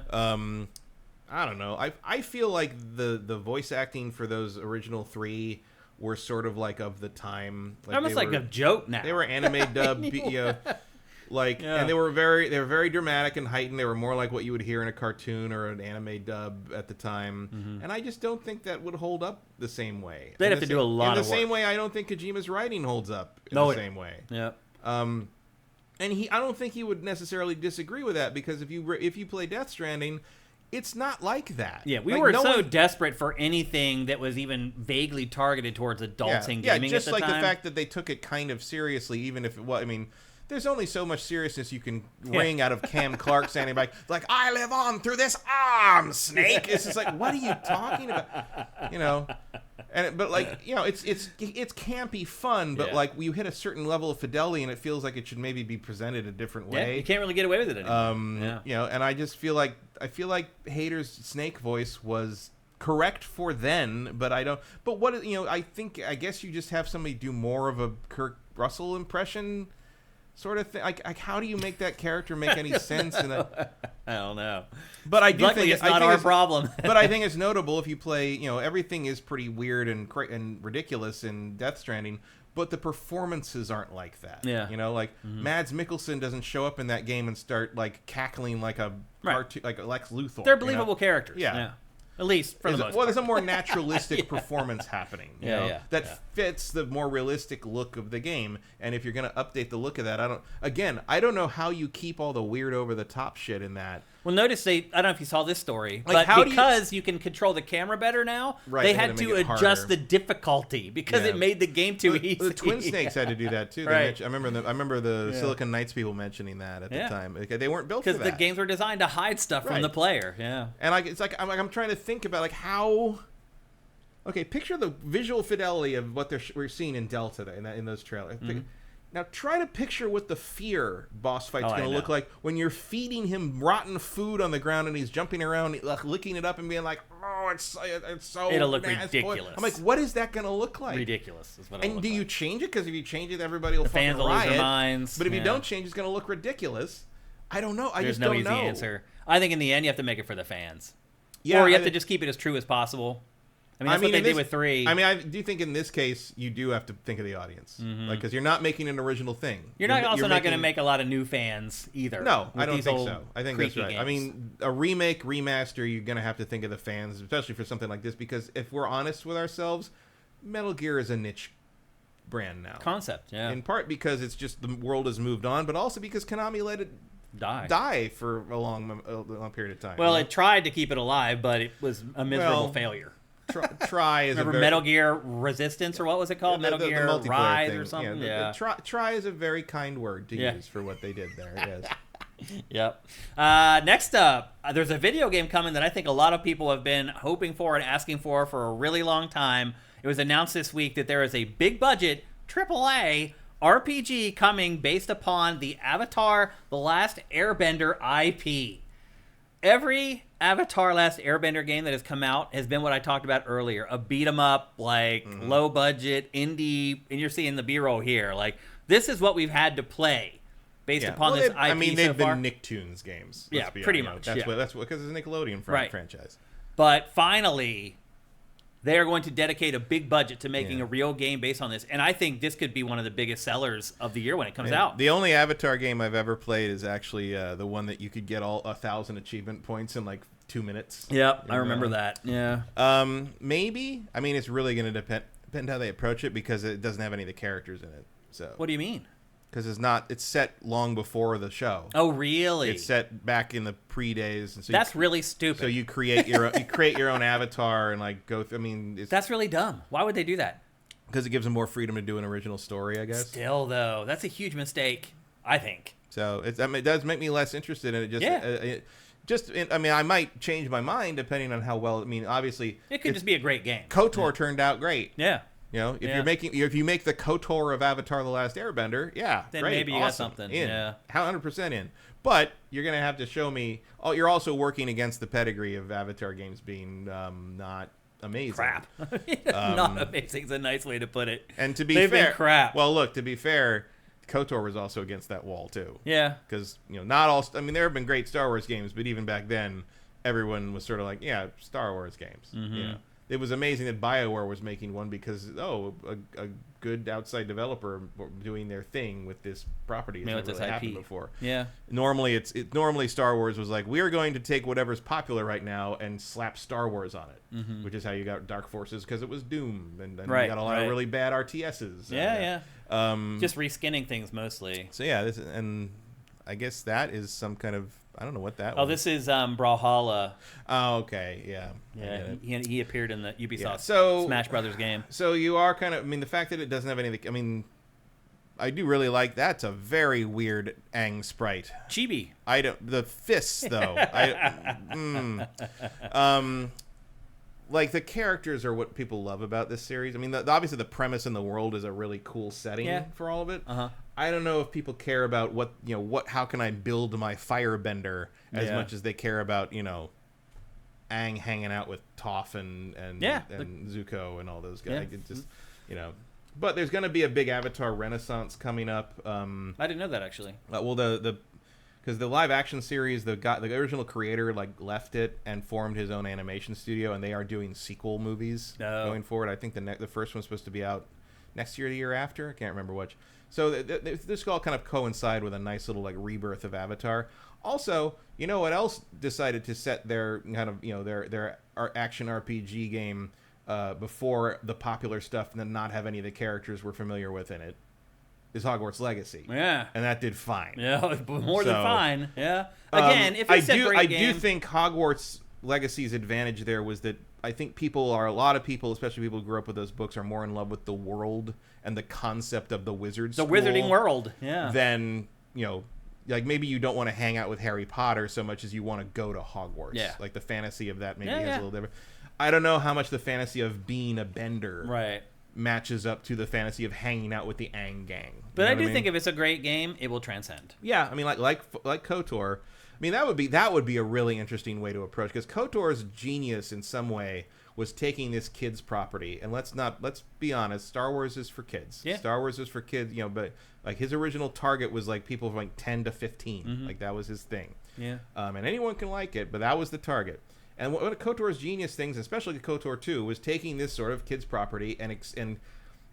I don't know. I feel like the voice acting for those original 3 were sort of like of the time. Like Almost like a joke now. They were anime dubbed, and they were very dramatic and heightened. They were more like what you would hear in a cartoon or an anime dub at the time. And I just don't think that would hold up the same way. They'd have to do a lot of in the same way. I don't think Kojima's writing holds up in the same way. Yeah. And I don't think he would necessarily disagree with that, because if you play Death Stranding, it's not like that. Yeah, we like, were so desperate for anything that was even vaguely targeted towards adults in gaming just at the like time. the fact that they took it kind of seriously, even if it was. I mean, there's only so much seriousness you can wring out of Cam Clark standing back, like, I live on through this arm, Snake. It's just like, what are you talking about? But like, it's campy fun, but like you hit a certain level of fidelity, and it feels like it should maybe be presented a different way. Yeah, you can't really get away with it anymore. And I just feel like Hayter's Snake voice was correct for then, but I don't. But what I guess you just have somebody do more of a Kurt Russell impression. Sort of thing. Like, how do you make that character make any sense? I don't know. But I do Luckily, think it's not our problem. But I think it's notable if you play. Everything is pretty weird and ridiculous in Death Stranding, but the performances aren't like that. Yeah. Mads Mikkelsen doesn't show up in that game and start like cackling like a cartoon, like Lex Luthor. They're believable characters. Yeah. At least for the most part. There's a more naturalistic performance happening. You know, that fits the more realistic look of the game. And if you're going to update the look of that, I don't know how you keep all the weird over the top shit in that. Well, notice I don't know if you saw this story, Like, but because you can control the camera better now, they had to adjust the difficulty because it made the game too easy. The Twin Snakes had to do that too. Right. I remember the Silicon Knights people mentioning that at the time. Like, they weren't built for that. Because the games were designed to hide stuff from the player. Yeah. And I'm trying to think about like how. Okay, picture the visual fidelity of what we're seeing in Delta in those trailers. Now try to picture what the fear boss fight's going to look like when you're feeding him rotten food on the ground and he's jumping around, like, licking it up and being like, "Oh, it's so." It'll look nasty. ridiculous. I'm like, what is that going to look like? Ridiculous is what it'll And look do like. you change it? Because if you change it, everybody will The fucking fans will lose riot. their minds. But if you don't change, it's going to look ridiculous. I don't know. There's just no don't easy know. answer. I think in the end you have to make it for the fans. Yeah, or you have to just keep it as true as possible. I mean, that's what they did with 3. I mean, I do think in this case you do have to think of the audience, like, because you're not making an original thing. You're not going to make a lot of new fans either. No, I don't think so. I think that's right. Games. I mean, a remake, remaster, you're going to have to think of the fans, especially for something like this, because if we're honest with ourselves, Metal Gear is a niche brand now. Concept, yeah. In part because it's just the world has moved on, but also because Konami let it die for a long period of time. Well, it tried to keep it alive, but it was a miserable failure. Try is Remember Metal Gear Resistance, or what was it called? Metal Gear Rise or something? Yeah. Try is a very kind word to use for what they did there. Yes. Yep. Next up, there's a video game coming that I think a lot of people have been hoping for and asking for a really long time. It was announced this week that there is a big budget AAA RPG coming based upon the Avatar: The Last Airbender IP. Every Avatar: Last Airbender game that has come out has been what I talked about earlier, a beat 'em up, like low budget indie, and you're seeing the B-roll here. Like, this is what we've had to play based upon this IP. I mean, they've so far. been Nicktoons games. Yeah, pretty much. That's what because it's a Nickelodeon franchise. But finally, they are going to dedicate a big budget to making a real game based on this, and I think this could be one of the biggest sellers of the year when it comes out. The only Avatar game I've ever played is actually the one that you could get all 1,000 achievement points in like 2 minutes. Yep, I remember that. Yeah. Maybe. I mean, it's really going to depend how they approach it because it doesn't have any of the characters in it. So. What do you mean? Because it's set long before the show. Oh, really? It's set back in the pre-days, and so that's really stupid. So you create your own avatar and like go through. I mean, that's really dumb. Why would they do that? Because it gives them more freedom to do an original story, I guess. Still, though, that's a huge mistake, I think. So it does make me less interested in it. I mean, I might change my mind depending on how well. I mean, obviously, it could just be a great game. KOTOR turned out great. Yeah. You know, if you make the KOTOR of Avatar: The Last Airbender, then great, maybe you got something. In, yeah, 100% in. But you're gonna have to show me. Oh, you're also working against the pedigree of Avatar games being not amazing. Crap. Not amazing is a nice way to put it. And to be They've fair, been crap. Well, look, to be fair, KOTOR was also against that wall too. Yeah. Because not all. I mean, there have been great Star Wars games, but even back then, everyone was sort of like, Star Wars games. Mm-hmm. It was amazing that BioWare was making one because a good outside developer doing their thing with this property has never really happened before. Yeah. Normally normally Star Wars was like, we are going to take whatever's popular right now and slap Star Wars on it, which is how you got Dark Forces because it was Doom and you got a lot of really bad RTSs. Yeah. Just reskinning things mostly. So and I guess that is some kind of. I don't know what that was. Oh, this is Brawlhalla. Oh, okay, yeah. Yeah, he appeared in the Ubisoft Smash Brothers game. So you are kind of, I mean, the fact that it doesn't have anything, I mean, I do really like, that's a very weird Aang sprite. Chibi. The fists, though. Like, the characters are what people love about this series. I mean, obviously the premise in the world is a really cool setting for all of it. Uh-huh. I don't know if people care about how can I build my firebender as much as they care about, Aang hanging out with Toph and Zuko and all those guys. Yeah. It just, but there's going to be a big Avatar Renaissance coming up. I didn't know that, actually. Well, because the live action series, the original creator left it and formed his own animation studio, and they are doing sequel movies going forward. I think the first one's supposed to be out next year or the year after. I can't remember which. So this all kind of coincide with a nice little like rebirth of Avatar. Also, you know what else decided to set their kind of their action RPG game before the popular stuff and then not have any of the characters we're familiar with in it is Hogwarts Legacy. Yeah. And that did fine. Yeah, more than fine. Yeah. Again, if it's a great game. I do think Hogwarts Legacy's advantage there was that I think a lot of people, especially people who grew up with those books, are more in love with the world and the concept of the wizard school. The wizarding world, yeah. Than, like maybe you don't want to hang out with Harry Potter so much as you want to go to Hogwarts. Yeah. Like the fantasy of that maybe is a little different. I don't know how much the fantasy of being a bender matches up to the fantasy of hanging out with the Aang gang. But I do think if it's a great game, it will transcend. Yeah, I mean, like KOTOR. I mean, that would be a really interesting way to approach, because KOTOR's genius in some way was taking this kid's property, and let's be honest, Star Wars is for kids. Yeah. Star Wars is for kids, but like his original target was like people from like 10 to 15. Mm-hmm. Like that was his thing. Yeah. And anyone can like it, but that was the target. And one of KOTOR's genius things, especially KOTOR 2, was taking this sort of kid's property and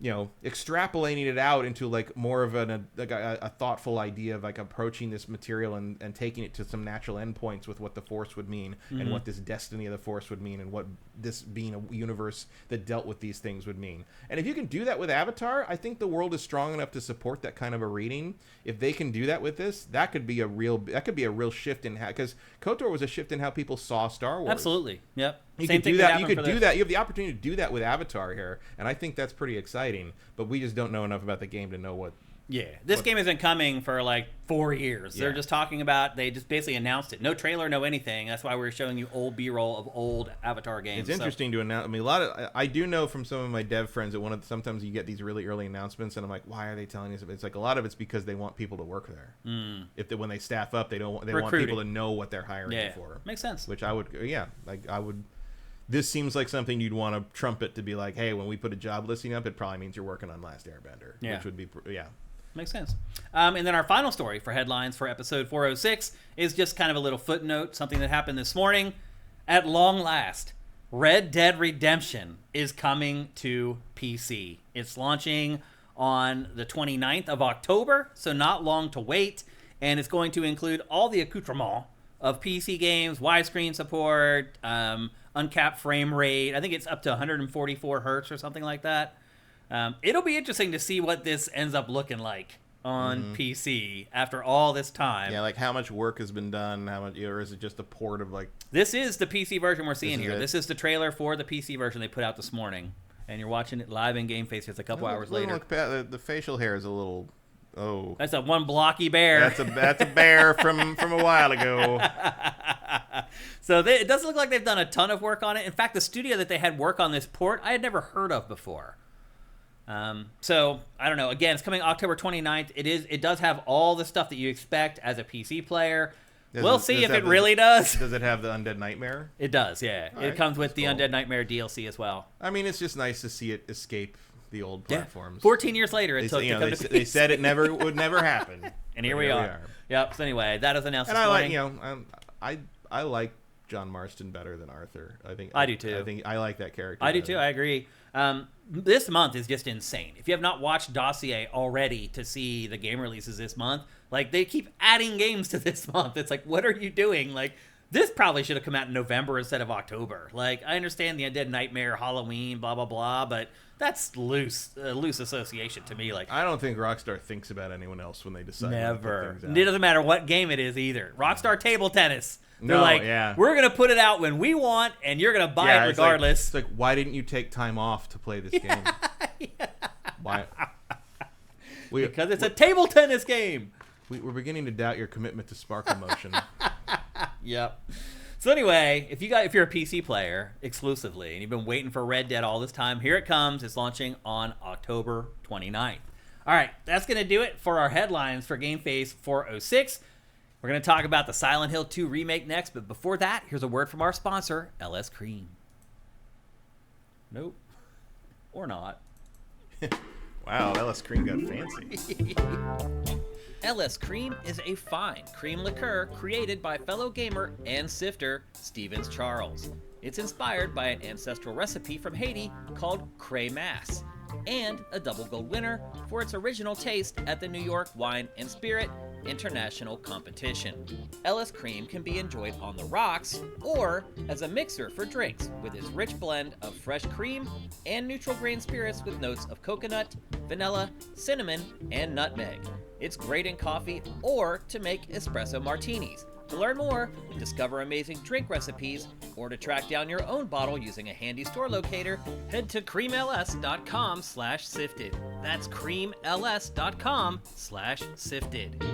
extrapolating it out into like more of a thoughtful idea of like approaching this material and taking it to some natural endpoints with what the Force would mean and what this destiny of the Force would mean and what this being a universe that dealt with these things would mean. And if you can do that with Avatar, I think the world is strong enough to support that kind of a reading. If they can do that with this, that could be a real shift in how, because KOTOR was a shift in how people saw Star Wars. Absolutely. Yep. You could do that. You could do that. You have the opportunity to do that with Avatar here, and I think that's pretty exciting. But we just don't know enough about the game to know what. Yeah, this game isn't coming for like 4 years. They're just talking about. They just basically announced it. No trailer, no anything. That's why we're showing you old B-roll of old Avatar games. It's interesting to announce. I mean, I do know from some of my dev friends that sometimes you get these really early announcements, and I'm like, why are they telling us? It's like a lot of it's because they want people to work there. When they staff up, they want people to know what they're hiring for. Makes sense. Which I would, I would. This seems like something you'd want to trumpet to be like, hey, when we put a job listing up, it probably means you're working on Last Airbender. Yeah. Which would be, Makes sense. And then our final story for headlines for episode 406 is just kind of a little footnote, something that happened this morning. At long last, Red Dead Redemption is coming to PC. It's launching on the 29th of October, so not long to wait. And it's going to include all the accoutrements of PC games, widescreen support, uncapped frame rate. I think it's up to 144 hertz or something like that. It'll be interesting to see what this ends up looking like on PC after all this time. Yeah, like how much work has been done, how much, or is it just a port of like... This is the PC version we're seeing here. This is the trailer for the PC version they put out this morning. And you're watching it live in GameFace just a couple hours later. The facial hair is a little... Oh, that's a one blocky bear. That's a bear from a while ago. So it doesn't look like they've done a ton of work on it. In fact, the studio that they had work on this port, I had never heard of before. So I don't know. Again, it's coming October 29th. It does have all the stuff that you expect as a PC player. We'll see if it really does. Does it have the Undead Nightmare? It does. Yeah, it comes with the Undead Nightmare DLC as well. I mean, it's just nice to see it escape the old platforms. 14 years later, it took to come to PC. They said it would never happen, and here we are. Yep. So anyway, that is announced. And I like, I like John Marston better than Arthur. I do too. I think I like that character. I do too. I agree. This month is just insane. If you have not watched Dossier already to see the game releases this month, like they keep adding games to this month. It's like, what are you doing? Like, this probably should have come out in November instead of October. Like, I understand the Undead Nightmare, Halloween, blah blah blah, but that's loose association to me. Like, I don't think Rockstar thinks about anyone else when they decide. Never. To put things out. It doesn't matter what game it is either. Rockstar Table Tennis. They're we're going to put it out when we want, and you're going to buy it regardless. It's like, why didn't you take time off to play this game? Why? Because it's a table tennis game. We're beginning to doubt your commitment to Sparkle Motion. Yep. So anyway, if you're a PC player exclusively, and you've been waiting for Red Dead all this time, here it comes. It's launching on October 29th. All right, that's going to do it for our headlines for GameFace 406. We're going to talk about the Silent Hill 2 remake next, but before that, here's a word from our sponsor, LS Cream. Nope. Or not. Wow, LS Cream got fancy. LS Cream is a fine cream liqueur created by fellow gamer and sifter Stevens Charles. It's inspired by an ancestral recipe from Haiti called Cray Mass. and a double gold winner for its original taste at the New York Wine and Spirit International Competition. LS Cream can be enjoyed on the rocks or as a mixer for drinks with its rich blend of fresh cream and neutral grain spirits with notes of coconut, vanilla, cinnamon, and nutmeg. It's great in coffee or to make espresso martinis. To learn more, discover amazing drink recipes, or to track down your own bottle using a handy store locator, head to creamls.com/sifted. That's creamls.com/sifted.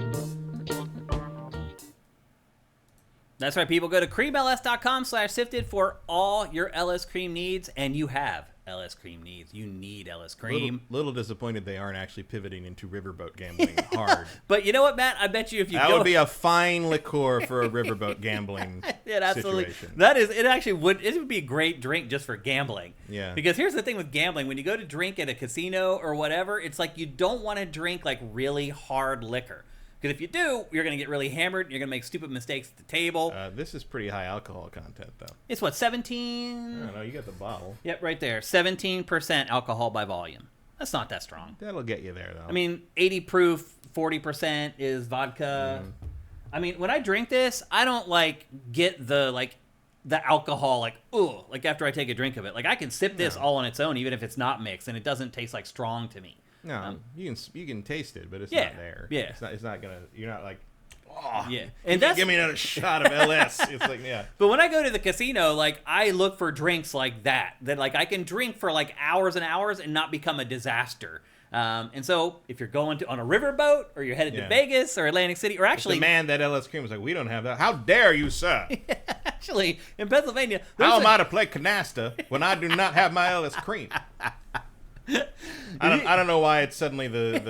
That's right, people. Go to creamls.com/sifted for all your LS Cream needs, and you have LS Cream needs. You need LS Cream. Little disappointed they aren't actually pivoting into riverboat gambling hard. But you know what, Matt? I bet you if you that go... would be a fine liqueur for a riverboat gambling it absolutely situation. That is, it actually would. It would be a great drink just for gambling. Yeah. Because here's the thing with gambling: when you go to drink at a casino or whatever, it's like you don't want to drink like really hard liquor. Because if you do, you're going to get really hammered. You're going to make stupid mistakes at the table. This is pretty high alcohol content, though. It's what, 17? I don't know. You got the bottle. Yep, right there. 17% alcohol by volume. That's not that strong. That'll get you there, though. I mean, 80 proof, 40% is vodka. I mean, when I drink this, I don't get the alcohol after I take a drink of it. Like I can sip this all on its own, even if it's not mixed, and it doesn't taste like strong to me. No, you can taste it, but it's yeah, not there. Yeah, it's not gonna. You're not like, oh yeah. And that's give me another shot of LS. It's like, yeah. But when I go to the casino, I look for drinks like that I can drink for hours and hours and not become a disaster. And so if you're going on a riverboat or you're headed to Vegas or Atlantic City, or actually, the man that LS Cream was like, we don't have that. How dare you, sir? Actually, in Pennsylvania, how am I to play canasta when I do not have my LS Cream? I don't know why it's suddenly the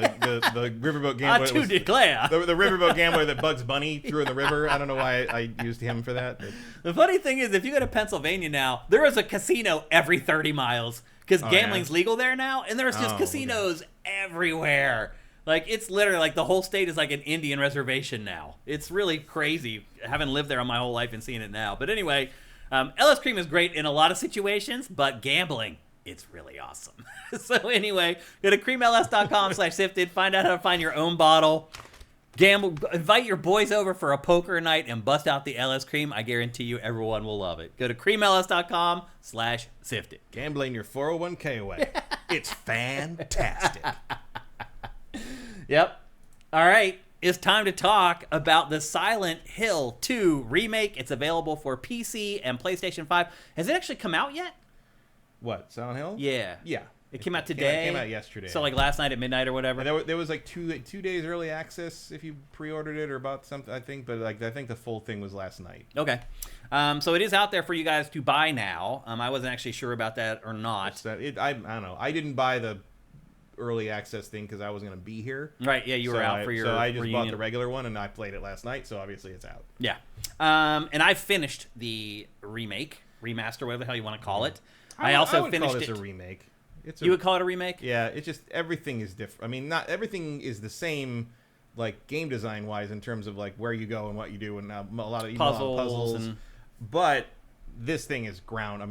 riverboat gambler. To declare. The riverboat gambler that Bugs Bunny threw in the river. I don't know why I used him for that. But. The funny thing is, if you go to Pennsylvania now, there is a casino every 30 miles because gambling's legal there now, and there's just casinos everywhere. It's literally the whole state is like an Indian reservation now. It's really crazy. I haven't lived there my whole life and seeing it now. But anyway, LS Cream is great in a lot of situations, but gambling, it's really awesome. So anyway, go to creamls.com/sifted. Find out how to find your own bottle. Gamble. Invite your boys over for a poker night and bust out the LS Cream. I guarantee you everyone will love it. Go to creamls.com/sifted. Gambling your 401k away. It's fantastic. Yep. All right. It's time to talk about the Silent Hill 2 remake. It's available for PC and PlayStation 5. Has it actually come out yet? What, Silent Hill? Yeah. Yeah. It came out today? It came out yesterday. So last night at midnight or whatever? And there was 2 days early access if you pre-ordered it or bought something, I think. But I think the full thing was last night. Okay. So it is out there for you guys to buy now. I wasn't actually sure about that or not. I don't know. I didn't buy the early access thing because I wasn't going to be here. Right, yeah, you were out for your So I just reunion. bought the regular one, and I played it last night, so obviously it's out. Yeah. And I finished the remake, remaster, whatever the hell you want to call it. I also would finished call this it. a remake. You would call it a remake? Yeah, it's just everything is different. I mean, not everything is the same, game design wise in terms of where you go and what you do, and a lot of puzzles. But this thing is ground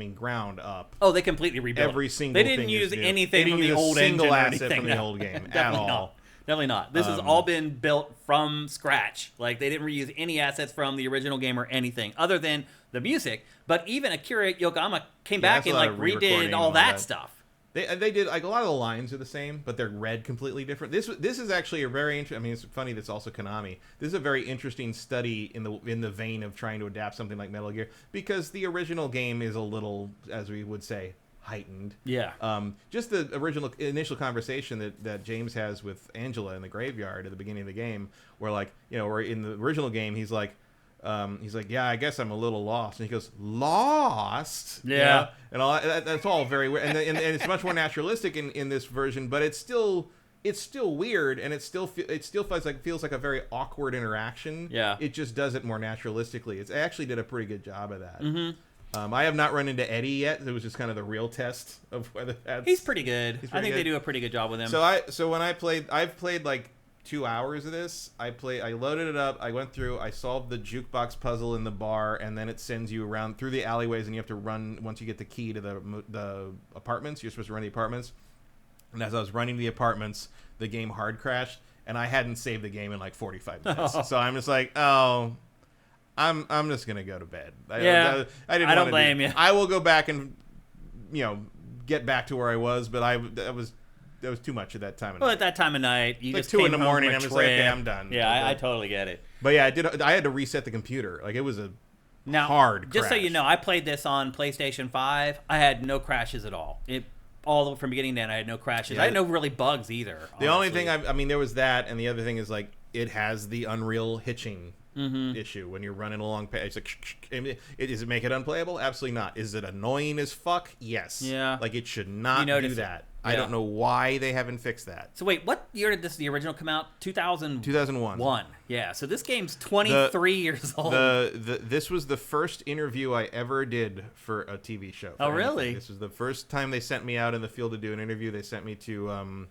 up. Oh, they completely rebuilt every single. They didn't use anything from the old engine or anything from the old game at all. Not. Definitely not. This has all been built from scratch. They didn't reuse any assets from the original game or anything other than the music. But even Akira Yokoyama came back and redid all that stuff. They did a lot of the lines are the same, but they're read completely different. This is actually a very interesting. I mean, it's funny that's also Konami. This is a very interesting study in the vein of trying to adapt something like Metal Gear because the original game is a little, as we would say, heightened. Yeah. Just the initial conversation that James has with Angela in the graveyard at the beginning of the game, where where in the original game he's like, yeah, I guess I'm a little lost. And he goes, lost? Yeah. And all that's all very weird. And it's much more naturalistic in this version, but it's still weird, and it still feels like a very awkward interaction. Yeah. It just does it more naturalistically. It actually did a pretty good job of that. Mm-hmm. I have not run into Eddie yet. It was just kind of the real test of whether that's... He's pretty good. I think they do a pretty good job with him. So when I've played 2 hours of this. I loaded it up. I went through. I solved the jukebox puzzle in the bar, and then it sends you around through the alleyways, and you have to run once you get the key to the apartments. You're supposed to run the apartments. And as I was running the apartments, the game hard crashed, and I hadn't saved the game in like 45 minutes. So I'm just like, oh, I'm just gonna go to bed. I don't blame you. I will go back and get back to where I was, but that was too much at that time of night. Well, at that time of night, you like just 2 came in the home morning. from a I'm just trip. like, okay, I'm done. Yeah, I totally get it. But yeah, I had to reset the computer. Like it was a hard just crash. so you know, I played this on PlayStation 5. I had no crashes at all. All the way from beginning to end, I had no crashes. Yeah. I had no really bugs either. The only thing I mean, there was that, and the other thing is like it has the Unreal hitching issue when you're running along. It's like, does it make it unplayable? Absolutely not. Is it annoying as fuck? Yes. Yeah. Like it should not do that. I don't know why they haven't fixed that. So wait, what year did the original come out? 2001. Yeah. So this game's 23 years old. This was the first interview I ever did for a TV show. Oh, really? This was the first time they sent me out in the field to do an interview. They sent me to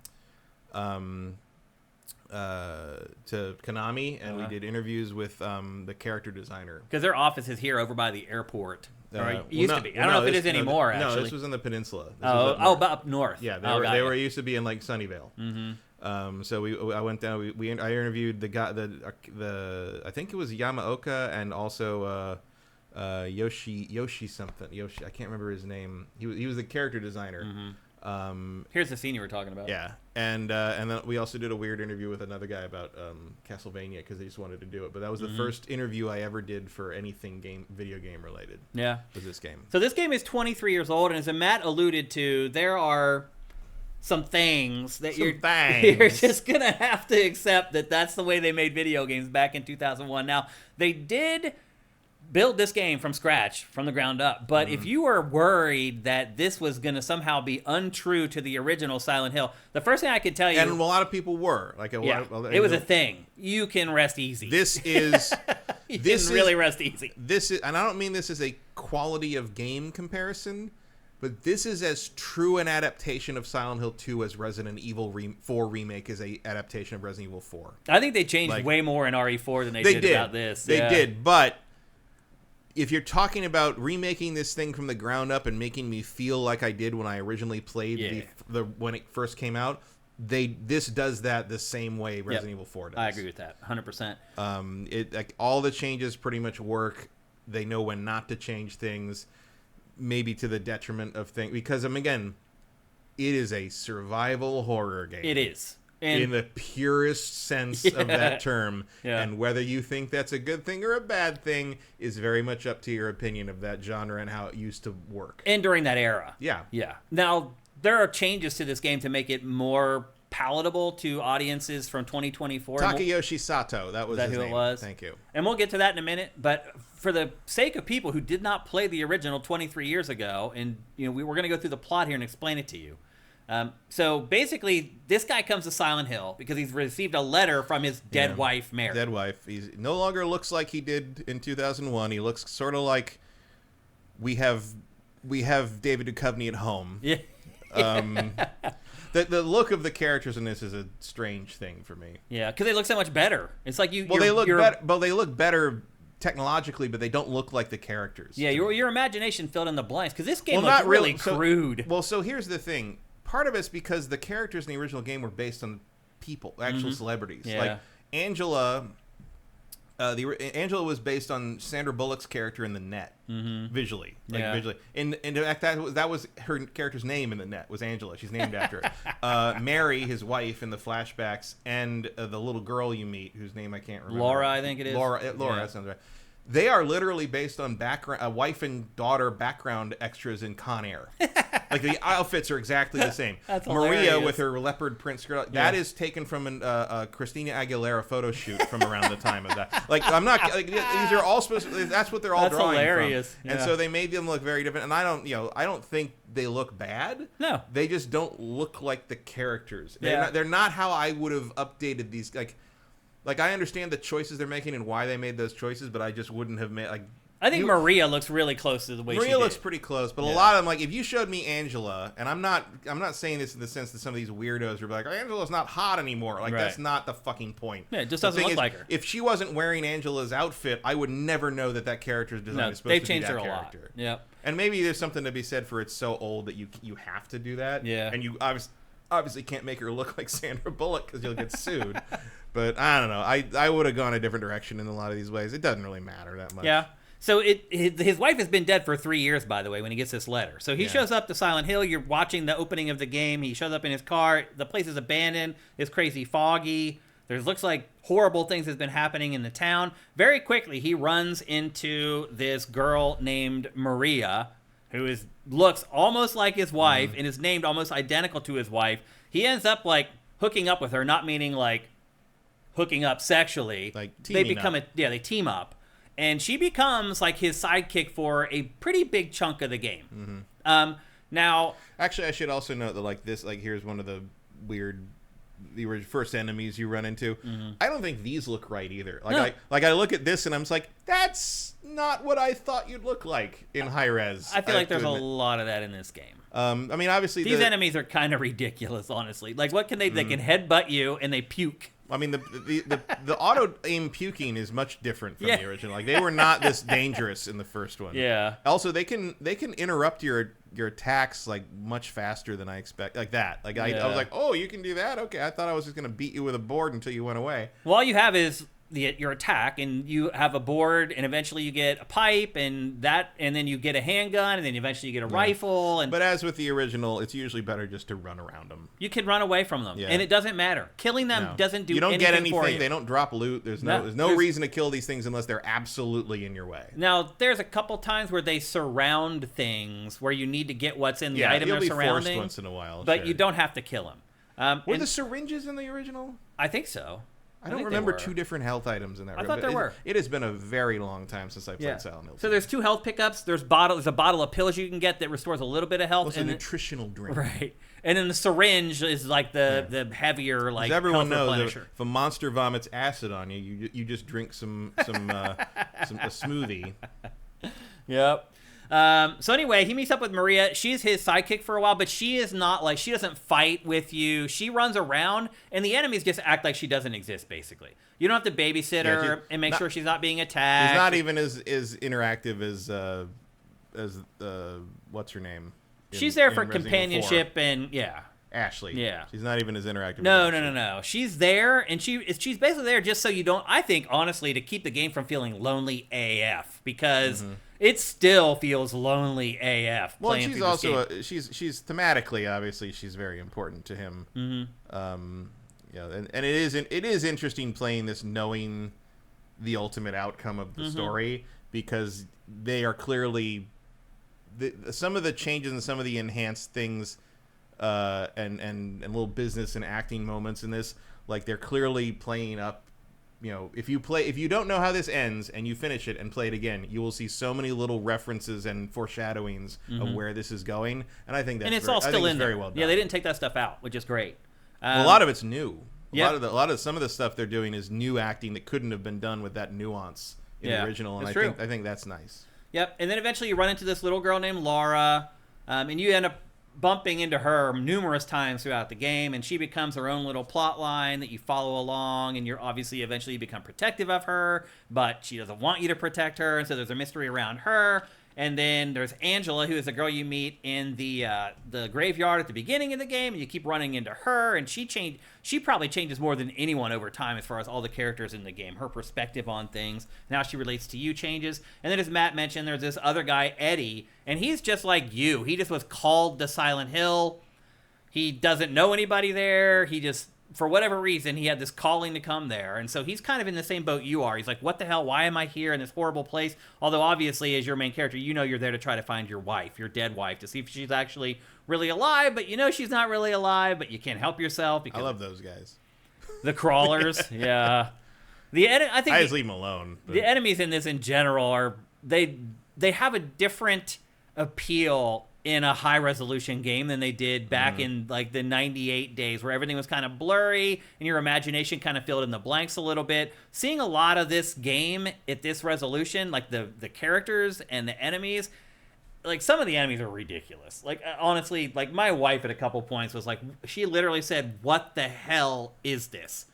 Konami, and we did interviews with the character designer. Because their office is here over by the airport. It used to be. I don't know if it is anymore, actually. No, this was in the peninsula. Up north. Yeah, they were used to be in like Sunnyvale. Mm-hmm. So I went down. I interviewed the guy. I think it was Yamaoka and also Yoshi something. Yoshi, I can't remember his name. He was the character designer. Mm-hmm. Here's the scene you were talking about. Yeah, and then we also did a weird interview with another guy about Castlevania because they just wanted to do it. But that was the first interview I ever did for anything video game related. Yeah, was this game. So this game is 23 years old, and as Matt alluded to, there are some things that you're just gonna have to accept that that's the way they made video games back in 2001. Now they did build this game from scratch, from the ground up. But if you were worried that this was going to somehow be untrue to the original Silent Hill, the first thing I could tell you... And a lot of people were. It was a thing. You can rest easy. This is... really rest easy. And I don't mean this as a quality of game comparison, but this is as true an adaptation of Silent Hill 2 as Resident Evil 4 Remake is a adaptation of Resident Evil 4. I think they changed way more in RE4 than they did about this. They did, but... If you're talking about remaking this thing from the ground up and making me feel like I did when I originally played when it first came out, this does that the same way Resident Evil 4 does. I agree with that, 100%. All the changes pretty much work. They know when not to change things, maybe to the detriment of things. Because, again, it is a survival horror game. It is. In the purest sense of that term. Yeah. And whether you think that's a good thing or a bad thing is very much up to your opinion of that genre and how it used to work. And during that era. Yeah. Yeah. Now, there are changes to this game to make it more palatable to audiences from 2024. Takayoshi Sato, that was his name. It was. Thank you. And we'll get to that in a minute, but for the sake of people who did not play the original 23 years ago, and we're going to go through the plot here and explain it to you. So basically, this guy comes to Silent Hill because he's received a letter from his dead wife, Mary. Dead wife. He no longer looks like he did in 2001. He looks sort of like we have David Duchovny at home. Yeah. The look of the characters in this is a strange thing for me. Yeah, because they look so much better. It's like they look better technologically, but they don't look like the characters. Yeah, your imagination filled in the blanks because this game looks really crude. So here's the thing. Part of it's because the characters in the original game were based on people, actual celebrities. Yeah. Like Angela, Angela was based on Sandra Bullock's character in The Net, visually. Visually. And in fact, that was her character's name in The Net, was Angela. She's named after her. Mary, his wife, in the flashbacks, and the little girl you meet, whose name I can't remember. Laura, I think it is. Laura, that sounds right. They are literally based on wife and daughter background extras in Con Air. Like the outfits are exactly the same. That's Maria hilarious. with her leopard print skirt. That is taken from a Christina Aguilera photo shoot from around the time of that. Like I'm not. Like, these are all supposed to, that's what they're all drawing hilarious. from. And so they made them look very different. And I don't think they look bad. No. They just don't look like the characters. Yeah. They're not how I would have updated these. Like I understand the choices they're making and why they made those choices, but I just wouldn't have made I think Maria looks really close to the way Maria looks pretty close, but a lot of them, like if you showed me Angela, and I'm not saying this in the sense that some of these weirdos are like, Angela's not hot anymore. Like that's not the fucking point. Yeah, it just doesn't look like her. If she wasn't wearing Angela's outfit, I would never know that character's design is supposed to be that character. They've changed her a lot. Yeah. And maybe there's something to be said for it's so old that you have to do that. Yeah. And you obviously obviously can't make her look like Sandra Bullock because you'll get sued. But I don't know. I would have gone a different direction in a lot of these ways. It doesn't really matter that much. Yeah. So his wife has been dead for 3 years, by the way, when he gets this letter. So he shows up to Silent Hill. You're watching the opening of the game. He shows up in his car. The place is abandoned. It's crazy foggy. There looks like horrible things has been happening in the town. Very quickly, he runs into this girl named Maria, who looks almost like his wife and is named almost identical to his wife. He ends up like hooking up with her, not meaning like hooking up sexually. Like they teaming become up. they team up. And she becomes like his sidekick for a pretty big chunk of the game. Now, actually, I should also note that like this, like here's one of the first enemies you run into. I don't think these look right either. Like I look at this and I'm just like, that's not what I thought you'd look like in high res. I feel like there's a lot of that in this game. I mean, obviously These enemies are kind of ridiculous, honestly. Like, what can they? They can headbutt you and they puke. I mean, the auto aim puking is much different from the original. Like they were not this dangerous in the first one. Yeah. Also, they can interrupt your attacks like much faster than I expect. Like that. Like I was like, oh, you can do that. Okay, I thought I was just gonna beat you with a board until you went away. Well, all you have is your attack, and you have a board, and eventually you get a pipe, and then you get a handgun, and then eventually you get a rifle. But as with the original, it's usually better just to run around them. You can run away from them, and it doesn't matter. Killing them doesn't do anything. You don't get anything. For you. They don't drop loot. There's no reason to kill these things unless they're absolutely in your way. Now, there's a couple times where they surround things where you need to get what's in the item they're surrounding. Forced once in a while, but you don't have to kill them. Were the syringes in the original? I think so. I don't remember two different health items in that room. I thought there were. It has been a very long time since I played Silent Hill. So there's 2 health pickups. There's a bottle of pills you can get that restores a little bit of health. It's a nutritional drink. Right. And then the syringe is like the heavier, like, everyone health knows replenisher. if a monster vomits acid on you, you just drink a smoothie. Yep. So anyway, he meets up with Maria. She's his sidekick for a while, but she is not like, she doesn't fight with you. She runs around, and the enemies just act like she doesn't exist, basically. You don't have to babysit her and make sure she's not being attacked. She's not even as interactive as what's her name? She's there for companionship and Ashley. Yeah. She's not even as interactive. No. She's there, and she's basically there just so you don't, I think, honestly, to keep the game from feeling lonely AF, because it still feels lonely AF. Well, and she's also she's thematically, obviously, she's very important to him. And it is interesting playing this, knowing the ultimate outcome of the story, because they are clearly some of the changes and some of the enhanced things and little business and acting moments in this, like they're clearly playing up. You know, if you don't know how this ends and you finish it and play it again, you will see so many little references and foreshadowings of where this is going, and I think that's all still in there. Very well done. Yeah, they didn't take that stuff out, which is great. Well, a lot of it's new. Some of the stuff they're doing is new acting that couldn't have been done with that nuance in the original, and I think that's nice. Yep, and then eventually you run into this little girl named Laura, and you end up bumping into her numerous times throughout the game, and she becomes her own little plot line that you follow along, and you're obviously eventually become protective of her, but she doesn't want you to protect her, and so there's a mystery around her. And then there's Angela, who is the girl you meet in the graveyard at the beginning of the game, and you keep running into her, and she probably changes more than anyone over time as far as all the characters in the game. Her perspective on things, and how she relates to you changes. And then, as Matt mentioned, there's this other guy, Eddie, and he's just like you. He just was called to Silent Hill. He doesn't know anybody there. He just, for whatever reason, he had this calling to come there. And so he's kind of in the same boat you are. He's like, what the hell? Why am I here in this horrible place? Although, obviously, as your main character, you know you're there to try to find your wife, your dead wife, to see if she's actually really alive. But you know she's not really alive, but you can't help yourself. Because I love those guys. The crawlers, yeah. I just leave them alone. But the enemies in this, in general, are they have a different appeal in a high-resolution game than they did back in like the 98 days, where everything was kind of blurry and your imagination kind of filled in the blanks a little bit. Seeing a lot of this game at this resolution, like the characters and the enemies, like some of the enemies are ridiculous. Like honestly, like my wife at a couple points was like, she literally said, "What the hell is this?"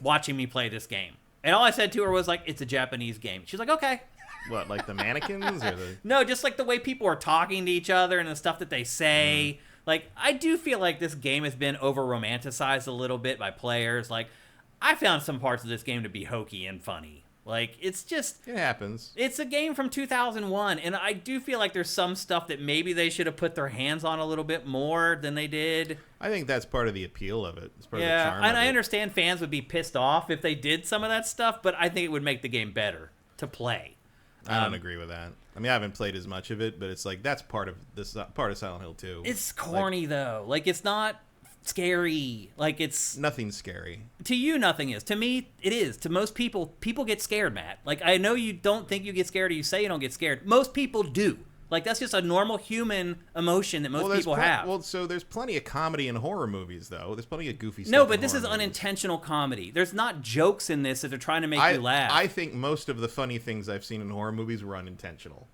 watching me play this game. And all I said to her was like, "It's a Japanese game." She's like, "Okay." What, like the mannequins or the? No, just like the way people are talking to each other and the stuff that they say. Like, I do feel like this game has been over-romanticized a little bit by players. Like, I found some parts of this game to be hokey and funny. Like, it's just... It happens. It's a game from 2001, and I do feel like there's some stuff that maybe they should have put their hands on a little bit more than they did. I think that's part of the appeal of it. It's part of the Yeah, charm and of I it. understand fans would be pissed off if they did some of that stuff, but I think it would make the game better to play. I don't agree with that. I mean, I haven't played as much of it, but it's like that's part of Silent Hill 2. It's corny, though. Like, it's not scary. Like, it's... Nothing scary. To you, nothing is. To me, it is. To most people, people get scared, Matt. Like, I know you don't think you get scared or you say you don't get scared. Most people do. Like, that's just a normal human emotion that most people have. Well, so there's plenty of comedy in horror movies, though. There's plenty of goofy stuff. No, but in this is horror movies. unintentional comedy. There's not jokes in this that they're trying to make you laugh. I think most of the funny things I've seen in horror movies were unintentional.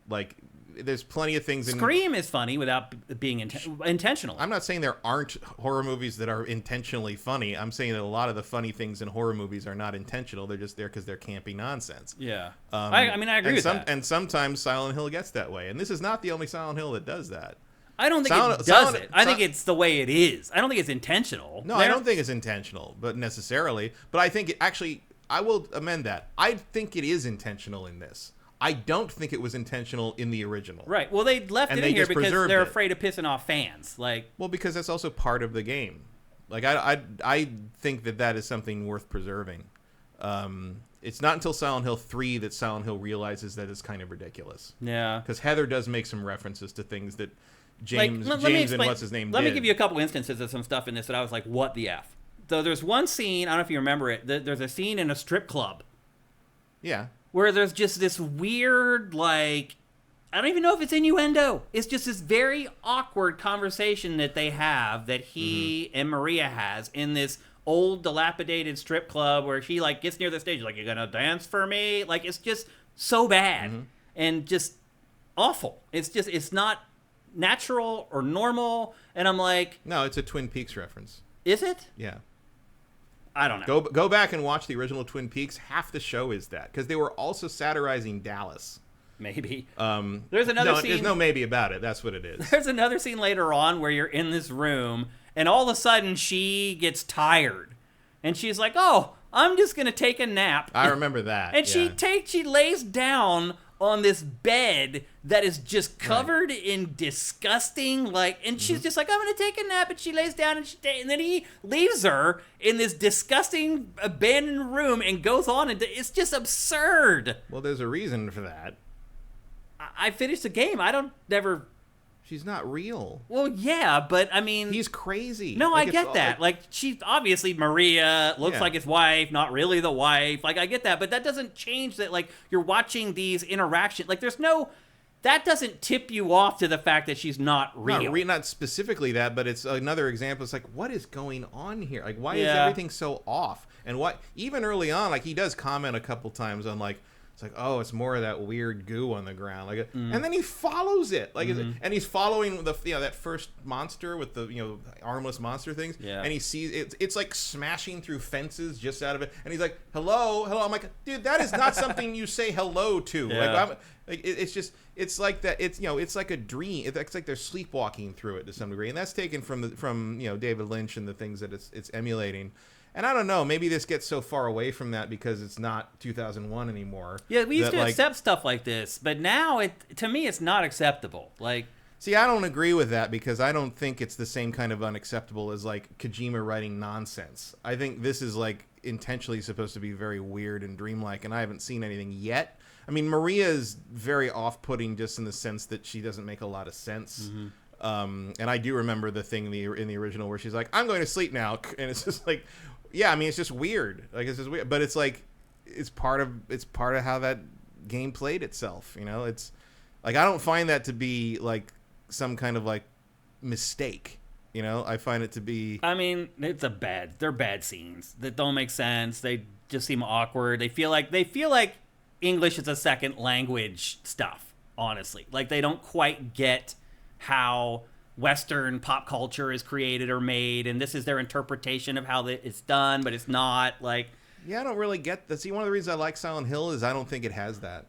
Like, there's plenty of things in... Scream is funny without being intentional. I'm not saying there aren't horror movies that are intentionally funny. I'm saying that a lot of the funny things in horror movies are not intentional. They're just there because they're campy nonsense. Yeah. I mean, I agree with that. And sometimes Silent Hill gets that way. And this is not the only Silent Hill that does that. I don't think it does it. I think it's the way it is. I don't think it's intentional. No, I don't think it's intentional, but necessarily. But I think it actually... I will amend that. I think it is intentional in this. I don't think it was intentional in the original. Right. Well, they left And it they in here just because preserved they're it. afraid of pissing off fans. Like, Well, because that's also part of the game. Like, I think that is something worth preserving. It's not until Silent Hill 3 that Silent Hill realizes that it's kind of ridiculous. yeah. Because Heather does make some references to things that Like, James let me and explain- what's his name Let me did. give you a couple instances of some stuff in this that I was like, what the F? So there's one scene, I don't know if you remember it, there's a scene in a strip club Yeah. where there's just this weird, like, I don't even know if it's innuendo. It's just this very awkward conversation that they have, that he and Maria has in this old dilapidated strip club where she, like, gets near the stage, like, you're gonna dance for me? Like, it's just so bad and just awful. It's not natural or normal, and I'm like, No, it's a Twin Peaks reference. is it? Yeah. I don't know. Go back and watch the original Twin Peaks. Half the show is that. Because they were also satirizing Dallas. Maybe. There's another scene. There's no maybe about it. That's what it is. There's another scene later on where you're in this room, and all of a sudden she gets tired, and she's like, "Oh, I'm just gonna take a nap." I remember that. And yeah. she lays down on this bed that is just covered in disgusting, like, and she's just like, I'm gonna take a nap, and she lays down, and then he leaves her in this disgusting abandoned room and goes on, and it's just absurd. Well, there's a reason for that. I finished the game. I don't never. She's not real. Well, yeah, but I mean, He's crazy. no, Like, I it's get all- that. Like, she's obviously Maria, looks Yeah. like his wife, not really the wife. Like, I get that, but that doesn't change that. Like, you're watching these interactions. Like, that doesn't tip you off to the fact that she's not real. Not specifically that, but it's another example. It's like, what is going on here? Like, why is Yeah. everything so off? And what, even early on, like, he does comment a couple times on, like, it's like, oh, it's more of that weird goo on the ground, like, and then he follows it, like, and he's following the, that first monster with the, armless monster things, Yeah. and he sees it's like smashing through fences just out of it, and he's like, hello. I'm like, dude, that is not something you say hello to. Yeah. It's just, it's like that. It's it's like a dream. It's like they're sleepwalking through it to some degree, and that's taken from David Lynch and the things that it's emulating. And I don't know, maybe this gets so far away from that because it's not 2001 anymore. Yeah, we used that, to like, accept stuff like this, but now to me, it's not acceptable. Like, see, I don't agree with that because I don't think it's the same kind of unacceptable as like Kojima writing nonsense. I think this is like intentionally supposed to be very weird and dreamlike, and I haven't seen anything yet. I mean, Maria is very off-putting just in the sense that she doesn't make a lot of sense. And I do remember the thing in the original where she's like, I'm going to sleep now. And it's just like, yeah, I mean, it's just weird. Like, it's just weird. But it's like, it's part of how that game played itself. It's like, I don't find that to be like some kind of like mistake. I find it to be. I mean, they're bad scenes that don't make sense. They just seem awkward. They feel like English is a second language stuff, honestly. Like, they don't quite get how Western pop culture is created or made, and this is their interpretation of how it's done, but it's not. Like, Yeah, I don't really get that. See, one of the reasons I like Silent Hill is I don't think it has that.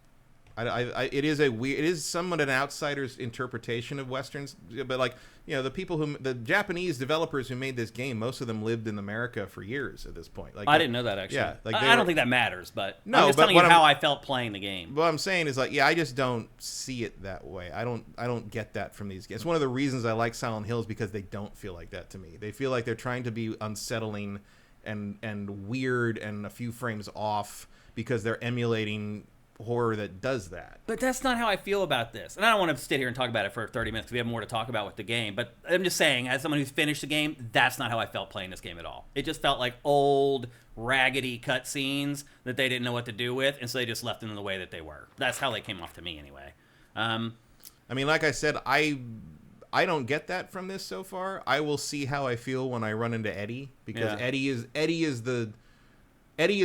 It is somewhat an outsider's interpretation of Westerns, but like, you know, the Japanese developers who made this game, most of them lived in America for years at this point. Like, I didn't know that, actually. Yeah, like I don't think that matters, but No, I'm just but telling you what how I felt playing the game. What I'm saying is, like, yeah, I just don't see it that way. I don't get that from these games. It's one of the reasons I like Silent Hill is because they don't feel like that to me. They feel like they're trying to be unsettling and weird and a few frames off because they're emulating horror that does that. But that's not how I feel about this. And I don't want to sit here and talk about it for 30 minutes because we have more to talk about with the game. But I'm just saying, as someone who's finished the game, that's not how I felt playing this game at all. It just felt like old, raggedy cutscenes that they didn't know what to do with, and so they just left them in the way that they were. That's how they came off to me, anyway. I mean, like I said, I don't get that from this so far. I will see how I feel when I run into Eddie, because Eddie is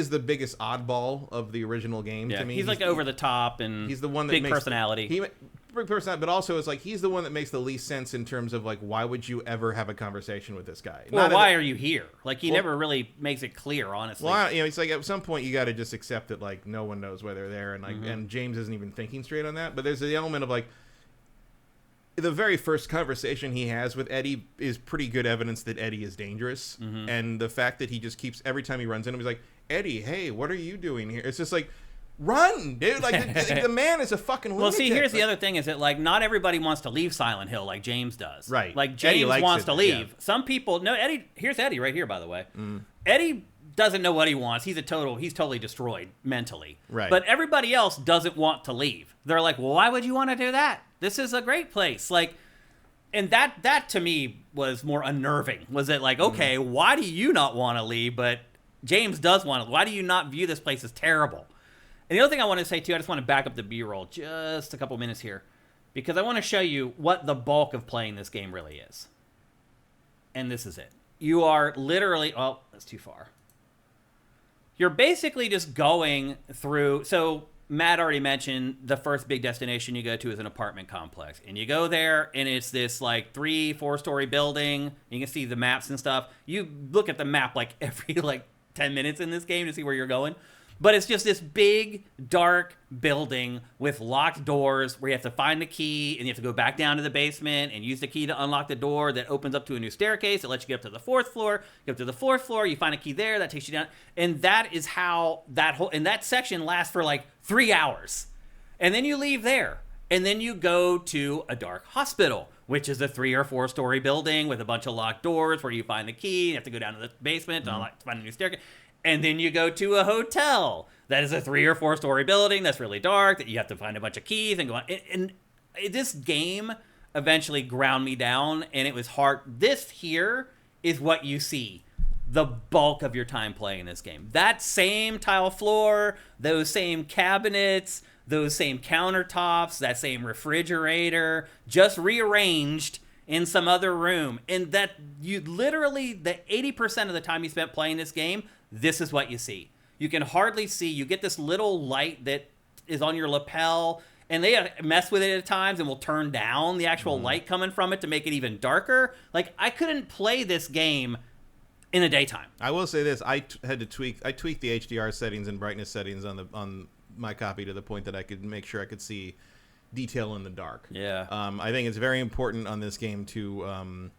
the biggest oddball of the original game to me. He's like over the top, and he's the one that big makes personality. Big personality, but also it's like he's the one that makes the least sense in terms of like, why would you ever have a conversation with this guy? Well, why are you here? Like, he never really makes it clear, honestly. Well, you know, it's like at some point you got to just accept that like no one knows why they're there, and like and James isn't even thinking straight on that. But there's the element of like, the very first conversation he has with Eddie is pretty good evidence that Eddie is dangerous, and the fact that he just keeps, every time he runs into him, he's like, Eddie, hey, what are you doing here? It's just like, run, dude! Like the man is a fucking lunatic. Well, see, here's the other thing: is that like not everybody wants to leave Silent Hill like James does. Right. Like James wants to leave. Yeah. Some people, no, Eddie. Here's Eddie right here, by the way. Eddie doesn't know what he wants. He's totally destroyed mentally. Right. But everybody else doesn't want to leave. They're like, well, why would you want to do that? This is a great place. Like. And that to me was more unnerving. Was it like, okay, why do you not want to leave, but James does want to? Why do you not view this place as terrible? And the other thing I want to say too, I just want to back up the B-roll just a couple minutes here, because I want to show you what the bulk of playing this game really is. And this is it. You are literally, oh, that's too far. You're basically just going through. So Matt already mentioned the first big destination you go to is an apartment complex. And you go there, and it's this, like, 3-4 story building. You can see the maps and stuff. You look at the map, like, every, like, 10 minutes in this game to see where you're going. But it's just this big, dark building with locked doors where you have to find the key, and you have to go back down to the basement and use the key to unlock the door that opens up to a new staircase. It lets you get up to the 4th floor. You get up to the 4th floor, you find a key there, that takes you down. And that is how and that section lasts for like 3 hours. And then you leave there. And then you go to a dark hospital, which is a 3 or 4 story building with a bunch of locked doors where you find the key. You have to go down to the basement to find a new staircase. And then you go to a hotel that is a 3 or 4 story building that's really dark, that you have to find a bunch of keys and go on. And this game eventually ground me down, and it was hard. This here is what you see the bulk of your time playing this game. That same tile floor, those same cabinets, those same countertops, that same refrigerator, just rearranged in some other room. And that you literally, the 80% of the time you spent playing this game, this is what you see. You can hardly see. You get this little light that is on your lapel, and they mess with it at times and will turn down the actual light coming from it to make it even darker. Like, I couldn't play this game in the daytime. I will say this: I tweaked the HDR settings and brightness settings on my copy to the point that I could make sure I could see detail in the dark. Yeah. I think it's very important on this game to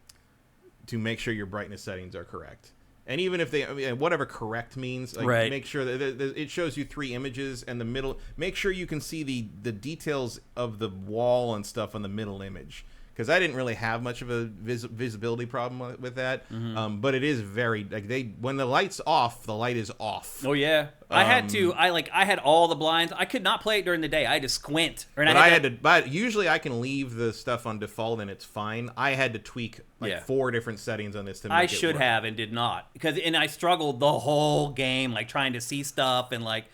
make sure your brightness settings are correct. And even if whatever correct means, like, right. Make sure that it shows you 3 images and the middle. Make sure you can see the details of the wall and stuff on the middle image. Because I didn't really have much of a visibility problem with that. But it is very, like, when the light's off, the light is off. Oh yeah, I had all the blinds. I could not play it during the day. I had to squint. But usually I can leave the stuff on default and it's fine. I had to tweak 4 different settings on this to make it work. I should have and did not, and I struggled the whole game, like, trying to see stuff. And like,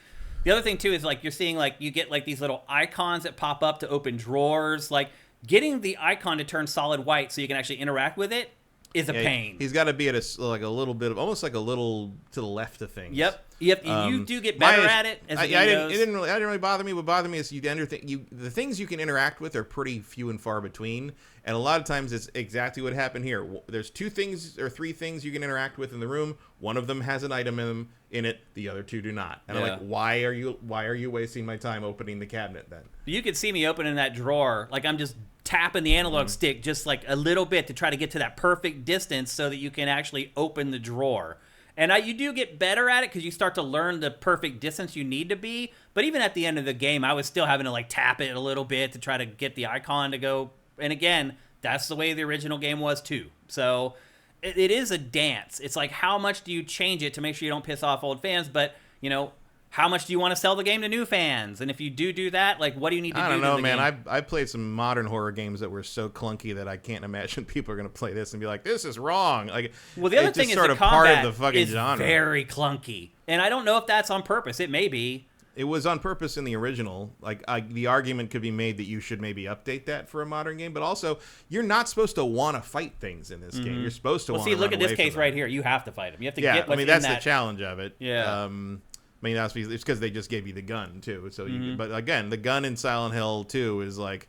the other thing too is, like, you're seeing, like, you get like these little icons that pop up to open drawers. Like, getting the icon to turn solid white so you can actually interact with it is a pain. He's got to be at a little bit of almost like a little to the left of things. Yep. You do get better at it as the game goes. It didn't really bother me. What bothered me is the things you can interact with are pretty few and far between, and a lot of times it's exactly what happened here. There's 2 things or 3 things you can interact with in the room. One of them has an item in it. The other 2 do not. And I'm like, why are you wasting my time opening the cabinet then? You could see me opening that drawer. Like I'm just tapping the analog stick just like a little bit to try to get to that perfect distance so that you can actually open the drawer. And you do get better at it because you start to learn the perfect distance you need to be. But even at the end of the game, I was still having to like tap it a little bit to try to get the icon to go. And again, that's the way the original game was too. So it is a dance. It's like, how much do you change it to make sure you don't piss off old fans? But, how much do you want to sell the game to new fans? And if you do that, like, what do you need to do? I don't know, to the man. game? I played some modern horror games that were so clunky that I can't imagine people are going to play this and be like, this is wrong. Like, well, the other thing is sort the of part combat of the fucking is genre. very clunky. And I don't know if that's on purpose. It may be. It was on purpose in the original. Like, the argument could be made that you should maybe update that for a modern game, but also you're not supposed to want to fight things in this game. You're supposed to want to run away look at this case from right them. here. You have to fight them. You have to get what's that's in that. the challenge of it. Yeah. It's because they just gave you the gun too. So, but again, the gun in Silent Hill 2 is like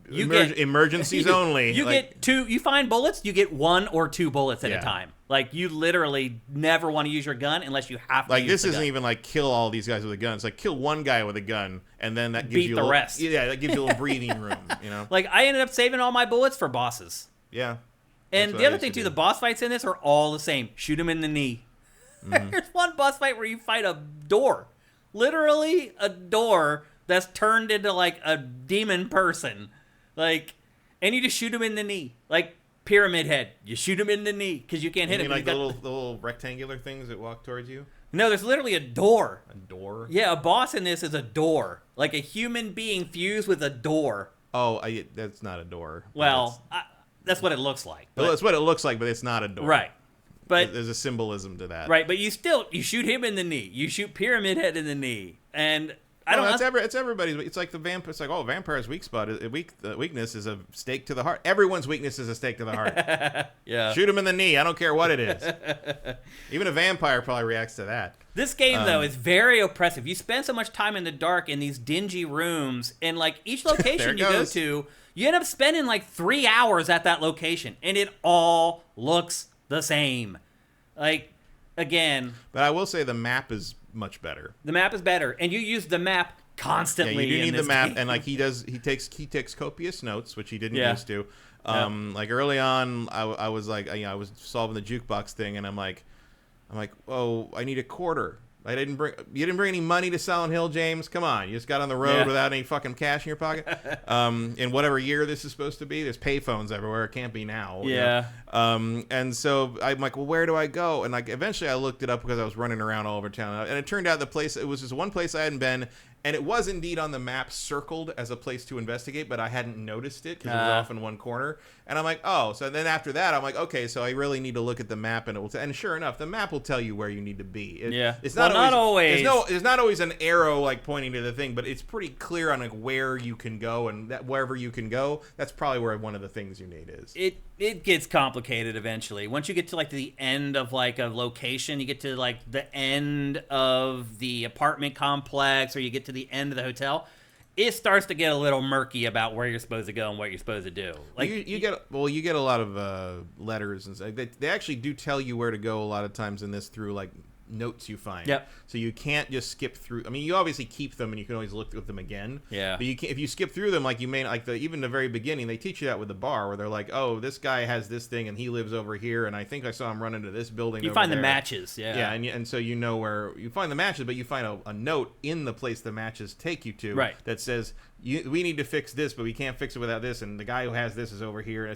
emergencies only. You find bullets. You get 1 or 2 bullets at a time. Like you literally never want to use your gun unless you have to. Like use this the isn't gun. even like kill all these guys with a gun. It's like kill one guy with a gun, and then that gives Beat you the a rest. Yeah, that gives you a little breathing room. Like I ended up saving all my bullets for bosses. Yeah. And the other thing too, the boss fights in this are all the same. Shoot him in the knee. There's one boss fight where you fight a door. Literally a door that's turned into like a demon person. Like, and you just shoot him in the knee. Like Pyramid Head. You shoot him in the knee because you can't hit him. Like the little rectangular things that walk towards you? No, there's literally a door. A door? Yeah, a boss in this is a door. Like a human being fused with a door. Oh, that's not a door. Well, that's what it looks like. That's what it looks like, but it's not a door. Right. But there's a symbolism to that. Right, but you shoot him in the knee. You shoot Pyramid Head in the knee. And I don't know. It's everybody's. It's like the vampire. It's like, oh, vampire's weak spot. Weakness is a stake to the heart. Everyone's weakness is a stake to the heart. Yeah. Shoot him in the knee. I don't care what it is. Even a vampire probably reacts to that. This game, though, is very oppressive. You spend so much time in the dark in these dingy rooms, and like each location you go to, you end up spending like 3 hours at that location, and it all looks the same. Like, again. But I will say the map is much better. The map is better, and you use the map constantly. Yeah, you do need the map, game. and like he takes copious notes, which he didn't used to. Like early on, I was like, I was solving the jukebox thing, and I'm like, oh, I need a quarter. You didn't bring any money to Silent Hill, James. Come on, you just got on the road without any fucking cash in your pocket. In whatever year this is supposed to be, there's payphones everywhere. It can't be now. Yeah. And so I'm like, well, where do I go? And like eventually I looked it up because I was running around all over town, and it turned out it was just one place I hadn't been. And it was indeed on the map circled as a place to investigate, but I hadn't noticed it because it was off in one corner. And I'm like, oh. So then after that, I'm like, okay, so I really need to look at the map, and and sure enough, the map will tell you where you need to be. It's not always. There's not always an arrow like pointing to the thing, but it's pretty clear on like where you can go, and that wherever you can go, that's probably where one of the things you need is. It gets complicated eventually. Once you get to like the end of like a location, you get to like the end of the apartment complex, or you get to the end of the hotel, it starts to get a little murky about where you're supposed to go and what you're supposed to do. Like you get a lot of letters and stuff. They actually do tell you where to go a lot of times in this through like notes you find. Yep. So you can't just skip through. I mean, you obviously keep them and you can always look at them again. Yeah. But if you skip through them, like you may even the very beginning, they teach you that with the bar where they're like, oh, this guy has this thing and he lives over here, and I think I saw him run into this building. You find the matches. Yeah. Yeah, and so you know where you find the matches, but you find a note in the place the matches take you to. Right. That says we need to fix this, but we can't fix it without this, and the guy who has this is over here,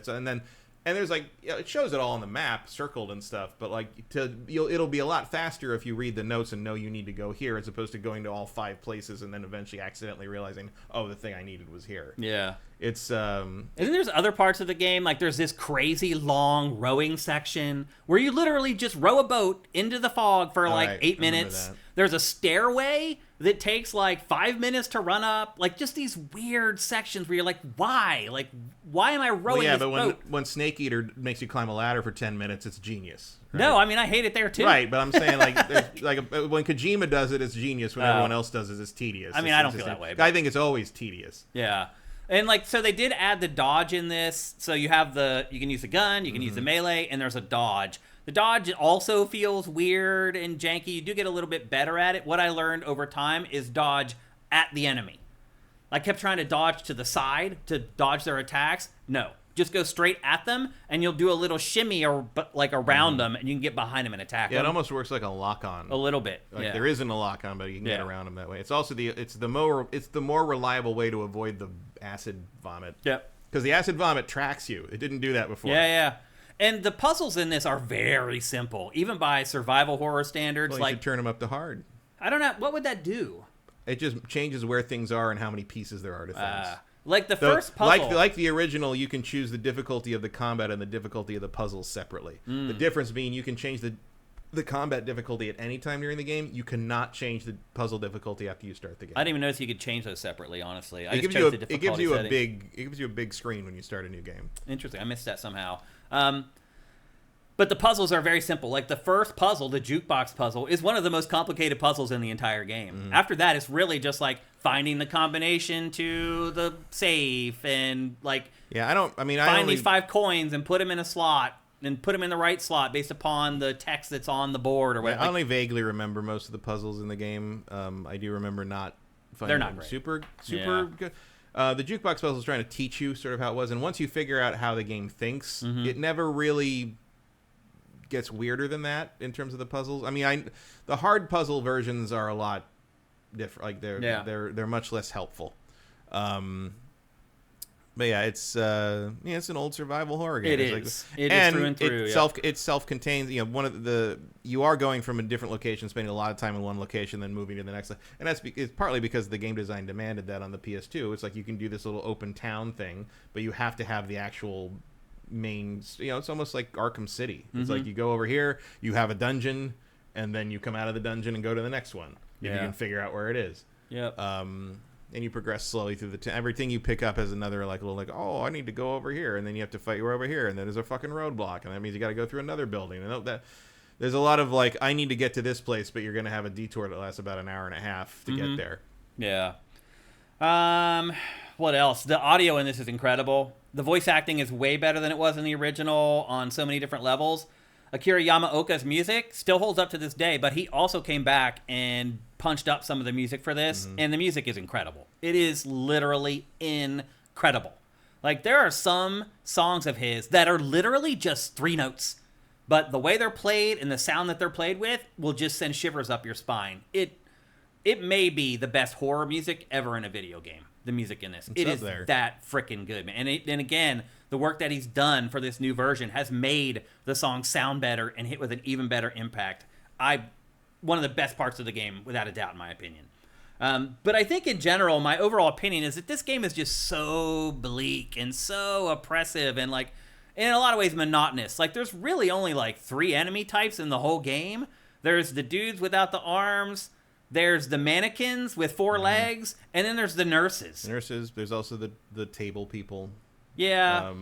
and there's like, it shows it all on the map circled and stuff, but like it'll be a lot faster if you read the notes and know you need to go here, as opposed to going to all 5 places and then eventually accidentally realizing, oh, the thing I needed was here. Yeah. It's and then there's other parts of the game, like there's this crazy long rowing section where you literally just row a boat into the fog for like 8 minutes. There's a stairway that takes like 5 minutes to run up. Like just these weird sections where you're like, why? Like, why am I rowing this but boat? when Snake Eater makes you climb a ladder for 10 minutes, it's genius. Right? No, I mean, I hate it there too. Right, but I'm saying when Kojima does it, it's genius. When everyone else does it, it's tedious. I mean, I don't feel that way. But... I think it's always tedious. Yeah. And like, so they did add the dodge in this. So you have you can use the gun, you can use the melee, and there's a dodge. The dodge also feels weird and janky. You do get a little bit better at it. What I learned over time is dodge at the enemy. I kept trying to dodge to the side to dodge their attacks. No, just go straight at them, and you'll do a little shimmy around them, and you can get behind them and attack them. Yeah, it almost works like a lock-on. A little bit. Like there isn't a lock-on, but you can get around them that way. It's also the more reliable way to avoid the acid vomit. Yep. Because the acid vomit tracks you. It didn't do that before. Yeah. And the puzzles in this are very simple, even by survival horror standards. Well, you should turn them up to hard. I don't know. What would that do? It just changes where things are and how many pieces there are to things. Like the first puzzle. Like the original, you can choose the difficulty of the combat and the difficulty of the puzzles separately. The difference being you can change the combat difficulty at any time during the game. You cannot change the puzzle difficulty after you start the game. I didn't even notice you could change those separately, honestly. It gives you a big screen when you start a new game. Interesting. I missed that somehow. But the puzzles are very simple. Like the first puzzle, the jukebox puzzle, is one of the most complicated puzzles in the entire game. After that, it's really just like finding the combination to the safe and like find these 5 coins and put them in a slot and put them in the right slot based upon the text that's on the board or whatever. I only vaguely remember most of the puzzles in the game. I do remember not finding them super good. The jukebox puzzle is trying to teach you sort of how it was, and once you figure out how the game thinks, it never really gets weirder than that in terms of the puzzles. I mean, the hard puzzle versions are a lot different. Like they're much less helpful. But yeah, it's an old survival horror game. It is through and through. It's self-contained. You know, you are going from a different location, spending a lot of time in one location, then moving to the next, and it's partly because the game design demanded that on the PS2. It's like you can do this little open town thing, but you have to have the actual main. You know, it's almost like Arkham City. It's like you go over here, you have a dungeon, and then you come out of the dungeon and go to the next one. If you can figure out where it is. Yep. And you progress slowly through everything you pick up has another oh, I need to go over here, and then you have to fight your way over here, and then there's a fucking roadblock, and that means you got to go through another building, and that there's a lot of I need to get to this place, but you're gonna have a detour that lasts about an hour and a half to get there. Yeah. What else? The audio in this is incredible. The voice acting is way better than it was in the original on so many different levels. Akira Yamaoka's music still holds up to this day, but he also came back and punched up some of the music for this, and the music is incredible. It is literally incredible. Like, there are some songs of his that are literally just 3 notes, but the way they're played and the sound that they're played with will just send shivers up your spine. It may be the best horror music ever in a video game, the music in this. It is that freaking good, man. And again, the work that he's done for this new version has made the song sound better and hit with an even better impact. One of the best parts of the game, without a doubt, in my opinion. But I think in general, my overall opinion is that this game is just so bleak and so oppressive and in a lot of ways monotonous. Like, there's really only 3 enemy types in the whole game. There's the dudes without the arms. There's the mannequins with 4 legs, and then there's the nurses. There's also the table people. Yeah.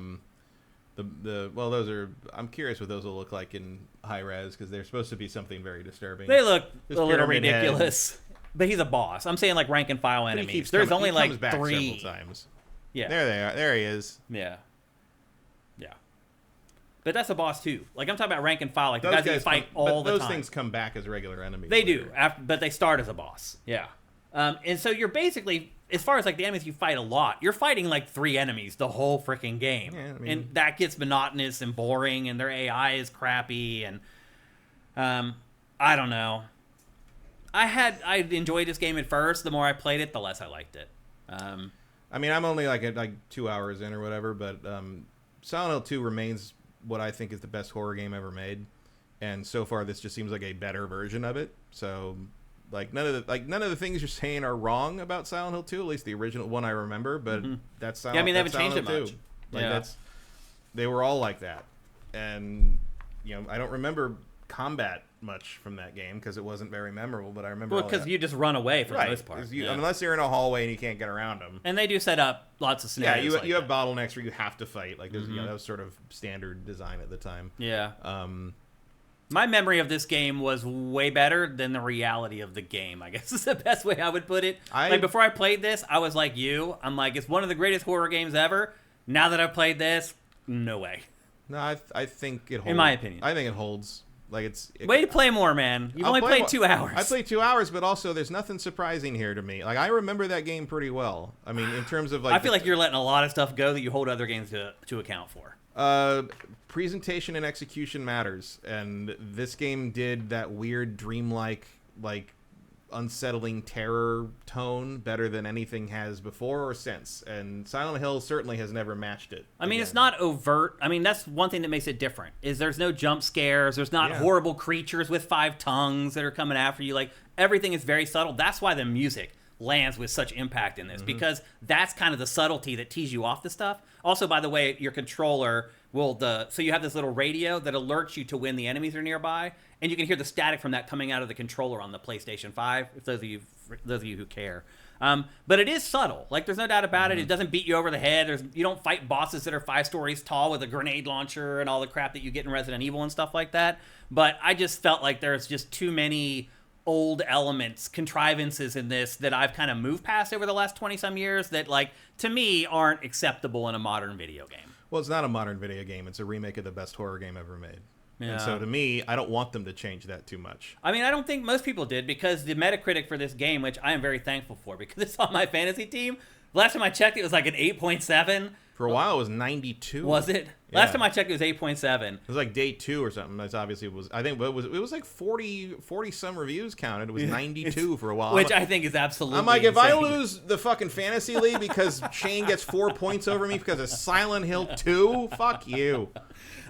Those are. I'm curious what those will look like in high res because they're supposed to be something very disturbing. They look a little ridiculous, but he's a boss. I'm saying rank and file enemies. There's only he comes back 3 several times. Yeah. There they are. There he is. Yeah. But that's a boss too. I'm talking about rank and file, the guys that you fight all the time. Those things come back as regular enemies. They do, but they start as a boss. Yeah. And so you're basically, as far as the enemies you fight a lot, you're fighting 3 enemies the whole freaking game. Yeah, and that gets monotonous and boring, and their AI is crappy, and I don't know. I enjoyed this game at first. The more I played it, the less I liked it. I'm only at 2 hours in or whatever, but Silent Hill 2 remains what I think is the best horror game ever made, and so far this just seems like a better version of it. So none of the things you're saying are wrong about Silent Hill 2, at least the original one I remember, but that's Silent Hill. They haven't changed it much. They were all like that, and I don't remember combat much from that game because it wasn't very memorable. But I remember Well, because you just run away for the most part. Unless you're in a hallway and you can't get around them. And they do set up lots of scenarios. Yeah, you have bottlenecks where you have to fight. Like there's, that was sort of standard design at the time. Yeah. My memory of this game was way better than the reality of the game, I guess is the best way I would put it. Like, before I played this, I was like you. I'm like, it's one of the greatest horror games ever. Now that I've played this, no way. No, I think it holds. In my opinion. I think it holds. Like Way to play more, man. You've only played 2 hours. I played 2 hours, but also there's nothing surprising here to me. Like, I remember that game pretty well. I mean, in terms of like... I feel like you're letting a lot of stuff go that you hold other games to account for. Presentation and execution matters, and this game did that weird dreamlike, like, unsettling terror tone better than anything has before or since, and Silent Hill certainly has never matched it. I mean, it's not overt. I mean, that's one thing that makes it different, is there's no jump scares, there's not horrible creatures with 5 tongues that are coming after you. Like, everything is very subtle. That's why the music lands with such impact in this, because that's kind of the subtlety that tees you off the stuff. Also, by the way, your controller will so you have this little radio that alerts you to when the enemies are nearby, and you can hear the static from that coming out of the controller on the PlayStation 5, if those of you who care. But it is subtle. Like, there's no doubt about it. It doesn't beat you over the head. You don't fight bosses that are 5 stories tall with a grenade launcher and all the crap that you get in Resident Evil and stuff like that. But I just felt like there's just too many old elements, contrivances in this that I've kind of moved past over the last 20-some years that, like, to me, aren't acceptable in a modern video game. Well, it's not a modern video game. It's a remake of the best horror game ever made. Yeah. And so to me, I don't want them to change that too much. I mean, I don't think most people did, because the Metacritic for this game, which I am very thankful for, because it's on my fantasy team, last time I checked, it was like an 8.7. For a while, it was 92. Was it? Yeah. Last time I checked, it was 8.7. It was like day 2 or something. That's obviously was. I think it was like 40 some reviews counted. It was 92 for a while. Which I think is absolutely I'm like, insane. if I lose the fucking fantasy league because Shane gets 4 points over me because of Silent Hill 2, fuck you.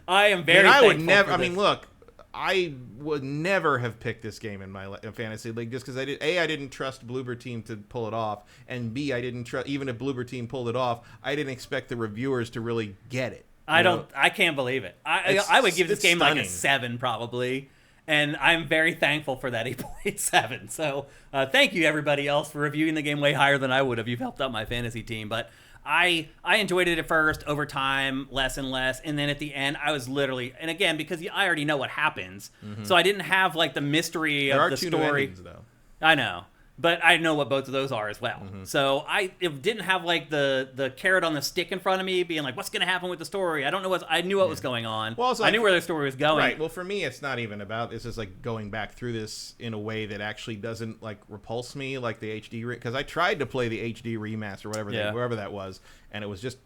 I am very. I would never. I mean, look. I would never have picked this game in my fantasy league just because I didn't trust Bloober Team to pull it off, and B, I didn't trust, even if Bloober Team pulled it off, I didn't expect the reviewers to really get it. I can't believe it. I would give this game stunning. like a 7 probably, and I'm very thankful for that 8.7. So thank you everybody else for reviewing the game way higher than I would have. You've helped out my fantasy team, but I enjoyed it at first, over time, less and less, and then at the end, I was literally, and again, because I already know what happens, so I didn't have, like, the mystery of the story. There are 2 new endings, though. I know, but I know what both of those are as well. So it didn't have, like, the carrot on the stick in front of me, being like, what's going to happen with the story? I don't know I knew what was going on. Well, I knew where the story was going. Right, well, for me, it's not even about, it's just, like, going back through this in a way that actually doesn't, like, repulse me, like the HD, because I tried to play the HD remaster, wherever that was, and it was just,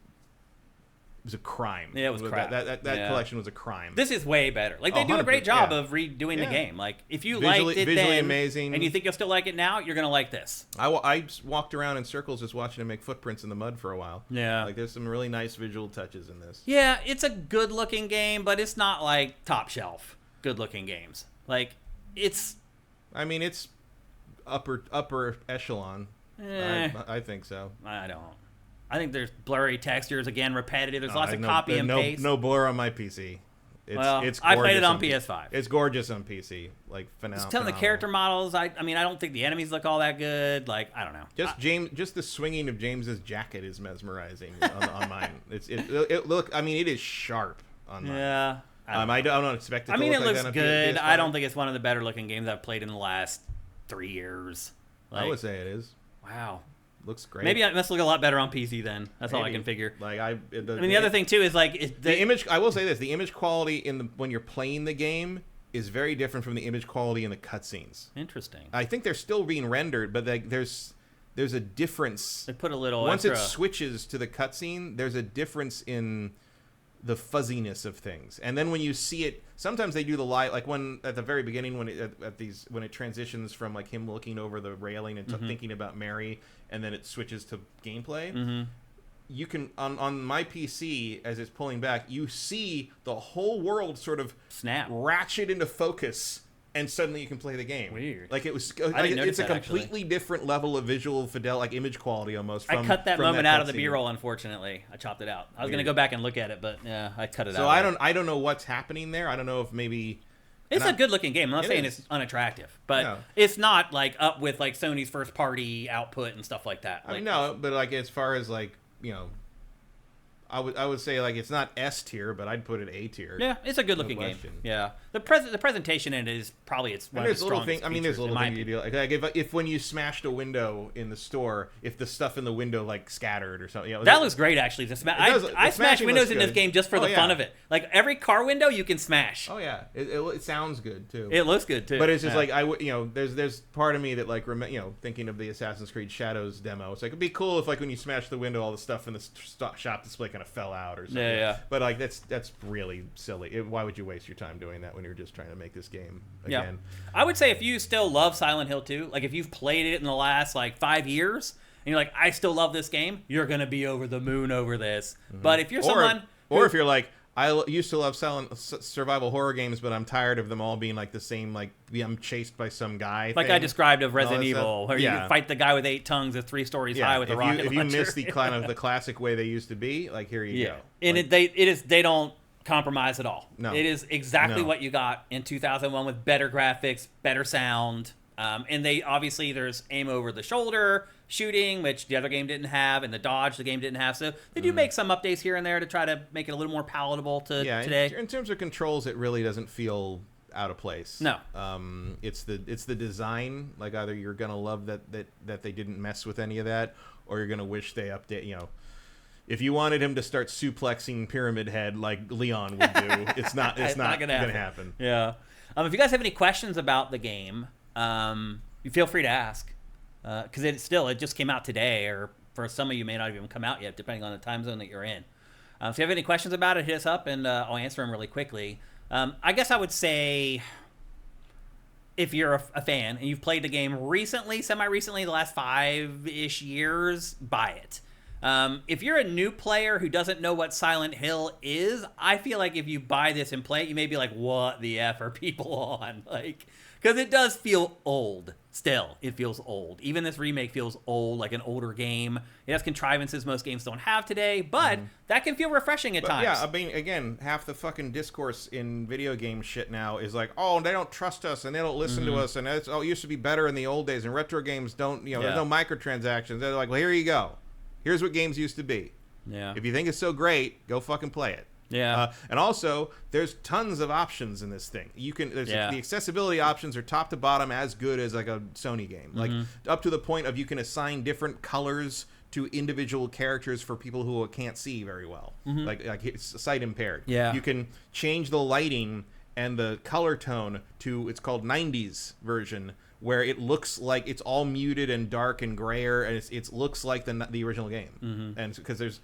it was a crime. Yeah, it was crap. That collection was a crime. This is way better. Like, they do a great job of redoing the game. Like, if you liked it then, amazing, and you think you'll still like it now, you're going to like this. I walked around in circles just watching him make footprints in the mud for a while. Yeah. Like, there's some really nice visual touches in this. Yeah, it's a good-looking game, but it's not, like, top-shelf good-looking games. Like, it's... I mean, it's upper echelon. I think so. I don't. I think there's blurry textures, again, repetitive. There's lots of copy and paste. No blur on my PC. It's I played it on PS5. It's gorgeous on PC. Like, phenomenal. Just telling the character models, I mean, I don't think the enemies look all that good. Like, I don't know. Just the swinging of James's jacket is mesmerizing on mine. It is sharp on mine. Yeah. I don't expect it to look it like looks that on good. PS5. I don't think it's one of the better looking games I've played in the last 3 years. Like, I would say it is. Wow. Looks great. Maybe it must look a lot better on PC then. That's all I can figure. Like the other thing too is like the image. I will say this: the image quality when you're playing the game is very different from the image quality in the cutscenes. Interesting. I think they're still being rendered, but there's a difference. They put a little once extra... it switches to the cutscene. There's a difference in the fuzziness of things, and then when you see it, sometimes they do the light, like when at the very beginning when it transitions from like him looking over the railing and thinking about Mary, and then it switches to gameplay. You can on my PC as it's pulling back, you see the whole world sort of ratchet into focus. And suddenly you can play the game. Weird. Like it was. It's a completely different level of visual fidelity, like image quality almost. I cut that moment out of the B-roll. Unfortunately, I chopped it out. I was going to go back and look at it, but yeah, I cut it out. So I don't know what's happening there. I don't know if maybe It's a good-looking game. I'm not saying is. it's unattractive, but No. it's not like up with like Sony's first-party output and stuff like that. I mean, Like, no, but like as far as like I would say like it's not S tier, but I'd put it A tier. Yeah, it's a good-looking No game. question. Yeah, the presentation in it is probably one And of there's the little strongest. thing. I mean, there's features, little in my thing you do. opinion. Like if when you smashed a window in the store, if the stuff in the window like scattered or something. That looks great, actually. I smash smashing windows looks in this good. game just for the fun of it. Like every car window, you can smash. Oh yeah, it sounds good too. It looks good too. But it's just Yeah. like I would, there's part of me that like thinking of the Assassin's Creed Shadows demo. It's like it'd be cool if like when you smash the window, all the stuff in the shop display kind of fell out or something. Yeah. But like that's really silly. Why would you waste your time doing that when you're just trying to make this game again? Yeah. I would say if you still love Silent Hill 2, like if you've played it in the last like 5 years, and you're like, I still love this game, you're gonna be over the moon over this. But if you're someone, or if you're like, used to love survival horror games, but I'm tired of them all being like the same. Like I'm chased by some guy. like thing. I described of Resident that stuff. Evil, where Yeah. you fight the guy with 8 tongues at 3 stories high with a rocket if you launcher. miss the kind of the classic way they used to be, like here you go. And Like, they don't compromise at all. No. It is exactly No. what you got in 2001 with better graphics, better sound, and they obviously there's aim over the shoulder shooting, which the other game didn't have, and the dodge the game didn't have. So they do make some updates here and there to try to make it a little more palatable to today. In terms of controls, it really doesn't feel out of place. No. It's the design. Like either you're gonna love that they didn't mess with any of that, or you're gonna wish they update. If you wanted him to start suplexing Pyramid Head like Leon would do, it's not gonna happen. Yeah. If you guys have any questions about the game, you feel free to ask. Because it just came out today, or for some of you may not even come out yet, depending on the time zone that you're in. So if you have any questions about it, hit us up, and I'll answer them really quickly. I guess I would say, if you're a fan and you've played the game recently, semi-recently, the last 5-ish years, buy it. If you're a new player who doesn't know what Silent Hill is, I feel like if you buy this and play it, you may be like, what the F are people on? Like, because it does feel old. Still, it feels old. Even this remake feels old, like an older game. It has contrivances most games don't have today, but that can feel refreshing at times. Yeah, I mean, again, half the fucking discourse in video game shit now is like, oh, they don't trust us and they don't listen to us, and it used to be better in the old days, and retro games don't, there's no microtransactions. They're like, well, here you go. Here's what games used to be. Yeah. If you think it's so great, go fucking play it. Yeah. And also, there's tons of options in this thing. The accessibility options are top to bottom as good as like a Sony game. Like up to the point of you can assign different colors to individual characters for people who can't see very well, like it's sight impaired. Yeah. You can change the lighting and the color tone to it's called 90s version, where it looks like it's all muted and dark and grayer, and it looks like the original game. And because there's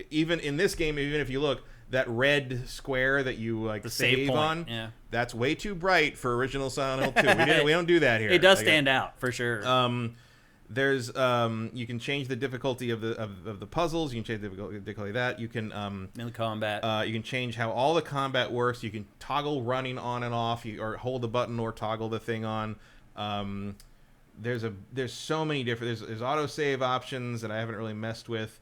even in this game, even if you look, that red square that you like save on, that's way too bright for original Silent Hill 2. We don't do that here. It does stand out for sure. There's you can change the difficulty of the puzzles. You can change the difficulty of that. You can in the combat. you can change how all the combat works. You can toggle running on and off, or hold the button or toggle the thing on. There's so many different. There's autosave options that I haven't really messed with.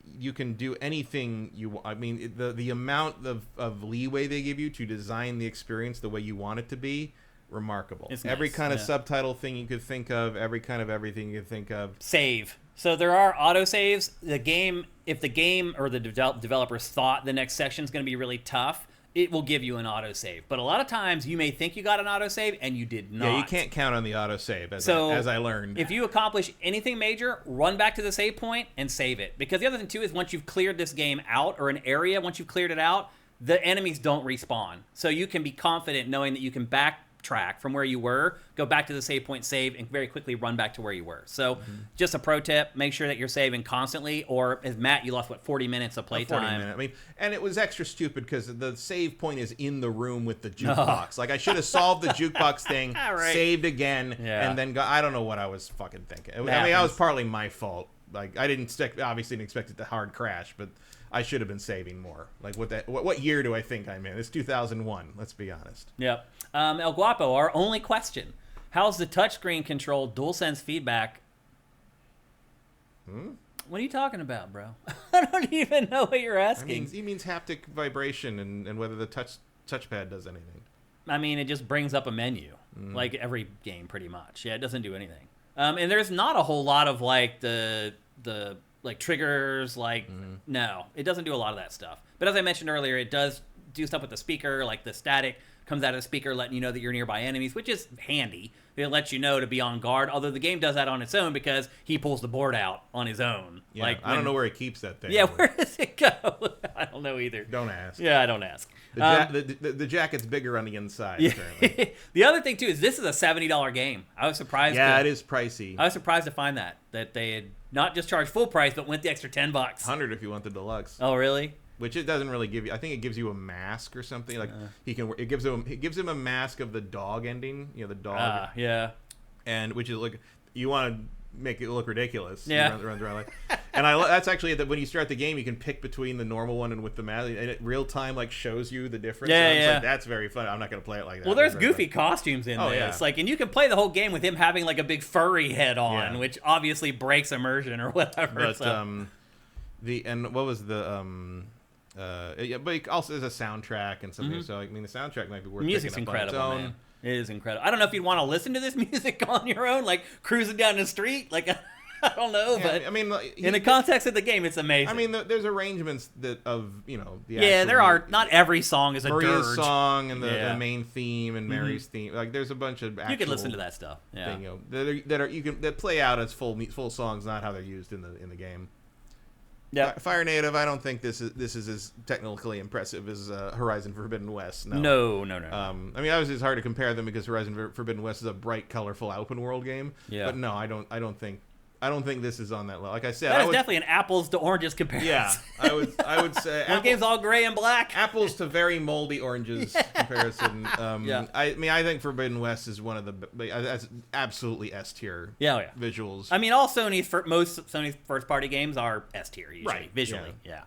You can do anything you want. I mean, the amount of leeway they give you to design the experience the way you want it to be, remarkable. It's every nice, kind of subtitle thing you could think of, every kind of everything you could think of. Save. So there are autosaves. The game, if the game or the developers thought the next section is going to be really tough, it will give you an autosave. But a lot of times you may think you got an autosave and you did not. Yeah, you can't count on the autosave, as I learned. If you accomplish anything major, run back to the save point and save it. Because the other thing, too, is once you've cleared this game out, or an area, once you've cleared it out, the enemies don't respawn. So you can be confident knowing that you can backtrack from where you were, go back to the save point, save, and very quickly run back to where you were. So just a pro tip, make sure that you're saving constantly, or as Matt, you lost, 40 minutes of playtime? I mean, and it was extra stupid because the save point is in the room with the jukebox. Like, I should have solved the jukebox thing, saved again, and then I don't know what I was fucking thinking. I mean, that was partly my fault. Like, I obviously didn't expect it to hard crash, but I should have been saving more. Like, what year do I think I'm in? It's 2001, let's be honest. Yep. El Guapo, our only question. How's the touchscreen control DualSense feedback? What are you talking about, bro? I don't even know what you're asking. He means haptic vibration and whether the touchpad does anything. I mean, it just brings up a menu, like every game pretty much. Yeah, it doesn't do anything. And there's not a whole lot of like the like triggers, like no, it doesn't do a lot of that stuff. But as I mentioned earlier, it does do stuff with the speaker, like the static comes out of the speaker letting you know that you're nearby enemies, which is handy. It lets you know to be on guard, although the game does that on its own because he pulls the board out on his own. Yeah, like I don't know where he keeps that thing. Yeah, where does it go? I don't know either. Don't ask. Yeah, I don't ask. The jacket's bigger on the inside, apparently. The other thing, too, is this is a $70 game. I was surprised. Yeah, it is pricey. I was surprised to find that they had not just charged full price, but went the extra $10. 100 if you want the deluxe. Oh, really? Which it doesn't really give you. I think it gives you a mask or something. Like he can. It gives him a mask of the dog ending. You know, the dog. Yeah. And which is like you want to make it look ridiculous. Yeah. Runs around like. And that's actually that when you start the game, you can pick between the normal one and with the mask, and it real time like shows you the difference. Yeah, and yeah. Like, that's very fun. I'm not gonna play it like that. Well, there's goofy costumes in Oh, this. yeah. Like, and you can play the whole game with him having like a big furry head on, Yeah. which obviously breaks immersion or whatever. But so. what was the yeah, but it also there's a soundtrack and something. So I mean, the soundtrack might be worth. The music's picking up on its incredible, own. man. It is incredible. I don't know if you'd want to listen to this music on your own, like cruising down the street. Like, I don't know, Yeah, but I mean, in the context of the game, it's amazing. I mean, there's arrangements that of the yeah, actual, there are. Not every song is a Maria's dirge. song and the Yeah. main theme and Mary's theme. Like, there's a bunch of actual You could listen to that stuff. Yeah. thing, that play out as full songs, not how they're used in the game. Yeah. Fire Native, I don't think this is as technically impressive as Horizon Forbidden West. No. I mean, obviously it's hard to compare them because Horizon Forbidden West is a bright, colorful open world game. Yeah. But no, I don't think this is on that level. Like I said, That is definitely an apples to oranges comparison. Yeah, I would say One game's all gray and black. apples to very moldy oranges comparison. Yeah. I mean, I think Forbidden West is one of the that's absolutely S tier. Yeah. Visuals. I mean, all most Sony's first party games are S tier usually, Right, visually. Yeah.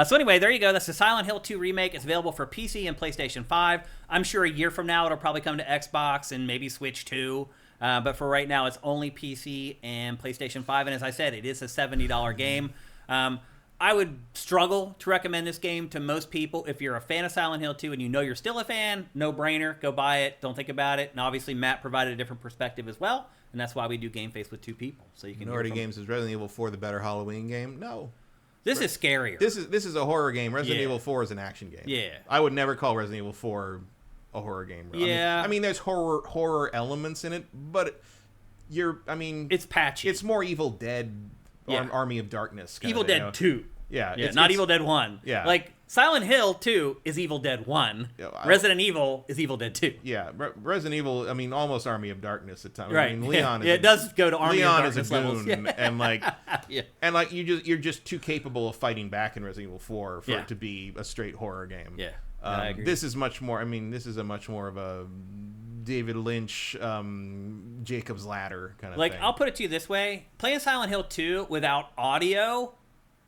So anyway, there you go. That's the Silent Hill 2 remake. It's available for PC and PlayStation 5. I'm sure a year from now it'll probably come to Xbox and maybe Switch too. But for right now, it's only PC and PlayStation 5. And as I said, it is a $70 game. I would struggle to recommend this game to most people. If you're a fan of Silent Hill 2 and you know you're still a fan, no brainer, go buy it. Don't think about it. And obviously, Matt provided a different perspective as well. And that's why we do GameFace with two people. So you can Minority Games is Resident Evil 4 the better Halloween game? No. This is scarier. This is a horror game. Resident Yeah. Evil 4 is an action game. Yeah. I would never call Resident Evil 4 a horror game. Yeah. I mean there's horror elements in it, but It's patchy. It's more Evil Dead, Yeah. Army of Darkness. Evil Dead 2. Yeah, Not Evil Dead 1. Yeah. Like, Silent Hill 2 is Evil Dead 1. Yeah, Resident Evil is Evil Dead 2. Yeah, Resident Evil. I mean, almost Army of Darkness at times. Right. I mean, Leon. It does go to Army Leon of is Darkness a levels. goon, and like, Yeah. and like you're just too capable of fighting back in Resident Evil 4 for Yeah. it to be a straight horror game. Yeah. I agree. This is much more. I mean, this is a much more of a David Lynch, Jacob's Ladder kind of Like, thing. I'll put it to you this way. Playing Silent Hill 2 without audio,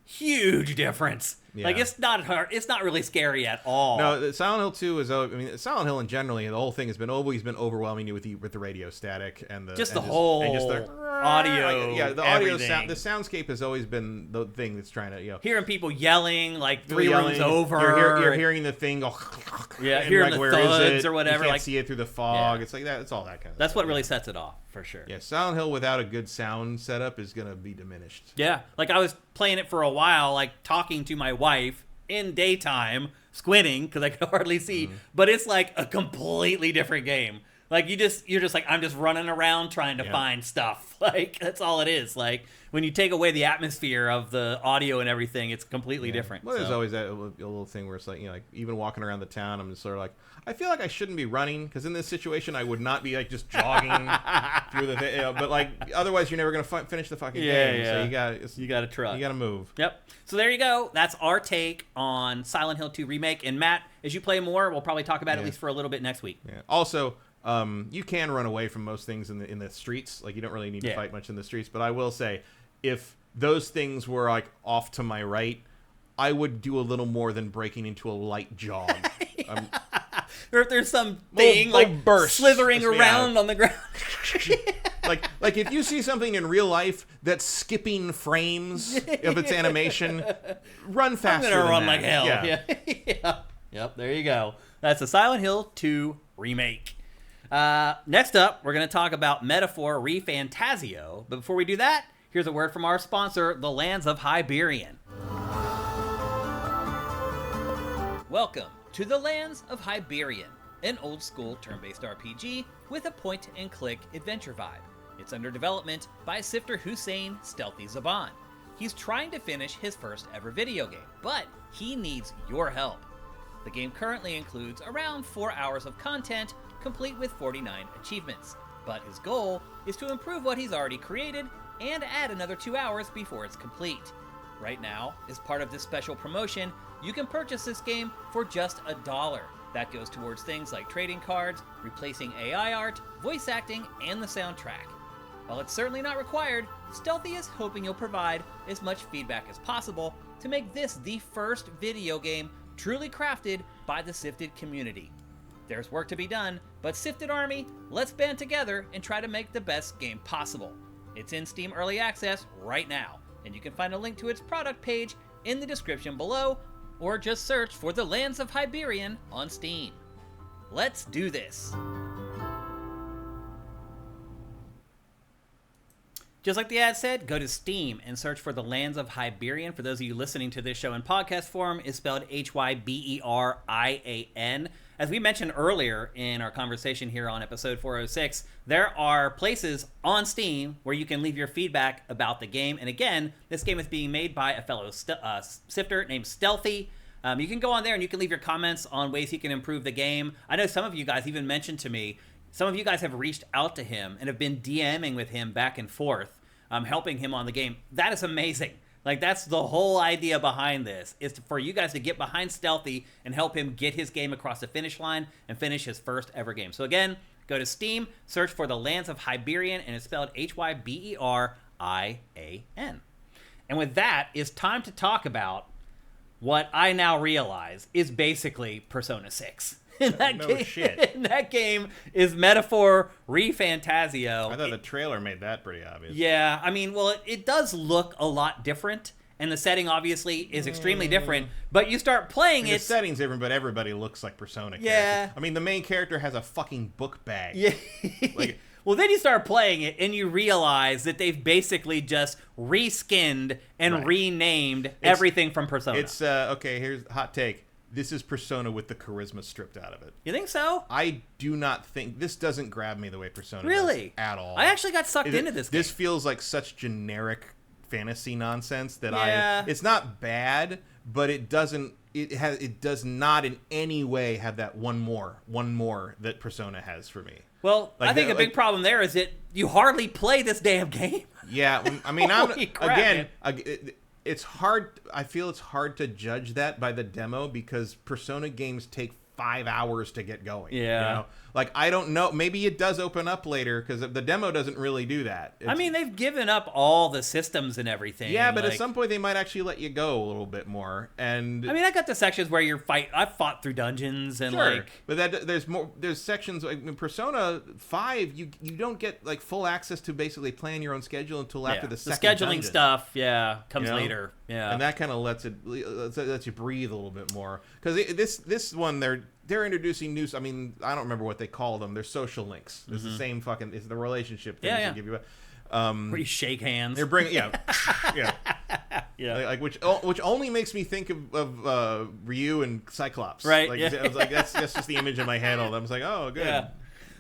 huge difference. Yeah. Like, it's not hard. It's not really scary at all. No, Silent Hill 2 is. I mean, Silent Hill in generally, the whole thing has been always been overwhelming you with the radio static and the Just the and whole and just the audio. yeah, the audio everything. sound. The soundscape has always been the thing that's trying to Hearing people yelling, like, You're three yelling, rooms over. You're hearing the thing go. Yeah, and hearing like, the where is thuds it? or whatever, You can't like- see it through the fog. Yeah. It's like that. It's all that kind of. That's stuff. what really sets it off, for sure. Yeah, Silent Hill without a good sound setup is gonna be diminished. Yeah, like I was playing it for a while, like talking to my wife in daytime, squinting because I could hardly see, but it's like a completely different game. Like you're just like, I'm just running around trying to find stuff. Like that's all it is. Like when you take away the atmosphere of the audio and everything, it's completely different. Well, there's So- always that a little thing where it's like, like even walking around the town, I'm just sort of like, I feel like I shouldn't be running because in this situation I would not be like just jogging through the thing. But like otherwise you're never gonna finish the fucking game. So you got to try. you gotta move. Yep. So there you go. That's our take on Silent Hill 2 Remake. And Matt, as you play more, we'll probably talk about it at least for a little bit next week. Yeah. Also, you can run away from most things in the streets. Like you don't really need to fight much in the streets. But I will say, if those things were like off to my right, I would do a little more than breaking into a light jog. Or if there's some thing like burst. slithering Yeah. around on the ground. like if you see something in real life that's skipping frames of its animation, run faster. I'm gonna than run that. like hell. Yeah. Yeah. Yep, there you go. That's the Silent Hill 2 Remake. Next up, we're going to talk about Metaphor ReFantazio. But before we do that, here's a word from our sponsor, the Lands of Hyberian. Welcome to the Lands of Hyberian, an old-school turn-based RPG with a point-and-click adventure vibe. It's under development by Sifter Hussein Stealthy Zaban. He's trying to finish his first ever video game, but he needs your help. The game currently includes around 4 hours of content, complete with 49 achievements, but his goal is to improve what he's already created and add another 2 hours before it's complete. Right now, as part of this special promotion, you can purchase this game for just $1. That goes towards things like trading cards, replacing AI art, voice acting, and the soundtrack. While it's certainly not required, Stealthy is hoping you'll provide as much feedback as possible to make this the first video game truly crafted by the Sifted community. There's work to be done, but Sifted Army, let's band together and try to make the best game possible. It's in Steam Early Access right now, and you can find a link to its product page in the description below, or just search for The Lands of Hyberian on Steam. Let's do this! Just like the ad said, go to Steam and search for The Lands of Hyberian. For those of you listening to this show in podcast form, it's spelled Hyberian. As we mentioned earlier in our conversation here on episode 406, there are places on Steam where you can leave your feedback about the game. And again, this game is being made by a fellow sifter named Stealthy. You can go on there and you can leave your comments on ways he can improve the game. I know some of you guys even mentioned to me, some of you guys have reached out to him and have been DMing with him back and forth, helping him on the game. That is amazing. Like, that's the whole idea behind this, is for you guys to get behind Stealthy and help him get his game across the finish line and finish his first ever game. So again, go to Steam, search for The Lands of Hyberian, and it's spelled Hyberian. And with that, it's time to talk about what I now realize is basically Persona 6. In that game is Metaphor ReFantazio. I thought the trailer made that pretty obvious. Yeah, I mean, well, it does look a lot different, and the setting obviously is extremely different, but you start playing it. The setting's different, but everybody looks like Persona characters. Yeah. I mean, the main character has a fucking book bag. Yeah. Like, well, then you start playing it, and you realize that they've basically just reskinned and renamed everything from Persona. It's, okay, here's a hot take. This is Persona with the charisma stripped out of it. You think so? I do not think... This doesn't grab me the way Persona really does at all. I actually got sucked into this game. This feels like such generic fantasy nonsense that it's not bad, but it doesn't... It does not in any way have that one more that Persona has for me. Well, like I think a big problem there is that you hardly play this damn game. Yeah, I mean, it's hard. I feel it's hard to judge that by the demo because Persona games take 5 hours to get going. Yeah. You know? Like, I don't know. Maybe it does open up later because the demo doesn't really do that. I mean, they've given up all the systems and everything. Yeah, but at some point they might actually let you go a little bit more. And I mean, I got the sections where I've fought through dungeons and but there's more. There's sections like in Persona 5. You don't get like full access to basically plan your own schedule until after the second scheduling dungeon. Stuff. Yeah, comes later. Yeah, and that kind of lets you breathe a little bit more because this one they're introducing new. I mean, I don't remember what they call them. They're social links. It's the same fucking. It's the relationship things they give you. Where you shake hands. They're bringing like which only makes me think of Ryu and Cyclops. Right. Like, I was like, that's just the image in my head. I was like, oh, good. Yeah.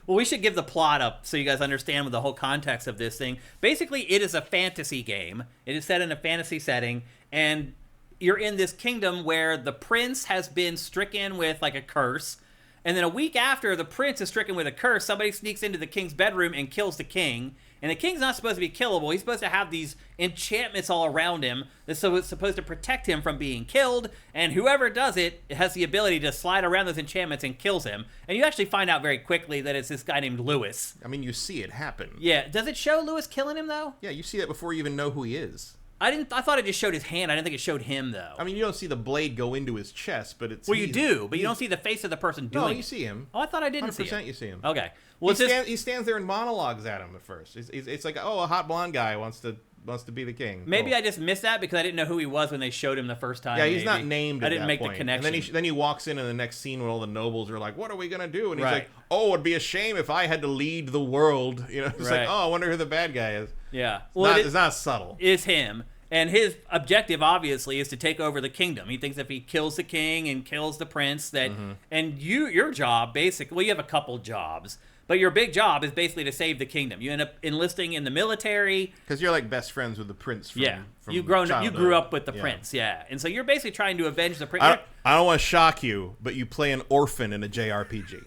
Well, we should give the plot up so you guys understand the whole context of this thing. Basically, it is a fantasy game. It is set in a fantasy setting, and you're in this kingdom where the prince has been stricken with like a curse, and then a week after the prince is stricken with a curse, somebody sneaks into the king's bedroom and kills the king. And the king's not supposed to be killable. He's supposed to have these enchantments all around him. So it's supposed to protect him from being killed. And whoever does it has the ability to slide around those enchantments and kills him. And you actually find out very quickly that it's this guy named Lewis. I mean, you see it happen. Yeah. Does it show Lewis killing him, though? Yeah, you see that before you even know who he is. I thought it just showed his hand. I didn't think it showed him, though. I mean, you don't see the blade go into his chest, but it's... Well, you do, but you don't see the face of the person doing it. No, you see him. Oh, I thought I didn't see him. 100% you see him. Okay. Well, he stands there and monologues at him at first. It's like, oh, a hot blonde guy wants to wants to be the king. Maybe Cool. I just missed that because I didn't know who he was when they showed him the first time. Yeah, he's maybe. not named. I didn't at that make point. the connection. And then he walks in the next scene where all the nobles are like, "What are we gonna do?" And he's Right. like, "Oh, it'd be a shame if I had to lead the world." You know, it's Right. like, "Oh, I wonder who the bad guy is." Yeah, It's not subtle. Is him, and his objective obviously is to take over the kingdom. He thinks if he kills the king and kills the prince, that and your job basically, well, you have a couple jobs. But your big job is basically to save the kingdom. You end up enlisting in the military. Because you're like best friends with the prince. From, from you childhood. grew up with the prince, and so you're basically trying to avenge the prince. I don't want to shock you, but you play an orphan in a JRPG.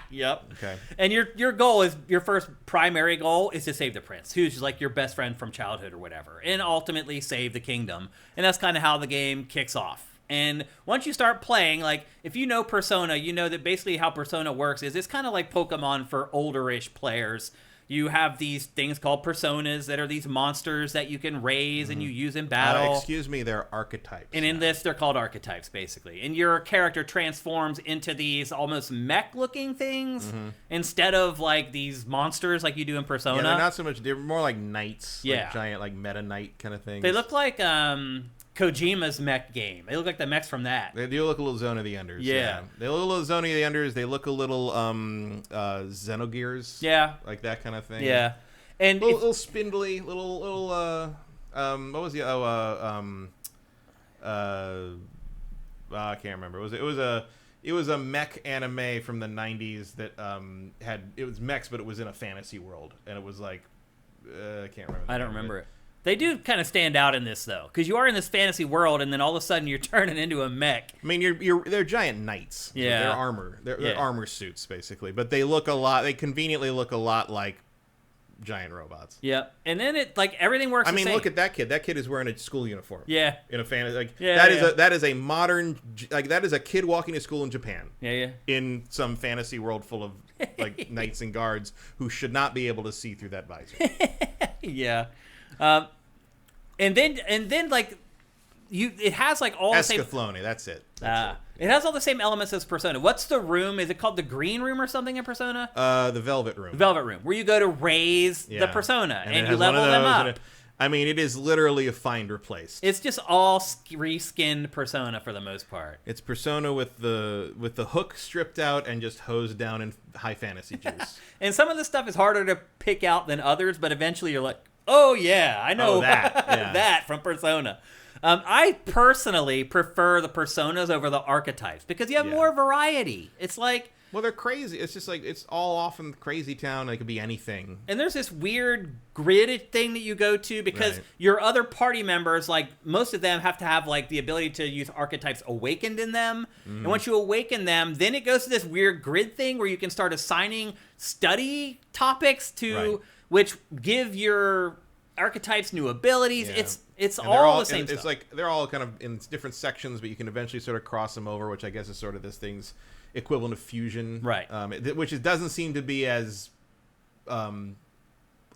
Yep. Okay. And your goal is, your first primary goal is to save the prince, who's like your best friend from childhood or whatever, and ultimately save the kingdom. And that's kind of how the game kicks off. And once you start playing, like, if you know Persona, you know that basically how Persona works is it's kind of like Pokemon for older-ish players. You have these things called personas that are these monsters that you can raise and you use in battle. Excuse me, they're archetypes. And in this, they're called archetypes, basically. And your character transforms into these almost mech-looking things instead of, like, these monsters like you do in Persona. Yeah, they're not so much. They're more like knights. Yeah. Like giant, like meta knight kind of things. They look like Kojima's mech game. They look like the mechs from that. They do look a little Zone of the Enders. Yeah. They look a little Zone of the Enders. They look a little Xenogears. Yeah. Like that kind of thing. Yeah. And little spindly, little what was the I can't remember. It was a mech anime from the 90s that it was mechs, but it was in a fantasy world, and it was like I can't remember. I don't remember it. They do kind of stand out in this though, because you are in this fantasy world, and then all of a sudden you're turning into a mech. I mean, they're giant knights. Yeah, they're armor. They're armor suits basically, but they look a lot. They conveniently look a lot like giant robots. Yeah, and then everything works. I mean, the same. look at that kid. That kid is wearing a school uniform. Yeah, in a fantasy. Yeah, that is a modern, like, that is a kid walking to school in Japan. Yeah. In some fantasy world full of like knights and guards who should not be able to see through that visor. Yeah. And then like it has like all the same. Escaflowne, that's it. It has all the same elements as Persona. What's the room? Is it called the Green Room or something in Persona? The Velvet Room. The Velvet Room, where you go to raise the Persona and you level them up. I mean, it is literally a find replace. It's just all reskinned Persona for the most part. It's Persona with the hook stripped out and just hosed down in high fantasy juice. And some of this stuff is harder to pick out than others, but eventually you're like, oh yeah, I know that. Yeah. that from Persona. I personally prefer the Personas over the archetypes because you have more variety. It's like, well, they're crazy. It's just like, it's all off in Crazy Town. It could be anything. And there's this weird gridded thing that you go to because your other party members, like most of them have to have like the ability to use archetypes awakened in them. And once you awaken them, then it goes to this weird grid thing where you can start assigning study topics to which give your archetypes new abilities. Yeah. It's all the same it's stuff. like they're all kind of in different sections, but you can eventually sort of cross them over, which I guess is sort of this thing's equivalent of fusion, right? Which it doesn't seem to be as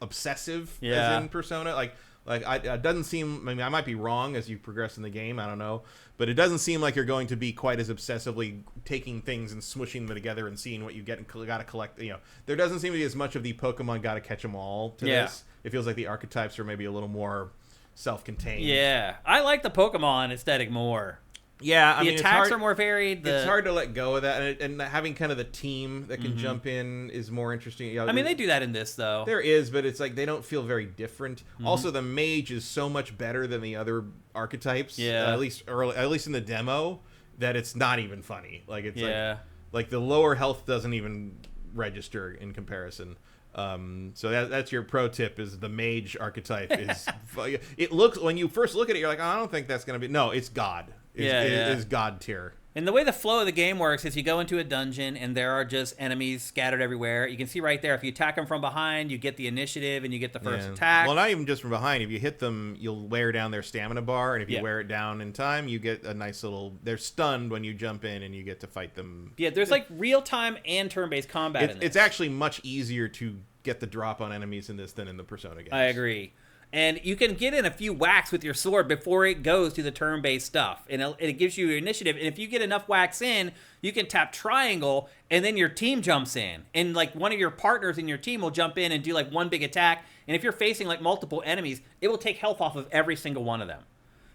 obsessive as in Persona. Like it doesn't seem. I mean, I might be wrong as you progress in the game. I don't know, but it doesn't seem like you're going to be quite as obsessively taking things and smushing them together and seeing what you get and got to collect. You know, there doesn't seem to be as much of the Pokemon got to catch them all to this. It feels like the archetypes are maybe a little more self-contained. Yeah, I like the Pokemon aesthetic more. Yeah, I mean, attacks are more varied. It's hard to let go of that, and having kind of the team that can jump in is more interesting. You know, I mean, they do that in this though. There is, but it's like they don't feel very different. Also, the mage is so much better than the other archetypes. Yeah, at least in the demo, that it's not even funny. Like it's like the lower health doesn't even register in comparison. So that's your pro tip: is the mage archetype is. It looks, when you first look at it, you're like, oh, I don't think that's gonna be. No, it's God. Is God tier. And the way the flow of the game works is you go into a dungeon and there are just enemies scattered everywhere. You can see right there, if you attack them from behind, you get the initiative and you get the first attack. Well, not even just from behind. If you hit them, you'll wear down their stamina bar, and if you wear it down in time, you get a nice little. They're stunned when you jump in, and you get to fight them. Yeah, there's like real time and turn-based combat in this. It's actually much easier to get the drop on enemies in this than in the Persona games. I agree. And you can get in a few whacks with your sword before it goes to the turn-based stuff. And it gives you initiative. And if you get enough whacks in, you can tap triangle, and then your team jumps in. And, like, one of your partners in your team will jump in and do, like, one big attack. And if you're facing, like, multiple enemies, it will take health off of every single one of them.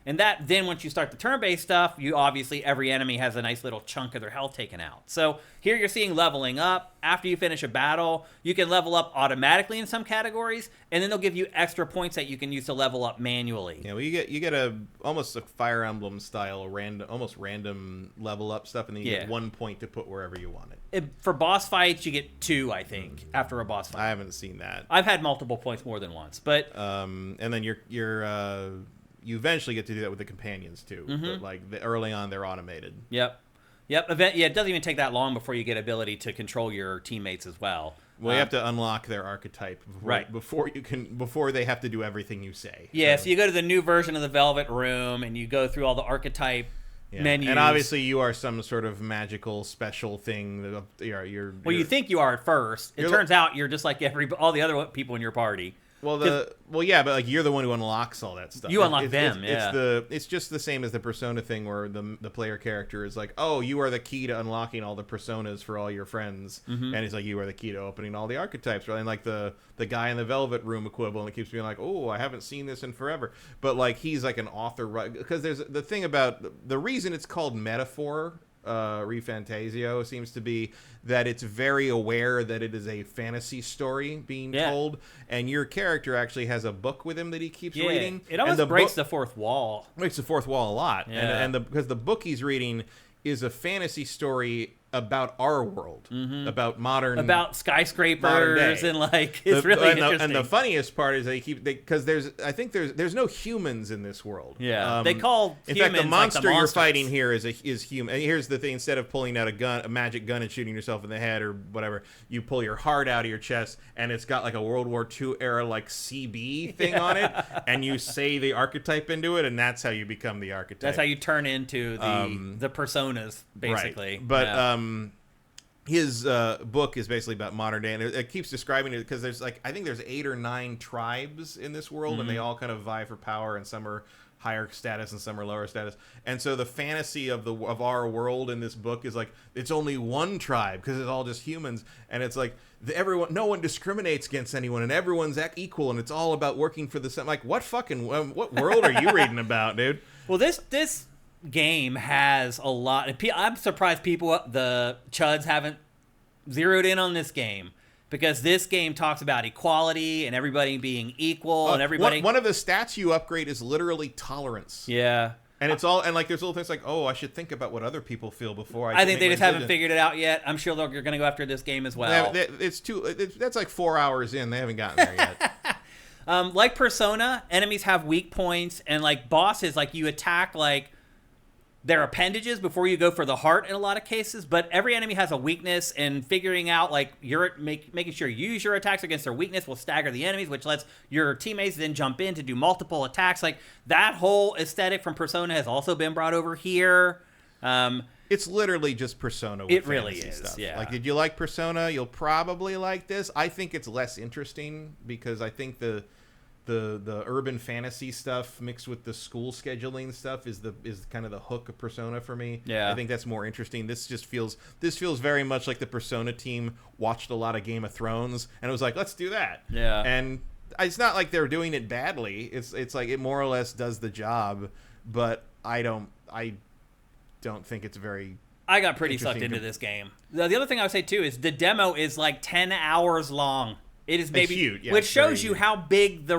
And that, then once you start the turn-based stuff, you obviously, every enemy has a nice little chunk of their health taken out. So here you're seeing leveling up. After you finish a battle, you can level up automatically in some categories, and then they'll give you extra points that you can use to level up manually. Yeah, well, you get almost a Fire Emblem style, almost random level up stuff, and then you get 1 point to put wherever you want it. For boss fights, you get 2, I think, after a boss fight. I haven't seen that. I've had multiple points more than once, but and then you eventually get to do that with the companions too. But like early on, they're automated. Yep. It doesn't even take that long before you get ability to control your teammates as well. Well, you have to unlock their archetype before they have to do everything you say. Yeah, so you go to the new version of the Velvet Room and you go through all the archetype menus. And obviously, you are some sort of magical special thing. You think you are at first. It turns out you're just like all the other people in your party. But like you're the one who unlocks all that stuff. You unlock them. It's just the same as the Persona thing, where the player character is like, oh, you are the key to unlocking all the personas for all your friends, and it's like you are the key to opening all the archetypes. Right? And like the guy in the Velvet Room equivalent keeps being like, oh, I haven't seen this in forever, but like he's like an author, right? Because there's the thing about the reason it's called Metaphor. ReFantazio seems to be that it's very aware that it is a fantasy story being told, and your character actually has a book with him that he keeps reading. It almost breaks the fourth wall. Breaks the fourth wall a lot, and because the book he's reading is a fantasy story about our world, about skyscrapers, and like it's really interesting. And the funniest part is because there's no humans in this world. Yeah, they call in fact the monster you're fighting here is human. And here's the thing: instead of pulling out a magic gun and shooting yourself in the head or whatever, you pull your heart out of your chest, and it's got like a World War II era like CB thing on it, and you say the archetype into it, and that's how you become the archetype. That's how you turn into the personas, basically. Right. But his book is basically about modern day, and it keeps describing it because there's like I think there's 8 or 9 tribes in this world, and they all kind of vie for power, and some are higher status and some are lower status. And so the fantasy of our world in this book is like it's only one tribe because it's all just humans, and it's like no one discriminates against anyone, and everyone's equal, and it's all about working for the same. Like what world are you reading about, dude? Well, this game has a lot. I'm surprised the chuds haven't zeroed in on this game, because this game talks about equality and everybody being equal and everybody. One of the stats you upgrade is literally tolerance. Yeah. And it's all, and like there's little things like, oh, I should think about what other people feel before I think they just haven't figured it out yet. I'm sure they're going to go after this game as well. That's like 4 hours in. They haven't gotten there yet. Like Persona, enemies have weak points, and like bosses, like you attack like their appendages before you go for the heart in a lot of cases, but every enemy has a weakness, and figuring out like making sure you use your attacks against their weakness will stagger the enemies, which lets your teammates then jump in to do multiple attacks. Like that whole aesthetic from Persona has also been brought over here. It's literally just Persona with it really is stuff. Yeah. Like, did you like Persona? You'll probably like this. I think it's less interesting because I think the urban fantasy stuff mixed with the school scheduling stuff is kind of the hook of Persona for me. Yeah. I think that's more interesting. This feels very much like the Persona team watched a lot of Game of Thrones and it was like, let's do that. Yeah. And it's not like they're doing it badly. It's like it more or less does the job, but I don't think it's very. I got pretty sucked into this game. The other thing I would say too is the demo is like 10 hours long. It is maybe huge, yeah, which shows you how big the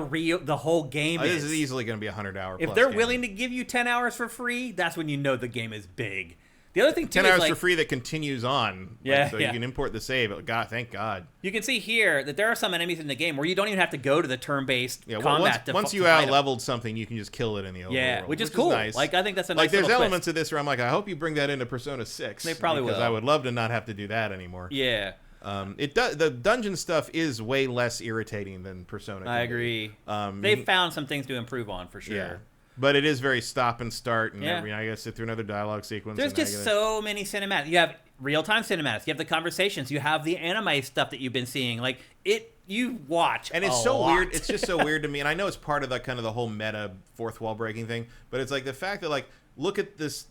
whole game is. This is easily going to be a 100-hour. If they're willing to give you 10 hours for free, that's when you know the game is big. The other thing too 10 is hours like, for free that continues on. Yeah, so you can import the save. God, thank God. You can see here that there are some enemies in the game where you don't even have to go to the turn-based combat. Once you out-leveled something, you can just kill it in the overworld. Which is cool. Nice. Like I think that's a nice. Like there's little elements twist. of this where I'm like, I hope you bring that into Persona 6. They probably will. Because I would love to not have to do that anymore. Yeah. The dungeon stuff is way less irritating than Persona. I agree. They've found some things to improve on for sure. Yeah. But it is very stop and start, and I got to sit through another dialogue sequence. There's just so many cinematics. You have real-time cinematics. You have the conversations. You have the anime stuff that you've been seeing. Like you watch, and it's a so lot. weird. It's just so weird to me, and I know it's part of the kind of the whole meta fourth wall breaking thing. But it's like the fact that like look at this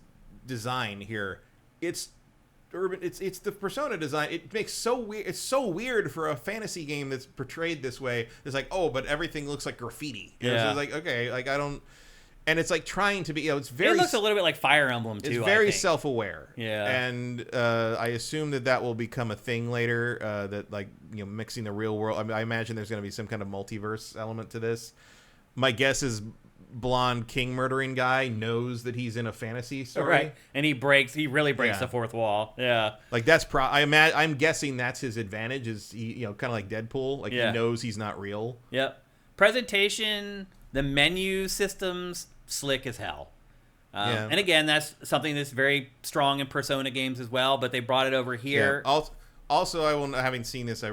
design here. It's urban. It's the Persona design. It makes so weird. It's so weird for a fantasy game that's portrayed this way. It's like, oh, but everything looks like graffiti. You know? So it's like, okay, like I don't. And it's like trying to be, you know, it's very. It looks a little bit like Fire Emblem too. It's very I think. self-aware. Yeah. And I assume that will become a thing later. That like, you know, mixing the real world. I mean, I imagine there's going to be some kind of multiverse element to this. My guess is blonde king murdering guy knows that he's in a fantasy story. Right. And he really breaks the fourth wall. Yeah. Like that's I'm guessing that's his advantage is he, you know, kind of like Deadpool. Like he knows he's not real. Yep. Presentation, the menu systems, slick as hell. And again, that's something that's very strong in Persona games as well, but they brought it over here. Yeah. Also, I will, having seen this,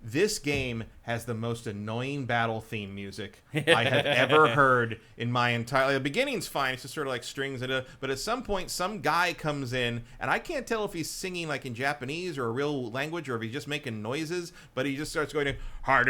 this game has the most annoying battle theme music I have ever heard in my entire. The beginning's fine; it's just sort of like strings, but at some point, some guy comes in, and I can't tell if he's singing like in Japanese or a real language, or if he's just making noises. But he just starts going, and I'm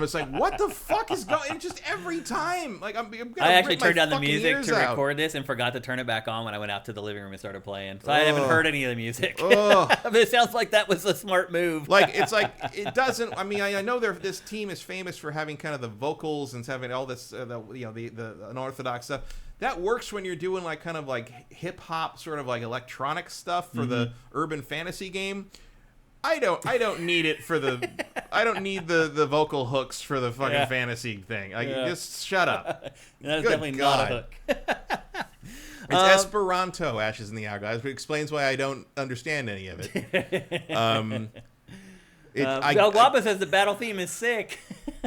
just like, what the fuck is going? And just every time, like I actually turned down the music to record this and forgot to turn it back on when I went out to the living room and started playing. So I haven't heard any of the music. But it sounds like that was a smart move. Like it's like it doesn't. I mean, I know this team is famous for having kind of the vocals and having all this, the unorthodox stuff. That works when you're doing like kind of like hip hop, sort of like electronic stuff for the urban fantasy game. I don't need it for the. I don't need the vocal hooks for the fucking fantasy thing. Like just shut up. That's definitely not a hook. It's Esperanto, Ashes in the Hourglass, which explains why I don't understand any of it. Guapa says the battle theme is sick.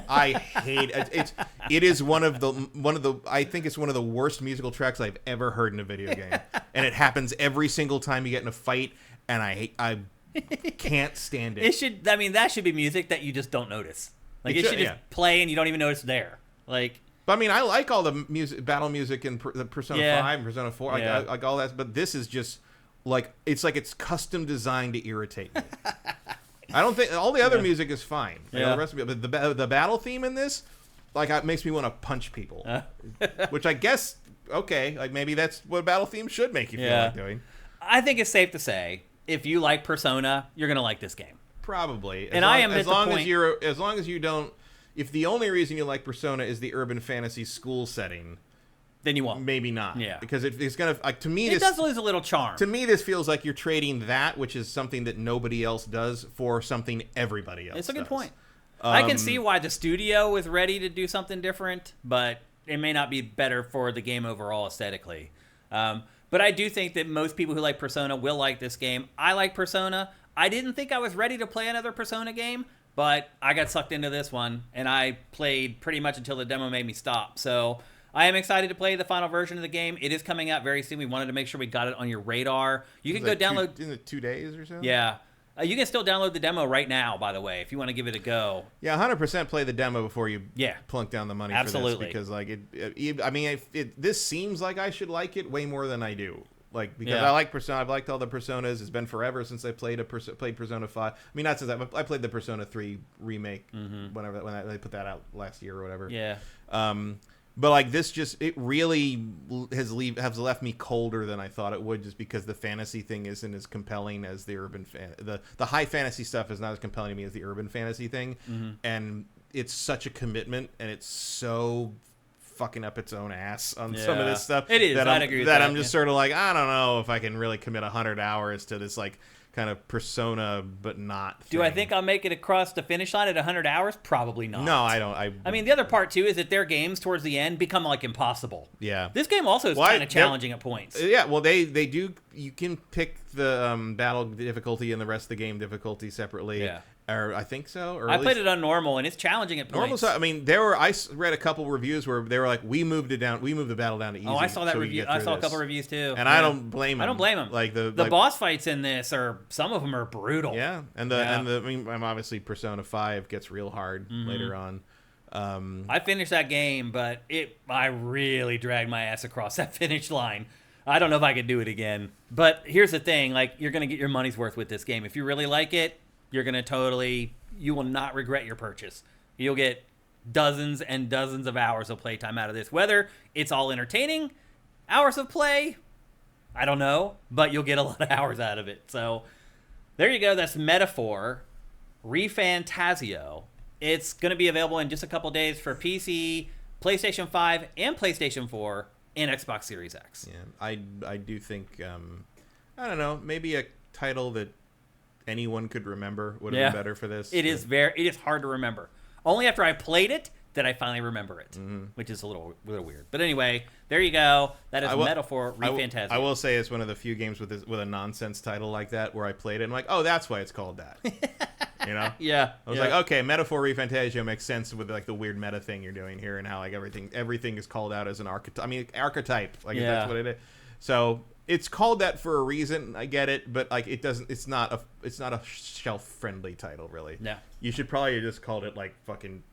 I hate it. It is one of the. I think it's one of the worst musical tracks I've ever heard in a video game, and it happens every single time you get in a fight, and I can't stand it. That should be music that you just don't notice. Like it should just play and you don't even know it's there. Like. But I mean, I like all the battle music in the Persona 5 and Persona 4, like all that. But this is just like it's custom designed to irritate me. I don't think all the other music is fine. The rest of it, but the battle theme in this, like, it makes me want to punch people. Which I guess, okay, like maybe that's what a battle theme should make you feel like doing. I think it's safe to say if you like Persona, you're gonna like this game. Probably. As long as you don't. If the only reason you like Persona is the urban fantasy school setting, then you won't. Maybe not. Yeah. Because it's gonna to me it does lose a little charm. To me, this feels like you're trading that, which is something that nobody else does, for something everybody else. It's a good does. point. I can see why the studio is ready to do something different, but it may not be better for the game overall aesthetically. But I do think that most people who like Persona will like this game. I like Persona. I didn't think I was ready to play another Persona game. But I got sucked into this one, and I played pretty much until the demo made me stop. So I am excited to play the final version of the game. It is coming out very soon. We wanted to make sure we got it on your radar. You can go download... In 2 days or so? Yeah. You can still download the demo right now, by the way, if you want to give it a go. Yeah, 100% play the demo before you plunk down the money for this. Because, like, this seems like I should like it way more than I do. Like, because I like Persona, I've liked all the Personas. It's been forever since I played Persona 5. I mean, not since I played the Persona 3 remake when they put that out last year or whatever. Yeah. But like this, it really has left me colder than I thought it would, just because the fantasy thing isn't as compelling as the urban the high fantasy stuff is not as compelling to me as the urban fantasy thing, and it's such a commitment, and it's so fucking up its own ass on some of this stuff. It is. I'd agree with that. I'm just sort of like, I don't know if I can really commit 100 hours to this like kind of Persona, but not thing. Do I think I'll make it across the finish line at 100 hours? Probably not. No, I don't. I mean, the other part too is that their games towards the end become like impossible. Yeah. This game also is kind of challenging at points. Yeah. Well, they do. You can pick the battle difficulty and the rest of the game difficulty separately. Yeah. Or I think so. Or I played it on normal, and it's challenging at points. Normal. I mean, I read a couple reviews where they were like, "We moved the battle down to easy." Oh, I saw that review. I saw a couple reviews too, and I don't blame them. I don't blame them. Like the boss fights in this some of them are brutal. Yeah, and I mean, obviously Persona 5 gets real hard later on. I finished that game, but I really dragged my ass across that finish line. I don't know if I could do it again. But here's the thing: like, you're gonna get your money's worth with this game if you really like it. you're going to you will not regret your purchase. You'll get dozens and dozens of hours of playtime out of this. Whether it's all entertaining, hours of play, I don't know, but you'll get a lot of hours out of it. So there you go. That's Metaphor, ReFantazio. It's going to be available in just a couple days for PC, PlayStation 5, and PlayStation 4, and Xbox Series X. Yeah, I do think, I don't know, maybe a title that anyone could remember would have been better for this. It is hard to remember. Only after I played it did I finally remember it, which is a little weird. But anyway, there you go. That is Metaphor ReFantazio. I will say it's one of the few games with a nonsense title like that where I played it and I'm like, oh, that's why it's called that. You know? Yeah. I was like, okay, Metaphor ReFantazio makes sense with like the weird meta thing you're doing here and how like everything is called out as an archetype. I mean, archetype. Like that's what it is. So it's called that for a reason. I get it, but like it's not a shelf friendly title really. No. You should probably have just called it like fucking.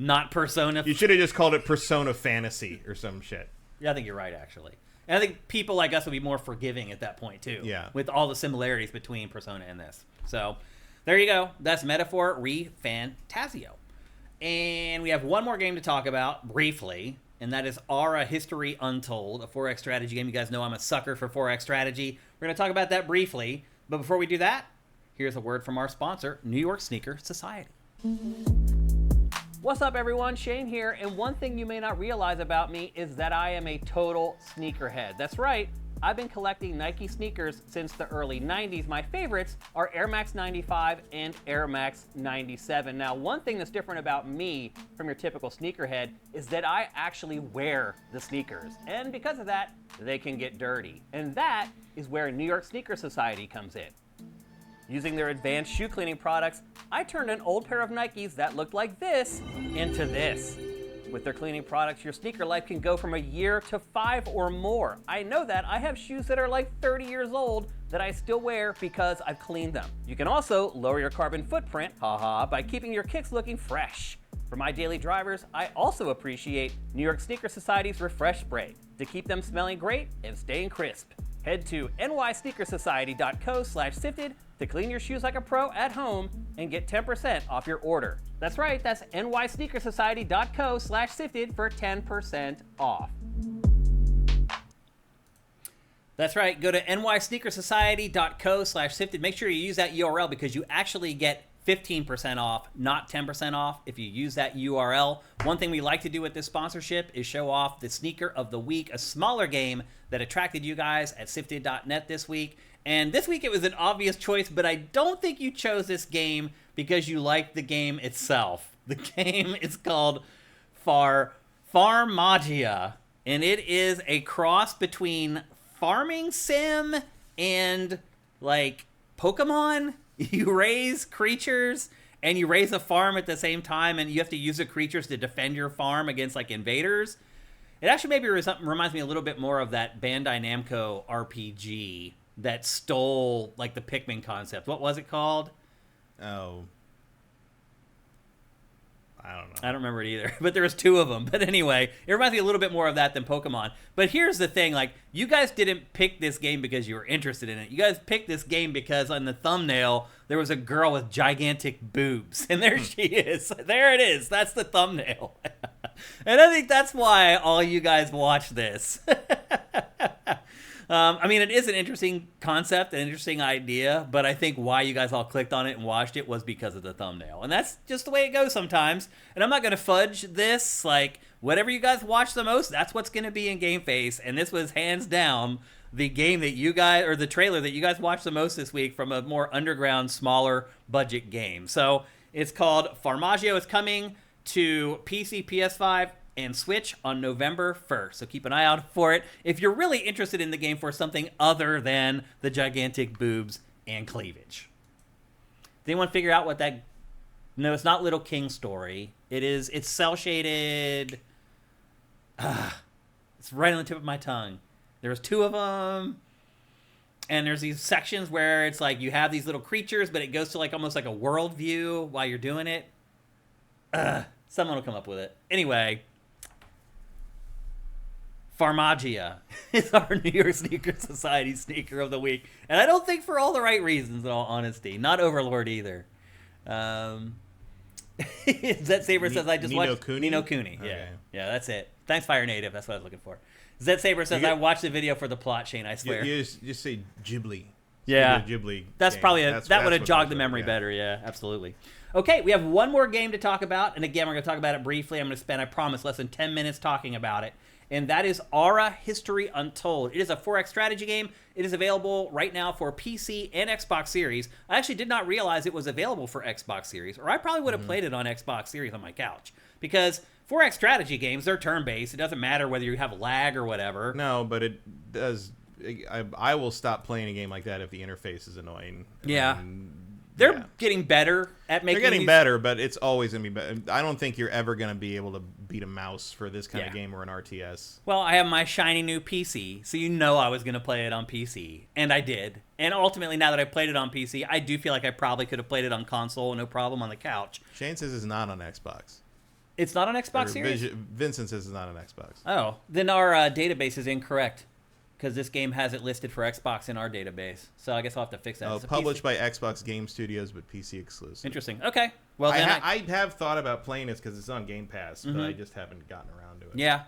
Not Persona. You should have just called it Persona Fantasy or some shit. Yeah, I think you're right, actually. And I think people like us would be more forgiving at that point, too. Yeah. With all the similarities between Persona and this. So, there you go. That's Metaphor ReFantazio. And we have one more game to talk about, briefly, and that is Aura History Untold, a 4X strategy game. You guys know I'm a sucker for 4X strategy. We're going to talk about that briefly. But before we do that, here's a word from our sponsor, New York Sneaker Society. What's up, everyone? Shane here, and one thing you may not realize about me is that I am a total sneakerhead. That's right, I've been collecting Nike sneakers since the early 90s. My favorites are Air Max 95 and Air Max 97. Now, one thing that's different about me from your typical sneakerhead is that I actually wear the sneakers, and because of that, they can get dirty. And that is where New York Sneaker Society comes in. Using their advanced shoe cleaning products, I turned an old pair of Nikes that looked like this into this. With their cleaning products, your sneaker life can go from a year to 5 or more. I know that. I have shoes that are like 30 years old that I still wear because I've cleaned them. You can also lower your carbon footprint, by keeping your kicks looking fresh. For my daily drivers, I also appreciate New York Sneaker Society's Refresh Spray to keep them smelling great and staying crisp. Head to nysneakersociety.co/sifted to clean your shoes like a pro at home and get 10% off your order. That's right, that's nysneakersociety.co/sifted for 10% off. That's right, go to nysneakersociety.co/sifted. Make sure you use that URL because you actually get 15% off, not 10% off if you use that URL. One thing we like to do with this sponsorship is show off the Sneaker of the Week, a smaller game that attracted you guys at sifted.net this week. And this week it was an obvious choice, but I don't think you chose this game because you like the game itself. The game is called Farmagia, and it is a cross between farming sim and like Pokemon. You raise creatures and you raise a farm at the same time, and you have to use the creatures to defend your farm against like invaders. It actually maybe reminds me a little bit more of that Bandai Namco RPG that stole like the Pikmin concept. What was it called? Oh, I don't know. I don't remember it either, but there was 2 of them. But anyway, it reminds me a little bit more of that than Pokemon. But here's the thing, like, you guys didn't pick this game because you were interested in it. You guys picked this game because on the thumbnail, there was a girl with gigantic boobs. And there she is. There it is. That's the thumbnail. And I think that's why all you guys watch this. I mean, it is an interesting concept, an interesting idea, but I think why you guys all clicked on it and watched it was because of the thumbnail. And that's just the way it goes sometimes. And I'm not going to fudge this. Like, whatever you guys watch the most, that's what's going to be in GameFace. And this was hands down the game that you guys, or the trailer that you guys watched the most this week from a more underground, smaller budget game. So it's called Farmagia. It's coming to PC, PS5, and Switch on November 1st. So keep an eye out for it if you're really interested in the game for something other than the gigantic boobs and cleavage. Did anyone figure out what that... No, it's not Little King Story. It's cel-shaded... It's right on the tip of my tongue. There's 2 of them, and there's these sections where it's like you have these little creatures, but it goes to like almost like a world view while you're doing it. Someone will come up with it. Anyway... Farmagia is our New York Sneaker Society sneaker of the week. And I don't think for all the right reasons, in all honesty. Not Overlord either. Zet Saber says, I just watched... Nino Cooney. Yeah. Okay. Yeah, that's it. Thanks, Fire Native. That's what I was looking for. Zet Saber says, I watched the video for the plot, Shane, I swear. You just say Ghibli. Yeah. Ghibli That's game. probably... That's that would have what jogged it the was, memory better. Yeah, absolutely. Okay, we have one more game to talk about. And again, we're going to talk about it briefly. I'm going to spend, I promise, less than 10 minutes talking about it. And that is Aura History Untold. It is a 4X strategy game. It is available right now for PC and Xbox Series. I actually did not realize it was available for Xbox Series, or I probably would have played it on Xbox Series on my couch. Because 4X strategy games, they're turn-based. It doesn't matter whether you have lag or whatever. No, but it does... I will stop playing a game like that if the interface is annoying. Yeah. They're getting better at making They're getting better, but it's always going to be better. I don't think you're ever going to be able to beat a mouse for this kind of game or an RTS. Well, I have my shiny new PC, so you know I was going to play it on PC. And I did. And ultimately, now that I played it on PC, I do feel like I probably could have played it on console, no problem, on the couch. Shane says it's not on Xbox. It's not on Xbox Series? Vincent says it's not on Xbox. Oh, then our database is incorrect. Because this game has it listed for Xbox in our database. So I guess I'll have to fix that. Oh, published by Xbox Game Studios, but PC exclusive. Interesting. Okay. Well, then I have thought about playing this because it's on Game Pass, but I just haven't gotten around to it. Yeah.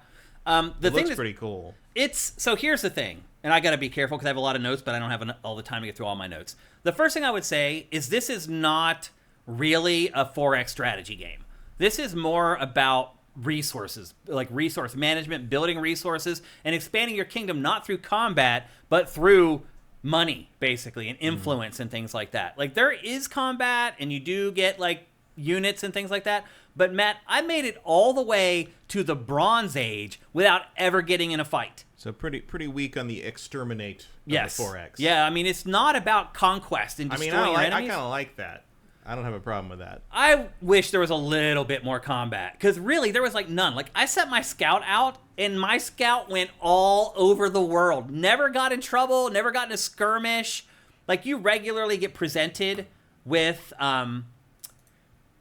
It looks pretty cool. So here's the thing, and I got to be careful because I have a lot of notes, but I don't have all the time to get through all my notes. The first thing I would say is this is not really a 4X strategy game. This is more about resources, like resource management, building resources, and expanding your kingdom not through combat, but through money, basically, and influence and things like that. Like, there is combat, and you do get, like, units and things like that, but, Matt, I made it all the way to the Bronze Age without ever getting in a fight. So pretty weak on the exterminate of Yes. the 4X. Yeah, I mean, it's not about conquest and destroying your I enemies. kind of like that. I don't have a problem with that. I wish there was a little bit more combat, because really, there was, like, none. Like, I set my scout out, and my scout went all over the world. Never got in trouble, never got in a skirmish. Like, you regularly get presented with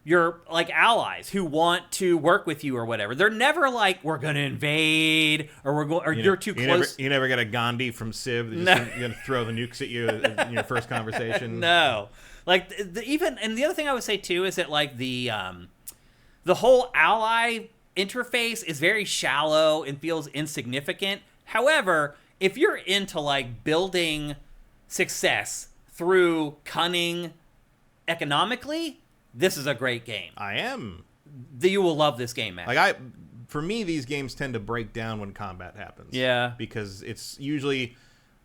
your, like, allies who want to work with you or whatever. They're never like, we're going to invade, or you're too close. You never get a Gandhi from Civ that's just going to throw the nukes at you in your first conversation. No. Like, and the other thing I would say, too, is that, like, the whole ally interface is very shallow and feels insignificant. However, if you're into, like, building success through cunning economically, this is a great game. I am. You will love this game, man. For me, these games tend to break down when combat happens. Yeah. Because it's usually...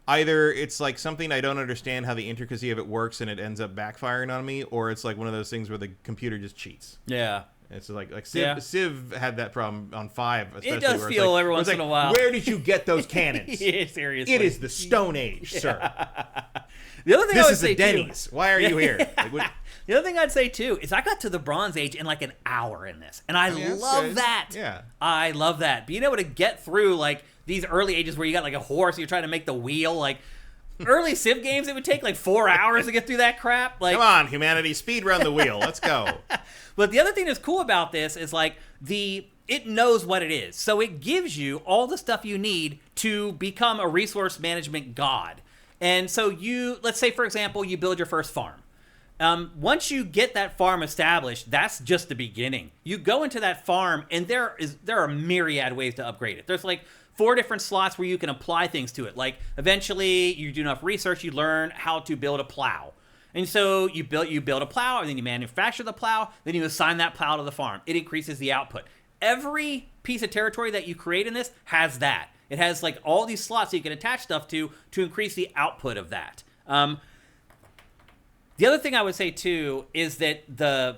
Either it's like something I don't understand how the intricacy of it works and it ends up backfiring on me, or it's like one of those things where the computer just cheats. Yeah. It's like Civ had that problem on 5, especially. It does where feel like, every once in a while. Where did you get those cannons? Yeah, seriously. It is the Stone Age, sir. The other thing This I would is say the Denny's. Why are you here? Like, the other thing I'd say, too, is I got to the Bronze Age in, like, an hour in this. And I love that. Yeah. I love that. Being able to get through, like, these early ages where you got, like, a horse, you're trying to make the wheel, like... Early Civ games, it would take like 4 hours to get through that crap. Like, come on, humanity, speed run the wheel. Let's go. But the other thing that's cool about this is like it knows what it is. So it gives you all the stuff you need to become a resource management god. And so let's say, for example, you build your first farm. Once you get that farm established, that's just the beginning. You go into that farm, and there are myriad ways to upgrade it. There's like 4 different slots where you can apply things to it. Like, eventually, you do enough research, you learn how to build a plow. And so you build a plow, and then you manufacture the plow, then you assign that plow to the farm. It increases the output. Every piece of territory that you create in this has that. It has, like, all these slots that you can attach stuff to increase the output of that. The other thing I would say, too, is that the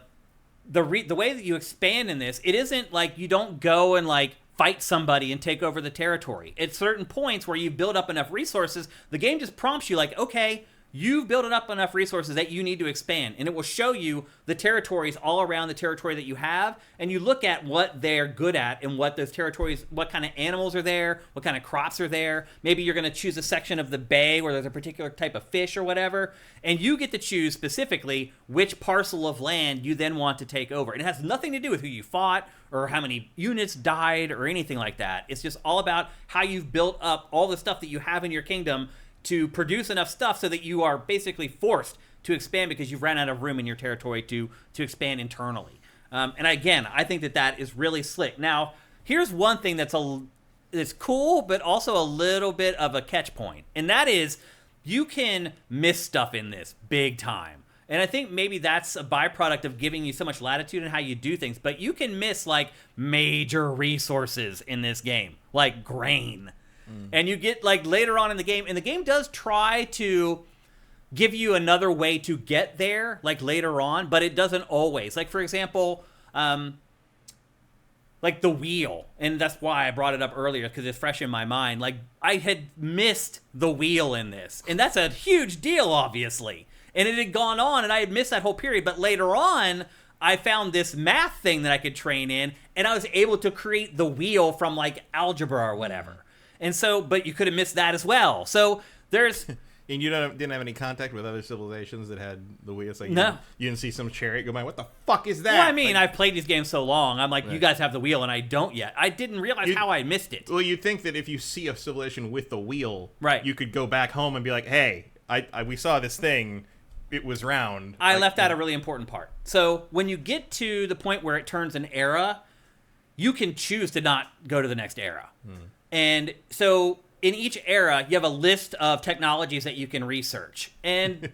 way that you expand in this, it isn't like you don't go and, like, fight somebody and take over the territory. At certain points where you build up enough resources, the game just prompts you, like, okay, you've built up enough resources that you need to expand, and it will show you the territories all around the territory that you have, and you look at what they're good at and what those territories, what kind of animals are there, what kind of crops are there. Maybe you're going to choose a section of the bay where there's a particular type of fish or whatever, and you get to choose specifically which parcel of land you then want to take over. And it has nothing to do with who you fought or how many units died or anything like that. It's just all about how you've built up all the stuff that you have in your kingdom to produce enough stuff so that you are basically forced to expand because you've ran out of room in your territory to expand internally. And again, I think that is really slick. Now, here's one thing that's cool, but also a little bit of a catch point. And that is, you can miss stuff in this big time. And I think maybe that's a byproduct of giving you so much latitude in how you do things. But you can miss, like, major resources in this game, like grain. And you get, like, later on in the game, and the game does try to give you another way to get there, like, later on, but it doesn't always. Like, for example, like, the wheel, and that's why I brought it up earlier, because it's fresh in my mind. Like, I had missed the wheel in this, and that's a huge deal, obviously. And it had gone on, and I had missed that whole period, but later on, I found this math thing that I could train in, and I was able to create the wheel from, like, algebra or whatever. And so, but you could have missed that as well. So there's... And you didn't have any contact with other civilizations that had the wheel? It's like no. You didn't see some chariot go by. What the fuck is that? Well, I mean, like, I've played these games so long. I'm like, right. You guys have the wheel, and I don't yet. I didn't realize how I missed it. Well, you'd think that if you see a civilization with the wheel, right, you could go back home and be like, hey, we saw this thing. It was round. I left out a really important part. So when you get to the point where it turns an era, you can choose to not go to the next era. And so... in each era, you have a list of technologies that you can research. And you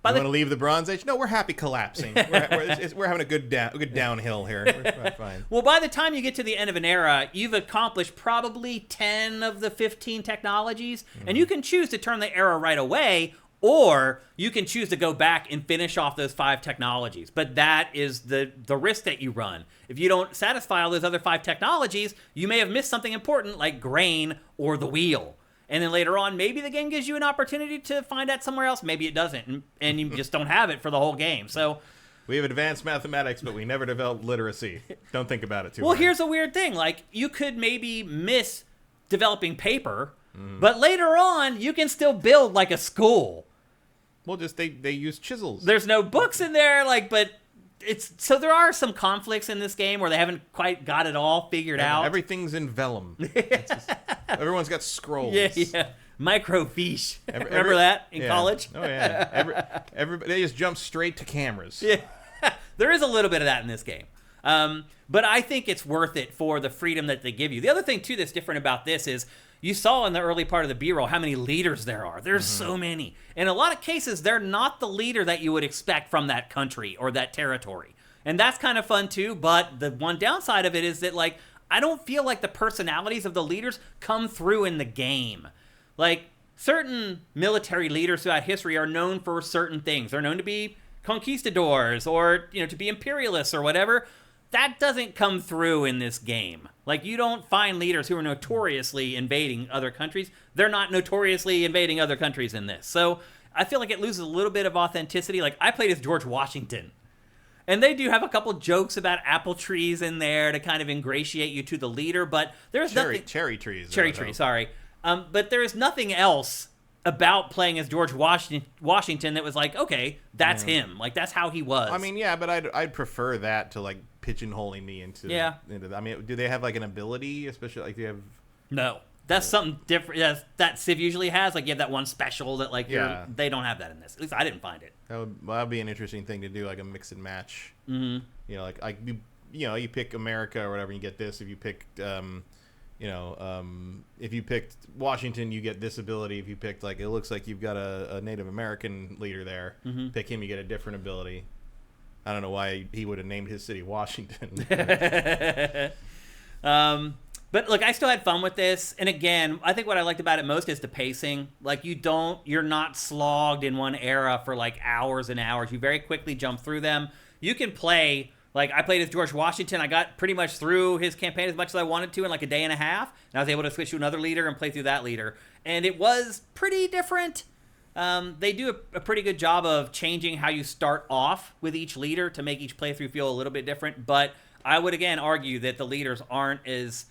want to leave the Bronze Age? No, we're happy collapsing. We're having a good downhill here. We're fine. Well, by the time you get to the end of an era, you've accomplished probably 10 of the 15 technologies, and you can choose to turn the era right away, or you can choose to go back and finish off those 5 technologies. But that is the risk that you run. If you don't satisfy all those other 5 technologies, you may have missed something important like grain or the wheel. And then later on, maybe the game gives you an opportunity to find that somewhere else. Maybe it doesn't, and you just don't have it for the whole game. So we have advanced mathematics, but we never developed literacy. Don't think about it too much. Well, here's a weird thing. Like, you could maybe miss developing paper, but later on, you can still build, like, a school. Well, just they use chisels. There's no books in there, like, but it's... So there are some conflicts in this game where they haven't quite got it all figured out. Everything's in vellum. Everyone's got scrolls. Yeah. Microfiche. Remember that in college? Oh, yeah. Everybody, they just jump straight to cameras. Yeah. There is a little bit of that in this game. But I think it's worth it for the freedom that they give you. The other thing, too, that's different about this is you saw in the early part of the B-roll how many leaders there are. There's so many. In a lot of cases, they're not the leader that you would expect from that country or that territory. And that's kind of fun, too. But the one downside of it is that, like, I don't feel like the personalities of the leaders come through in the game. Like, certain military leaders throughout history are known for certain things. They're known to be conquistadors or, to be imperialists or whatever. That doesn't come through in this game. Like, you don't find leaders who are notoriously invading other countries. They're not notoriously invading other countries in this. So I feel like it loses a little bit of authenticity. Like, I played as George Washington. And they do have a couple jokes about apple trees in there to kind of ingratiate you to the leader, but there's nothing... Cherry trees. Cherry trees, sorry. But there is nothing else about playing as George Washington that was like, okay, that's him. Like, that's how he was. I mean, yeah, but I'd prefer that to, like, pigeonholing me into... Yeah. I mean, do they have, like, an ability, especially, like, do you have... No. That's something different that Civ usually has. Like, you have that one special that, like, they don't have that in this. At least I didn't find it. That would be an interesting thing to do, like a mix and match. Mm-hmm. You pick America or whatever, and you get this. If you picked, if you picked Washington, you get this ability. If you picked, like, it looks like you've got a Native American leader there. Mm-hmm. Pick him, you get a different ability. I don't know why he would have named his city Washington. But look, I still had fun with this. And again, I think what I liked about it most is the pacing. Like, you're not slogged in one era for like hours and hours. You very quickly jump through them. You can play, like, I played as George Washington. I got pretty much through his campaign as much as I wanted to in like a day and a half. And I was able to switch to another leader and play through that leader. And it was pretty different. They do a pretty good job of changing how you start off with each leader to make each playthrough feel a little bit different. But I would again argue that the leaders aren't as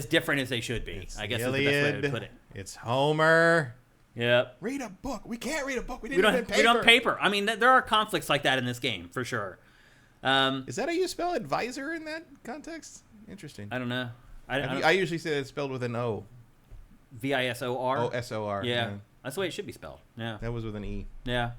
different as they should be. I guess is the best way to put it. It's Homer. Yep. Read a book. We can't read a book. We don't have paper. I mean, there are conflicts like that in this game for sure. Is that how you spell advisor in that context? Interesting. I don't know. I usually say it's spelled with an O. VISOR. Oh, SOR. Yeah. That's the way it should be spelled. Yeah. That was with an E. Yeah.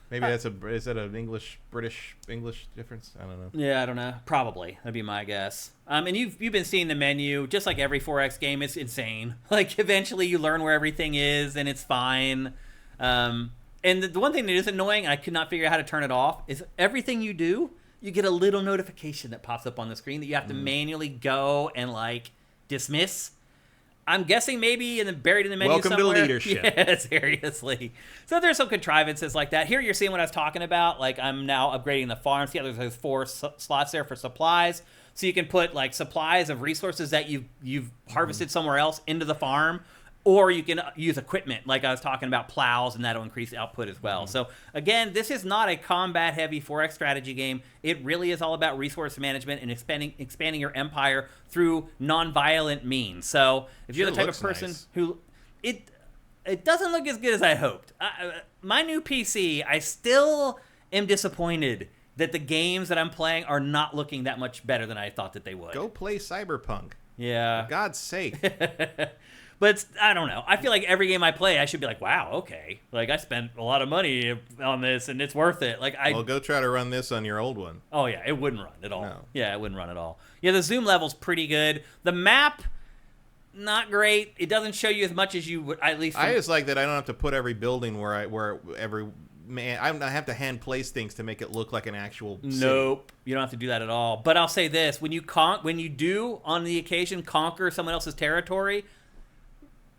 Maybe is that an British English difference? I don't know. Yeah, I don't know. Probably. That'd be my guess. And you've been seeing the menu, just like every 4X game, it's insane. Like, eventually you learn where everything is, and it's fine. And the one thing that is annoying, and I could not figure out how to turn it off, is everything you do, you get a little notification that pops up on the screen that you have to manually go and, like, dismiss. I'm guessing maybe buried in the menu Welcome somewhere. to leadership. Yeah, seriously. So there's some contrivances like that. Here you're seeing what I was talking about. Like, I'm now upgrading the farm. See how there's 4 slots there for supplies. So you can put, like, supplies of resources that you've harvested somewhere else into the farm. Or you can use equipment, like I was talking about, plows, and that'll increase output as well. So, again, this is not a combat-heavy 4X strategy game. It really is all about resource management and expanding your empire through non-violent means. So, if you're the type of person who... It doesn't look as good as I hoped. My new PC, I still am disappointed that the games that I'm playing are not looking that much better than I thought that they would. Go play Cyberpunk. Yeah. For God's sake. But I don't know. I feel like every game I play, I should be like, wow, okay. Like, I spent a lot of money on this, and it's worth it. Like, Well, go try to run this on your old one. Oh, yeah. It wouldn't run at all. No. Yeah, it wouldn't run at all. Yeah, the zoom level's pretty good. The map, not great. It doesn't show you as much as you would, at least... I just like that I don't have to put every building where every... Man, I have to hand place things to make it look like an actual city. Nope. You don't have to do that at all. But I'll say this. When you do, on the occasion, conquer someone else's territory...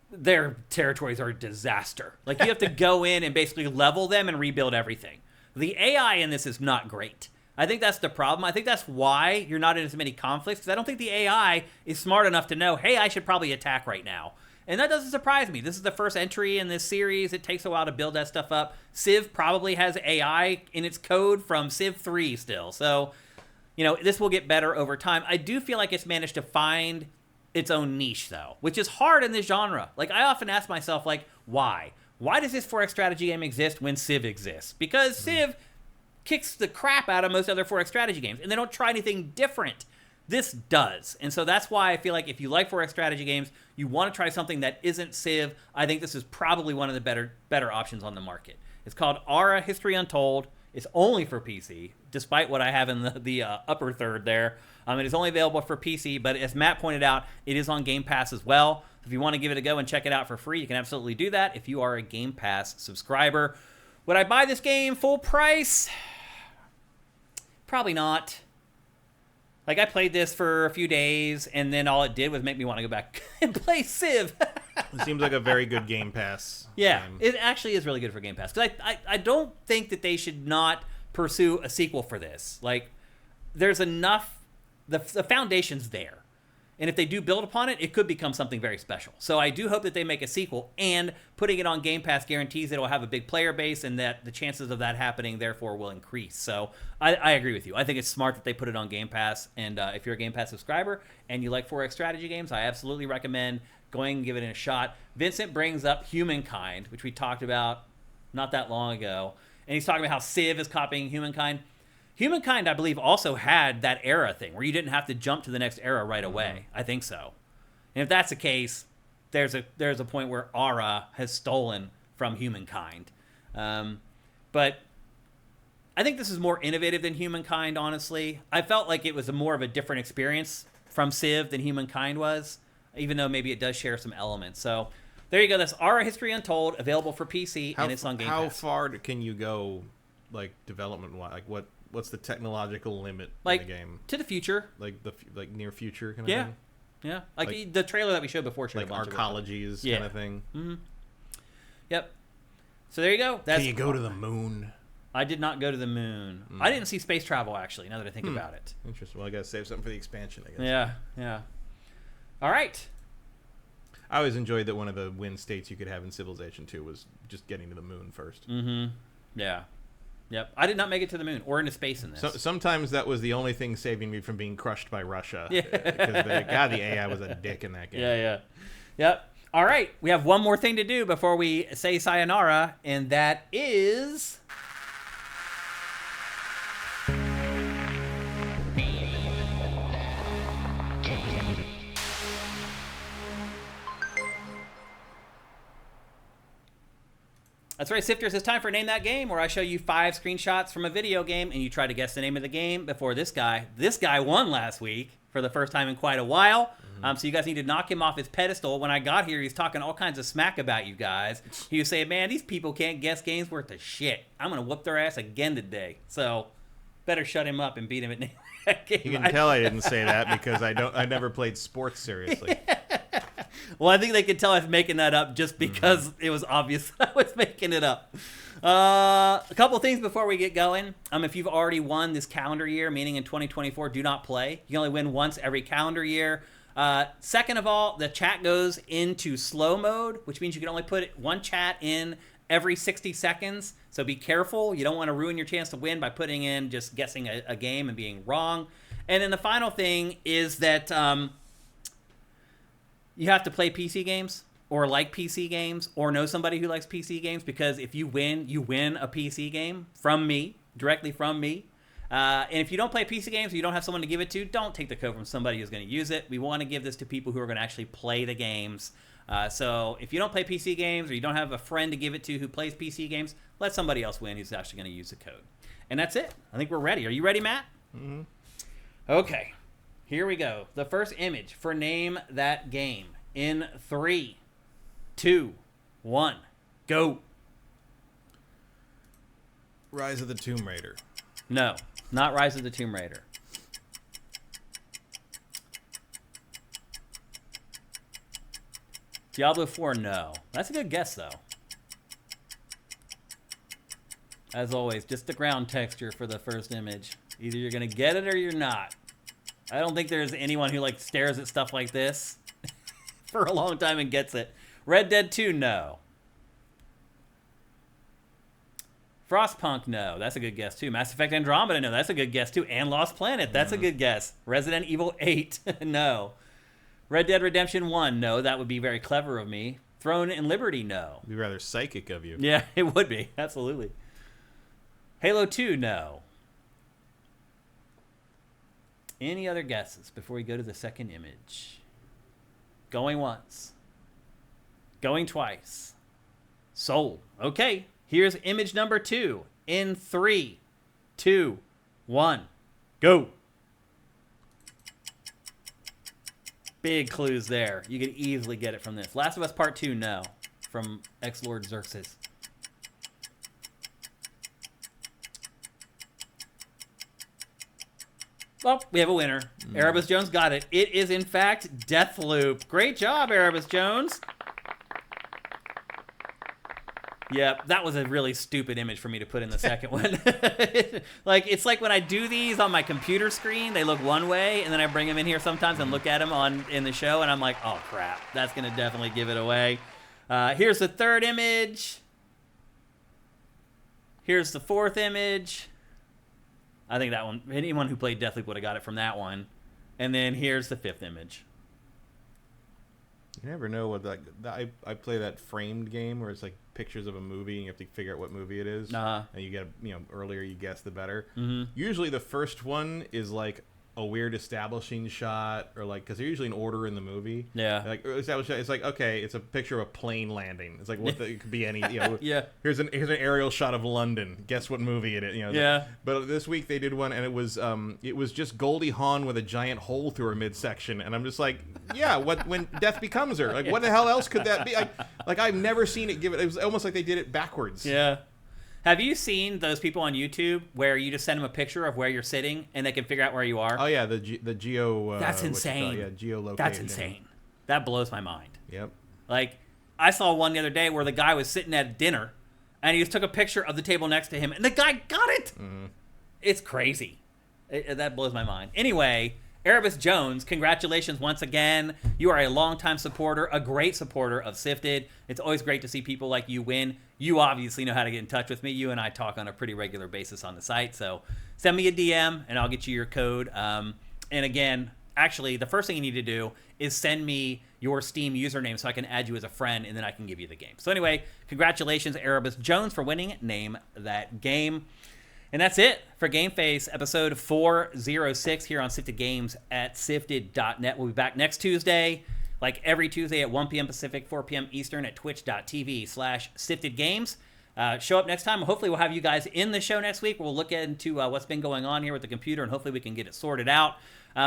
Their territories are a disaster. Like, you have to go in and basically level them and rebuild everything. The AI in this is not great. I think that's the problem. I think that's why you're not in as many conflicts, because I don't think the AI is smart enough to know, hey, I should probably attack right now. And that doesn't surprise me. This is the first entry in this series. It takes a while to build that stuff up. Civ probably has AI in its code from Civ 3 still. So, this will get better over time. I do feel like it's managed to find its own niche, though, which is hard in this genre. Like, I often ask myself, like, why? Why does this 4X strategy game exist when Civ exists? Because Civ kicks the crap out of most other 4X strategy games, and they don't try anything different. This does. And so that's why I feel like if you like 4X strategy games, you want to try something that isn't Civ, I think this is probably one of the better options on the market. It's called Ara History Untold. It's only for PC, despite what I have in the upper third there. It is only available for PC, but as Matt pointed out, it is on Game Pass as well. If you want to give it a go and check it out for free, you can absolutely do that if you are a Game Pass subscriber. Would I buy this game full price? Probably not. Like, I played this for a few days, and then all it did was make me want to go back and play Civ. It seems like a very good Game Pass Yeah, game. It actually is really good for Game Pass. Because I don't think that they should not pursue a sequel for this. Like, there's enough... The foundation's there. And if they do build upon it, it could become something very special. So I do hope that they make a sequel, and putting it on Game Pass guarantees it will have a big player base, and that the chances of that happening, therefore, will increase. So I agree with you. I think it's smart that they put it on Game Pass, and if you're a Game Pass subscriber and you like 4X strategy games, I absolutely recommend going and giving it a shot. Vincent brings up Humankind, which we talked about not that long ago, and he's talking about how Civ is copying Humankind. Humankind, I believe, also had that era thing where you didn't have to jump to the next era right away. I think so. And if that's the case, there's a point where Ara has stolen from Humankind. But I think this is more innovative than Humankind, honestly. I felt like it was more of a different experience from Civ than Humankind was, even though maybe it does share some elements. So there you go. That's Ara History Untold, available for PC, and it's on Game Pass. How far can you go, like, development-wise? Like, what's the technological limit in the game? To the future. Like near future kind of thing? Yeah. Like the trailer that we showed before showed like a bunch arcologies of kind of thing. Mm-hmm. Yep. So there you go. Can you go to the moon? I did not go to the moon. I didn't see space travel, actually, now that I think about it. Interesting. Well, I got to save something for the expansion, I guess. Yeah. All right. I always enjoyed that one of the win states you could have in Civilization 2 was just getting to the moon first. Mm-hmm. Yeah. Yep. I did not make it to the moon or into space in this. So, sometimes that was the only thing saving me from being crushed by Russia. Yeah. Because the AI was a dick in that game. Yeah. Yep. All right. We have one more thing to do before we say sayonara, and that is... That's right, Sifters. It's time for Name That Game, where I show you 5 screenshots from a video game, and you try to guess the name of the game before this guy. This guy won last week for the first time in quite a while. So you guys need to knock him off his pedestal. When I got here, he's talking all kinds of smack about you guys. He was saying, man, these people can't guess games worth of shit. I'm going to whoop their ass again today. So better shut him up and beat him at Name That Game. You can tell I didn't say that because I never played sports seriously. Well, I think they could tell I was making that up just because it was obvious I was making it up. A couple things before we get going. If you've already won this calendar year, meaning in 2024, do not play. You can only win once every calendar year. Second of all, the chat goes into slow mode, which means you can only put one chat in every 60 seconds. So be careful. You don't want to ruin your chance to win by putting in just guessing a game and being wrong. And then the final thing is that... you have to play PC games or like PC games or know somebody who likes PC games, because if you win a PC game from me, directly from me. And if you don't play PC games or you don't have someone to give it to, don't take the code from somebody who's going to use it. We want to give this to people who are going to actually play the games. So if you don't play PC games or you don't have a friend to give it to who plays PC games, let somebody else win who's actually going to use the code. And that's it. I think we're ready. Are you ready, Matt? Mm-hmm. Okay. Here we go. The first image for Name That Game. In 3, 2, 1, go. Rise of the Tomb Raider. No, not Rise of the Tomb Raider. Diablo 4, no. That's a good guess, though. As always, just the ground texture for the first image. Either you're going to get it or you're not. I don't think there's anyone who stares at stuff like this for a long time and gets it. Red Dead 2, no. Frostpunk, no. That's a good guess, too. Mass Effect Andromeda, no. That's a good guess, too. And Lost Planet, that's a good guess. Resident Evil 8, no. Red Dead Redemption 1, no. That would be very clever of me. Throne and Liberty, no. It'd be rather psychic of you. Yeah, it would be. Absolutely. Halo 2, no. Any other guesses before we go to the second image? Going once. Going twice. Sold. Okay, here's image number 2. In 3, 2, 1, go. Big clues there. You could easily get it from this. Last of Us Part 2, no. From X-Lord Xerxes. Well, we have a winner. Erebus Jones got it. It is, in fact, Deathloop. Great job, Erebus Jones. Yep, that was a really stupid image for me to put in the second one. It's like when I do these on my computer screen, they look one way, and then I bring them in here sometimes and look at them in the show, and I'm like, oh, crap. That's going to definitely give it away. Here's the third image. Here's the fourth image. I think that one, anyone who played Deathloop would have got it from that one. And then here's the fifth image. You never know what, I play that framed game where it's like pictures of a movie and you have to figure out what movie it is. Uh-huh. And you get, earlier you guess, the better. Mm-hmm. Usually the first one is like a weird establishing shot, or because they're usually in order in the movie. Yeah. It's like, okay, it's a picture of a plane landing. It's like, it could be any, Yeah. Here's an aerial shot of London. Guess what movie it is, Yeah. But this week they did one, and it was just Goldie Hawn with a giant hole through her midsection, and I'm just like, yeah, when death becomes her, what the hell else could that be? I've never seen it give it. It was almost like they did it backwards. Yeah. Have you seen those people on YouTube where you just send them a picture of where you're sitting and they can figure out where you are? Oh yeah, the geo. That's insane. Yeah, geolocation. That's insane. That blows my mind. Yep. I saw one the other day where the guy was sitting at dinner and he just took a picture of the table next to him and the guy got it. Mm-hmm. It's crazy. That blows my mind. Anyway, Erebus Jones, congratulations once again. You are a longtime supporter, a great supporter of SIFTD. It's always great to see people like you win. You obviously know how to get in touch with me. You and I talk on a pretty regular basis on the site. So send me a DM and I'll get you your code. And again, actually, the first thing you need to do is send me your Steam username so I can add you as a friend, and then I can give you the game. So anyway, congratulations, Erebus Jones, for winning Name That Game. And that's it for GameFace episode 406 here on Sifted Games at sifted.net. We'll be back next Tuesday, like every Tuesday at 1 p.m. Pacific, 4 p.m. Eastern at twitch.tv/siftedgames. Show up next time. Hopefully we'll have you guys in the show next week. We'll look into what's been going on here with the computer, and hopefully we can get it sorted out.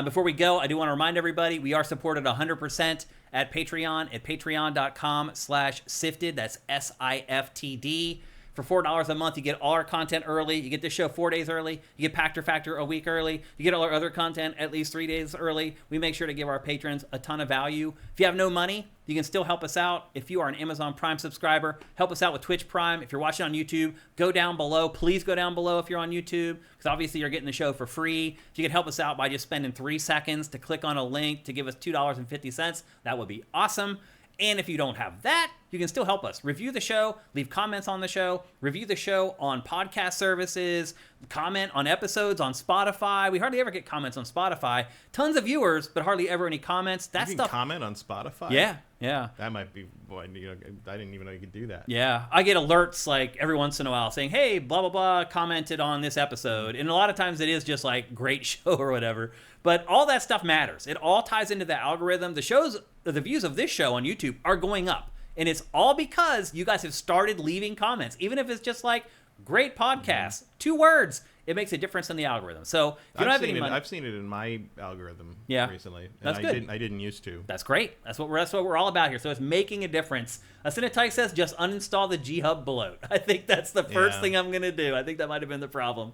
Before we go, I do want to remind everybody, we are supported 100% at Patreon at patreon.com/sifted. That's SIFTD. For $4 a month, you get all our content early. You get this show 4 days early. You get Pack to Factor a week early. You get all our other content at least 3 days early. We make sure to give our patrons a ton of value. If you have no money, you can still help us out. If you are an Amazon Prime subscriber, help us out with Twitch Prime. If you're watching on YouTube, go down below. Please go down below if you're on YouTube, because obviously you're getting the show for free. If you could help us out by just spending 3 seconds to click on a link to give us $2.50, that would be awesome. And if you don't have that, you can still help us. Review the show, leave comments on the show, review the show on podcast services, comment on episodes on Spotify. We hardly ever get comments on Spotify. Tons of viewers, but hardly ever any comments. That you can stuff. Comment on Spotify? Yeah. That might be, boy, I didn't even know you could do that. Yeah, I get alerts like every once in a while saying, hey, blah, blah, blah, commented on this episode. And a lot of times it is just like, great show or whatever. But all that stuff matters. It all ties into the algorithm. The views of this show on YouTube are going up. And it's all because you guys have started leaving comments. Even if it's just like, great podcast, 2 words. It makes a difference in the algorithm. So if you don't have any money, I've seen it in my algorithm recently. And That's good. I didn't used to. That's great. That's what we're all about here. So it's making a difference. Cinetike says just uninstall the G-Hub bloat. I think that's the first thing I'm going to do. I think that might have been the problem.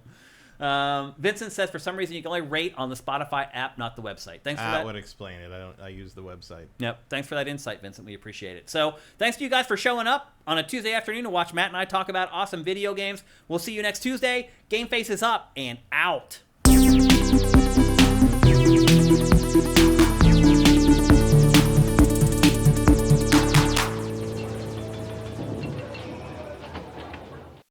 Vincent says for some reason you can only rate on the Spotify app, not the website. Thanks for that. That would explain it. I use the website. Yep. Thanks for that insight, Vincent. We appreciate it. So thanks to you guys for showing up on a Tuesday afternoon to watch Matt and I talk about awesome video games. We'll see you next Tuesday. GameFace is up and out.